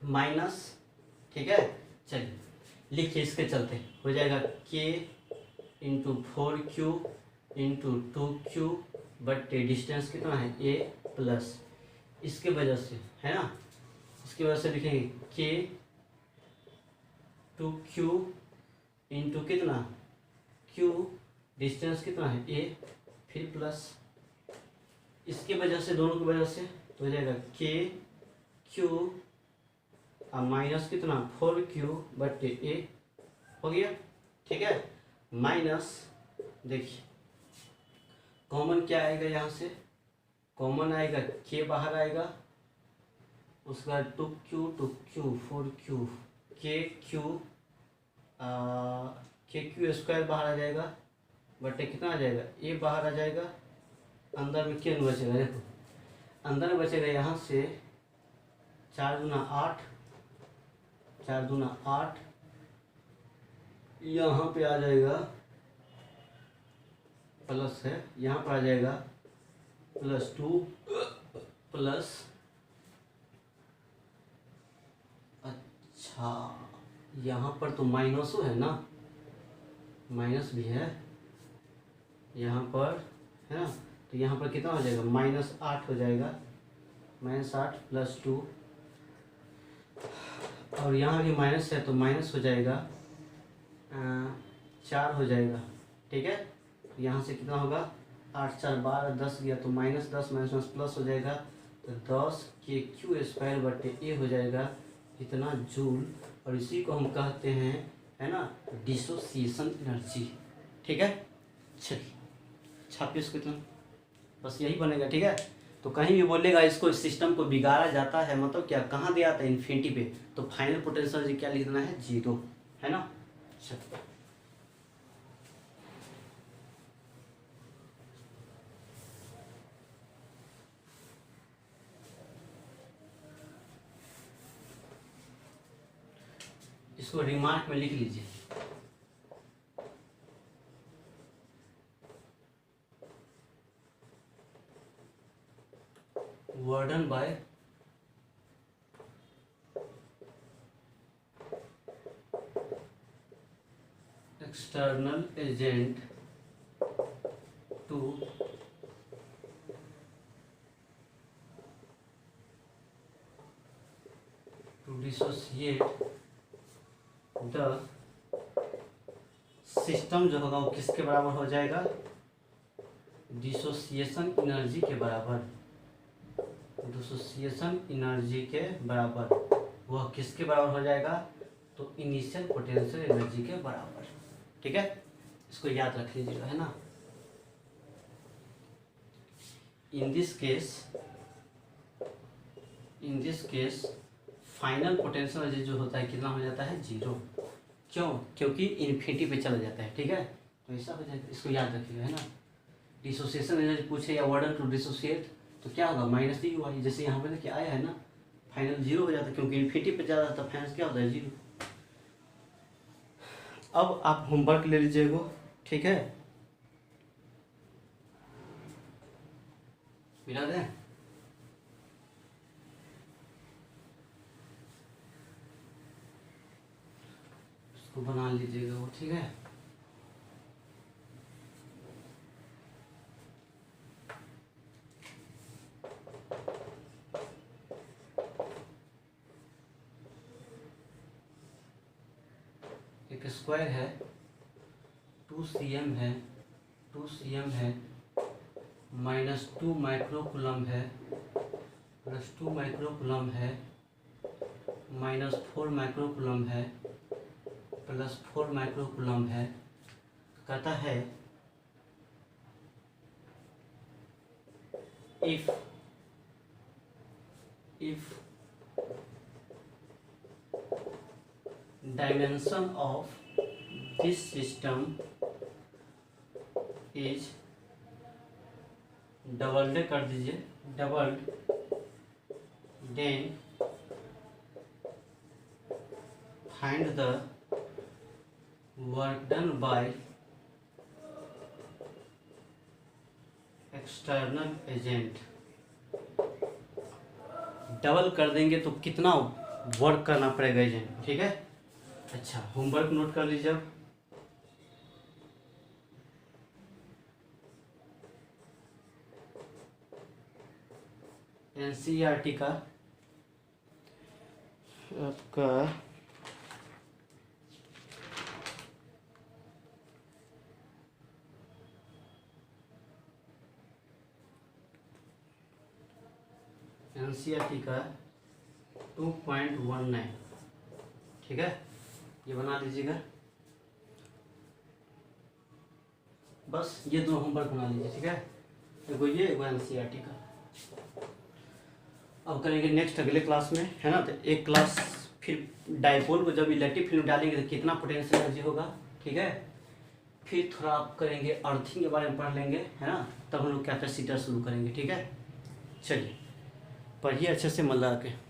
माइनस, ठीक है, चलिए लिखिए, इसके चलते हो जाएगा के इंटू 4Q इंटू 2Q बटे डिस्टेंस कितना है a प्लस, इसके वजह से, है ना, इसकी वजह से लिखेंगे के 2Q इंटू कितना Q, डिस्टेंस कितना है a, फिर प्लस, इसके वजह से, दोनों की वजह से हो जाएगा के क्यू और माइनस कितना 4Q बटे a हो गया। ठीक है, माइनस, देखिए कॉमन क्या आएगा यहाँ से, कॉमन आएगा के बाहर आएगा, उसके बाद 2q 4q के क्यू स्क्वायर बाहर आ जाएगा, बटे कितना आ जाएगा ए बाहर आ जाएगा, अंदर में क्या बचेगा, देखो अंदर में बचेगा यहाँ से 4 दूना 8, 4 दूना 8, यहाँ पे आ जाएगा प्लस है, यहाँ पर आ जाएगा +2 प्लस, अच्छा यहाँ पर तो माइनसो है ना, माइनस भी है यहाँ पर, है ना, तो यहाँ पर कितना हो जाएगा -8 हो जाएगा, -8 +2, और यहाँ भी माइनस है तो माइनस हो जाएगा 4 हो जाएगा, ठीक है। यहाँ से कितना होगा 8 4 12 10 गया तो -10 माइनस प्लस हो जाएगा, तो 10 के क्यू स्क्वायर बटे ए हो जाएगा इतना जूल, और इसी को हम कहते हैं, है ना, डिसोसिएशन एनर्जी, ठीक है। चलिए छापिए इसको इतना, बस यही बनेगा, ठीक है। तो कहीं भी बोलेगा इसको, इस सिस्टम को बिगाड़ा जाता है, मतलब क्या कहाँ दिया था इन्फिनिटी पे, तो फाइनल पोटेंशियल क्या लिखना है 0, है ना। चलिए इसको रिमार्क में लिख लीजिए, burden by external agent to dissociate the system, जो होगा वो किसके बराबर हो जाएगा, डिसोसिएशन एनर्जी के बराबर, डिसोसिएशन एनर्जी के बराबर, वह किसके बराबर हो जाएगा, तो इनिशियल पोटेंशियल एनर्जी के बराबर, ठीक है। इसको याद रख लीजिएगा, है ना। In this case final potential energy जो होता है कितना हो जाता है 0, क्यों, क्योंकि इन्फिनिटी पे चला जाता है, ठीक है। तो ऐसा हो जाएगा, इसको याद रखिएगा, है ना। डिसोसिएशन एनर्जी पूछे या वर्डन टू डिसोसिएट तो क्या होगा -u, जैसे यहाँ पे क्या आया है ना, फाइनल 0 हो जाता है, क्योंकि इन्फिनिटी पे जा रहा था, फाइनल क्या होता है 0। अब आप होमवर्क ले लीजिएगा, ठीक है, मिला दें। इसको बना लीजिएगा वो, ठीक है। एक स्क्वायर है, 2cm है, 2cm है, -2 माइक्रोकूलम है, +2 माइक्रोकूलम है, -4 माइक्रोकूलम है, +4 माइक्रोकूलम है। कहता है if dimension of this system is doubled कर दीजिए, doubled, then find the work done by external agent. Double कर देंगे तो कितना वर्क करना पड़ेगा एजेंट, ठीक है। अच्छा होमवर्क नोट कर लीजिए अब। एनसीईआरटी का आपका एनसीईआरटी का 2.19, ठीक है, ये बना लीजिएगा। बस ये दो होमवर्क बना लीजिए, ठीक है, एगो ये एगो एनसीईआरटी का। अब करेंगे नेक्स्ट अगले क्लास में, है ना। तो एक क्लास फिर डायपोल को जब इलेक्ट्रिक फील्ड डालेंगे तो कितना पोटेंशियल एनर्जी होगा, ठीक है। फिर थोड़ा आप करेंगे अर्थिंग के बारे में पढ़ लेंगे, है ना। तब हम लोग कैपेसिटर शुरू करेंगे, ठीक है। चलिए पढ़िए अच्छे से मन लगा के।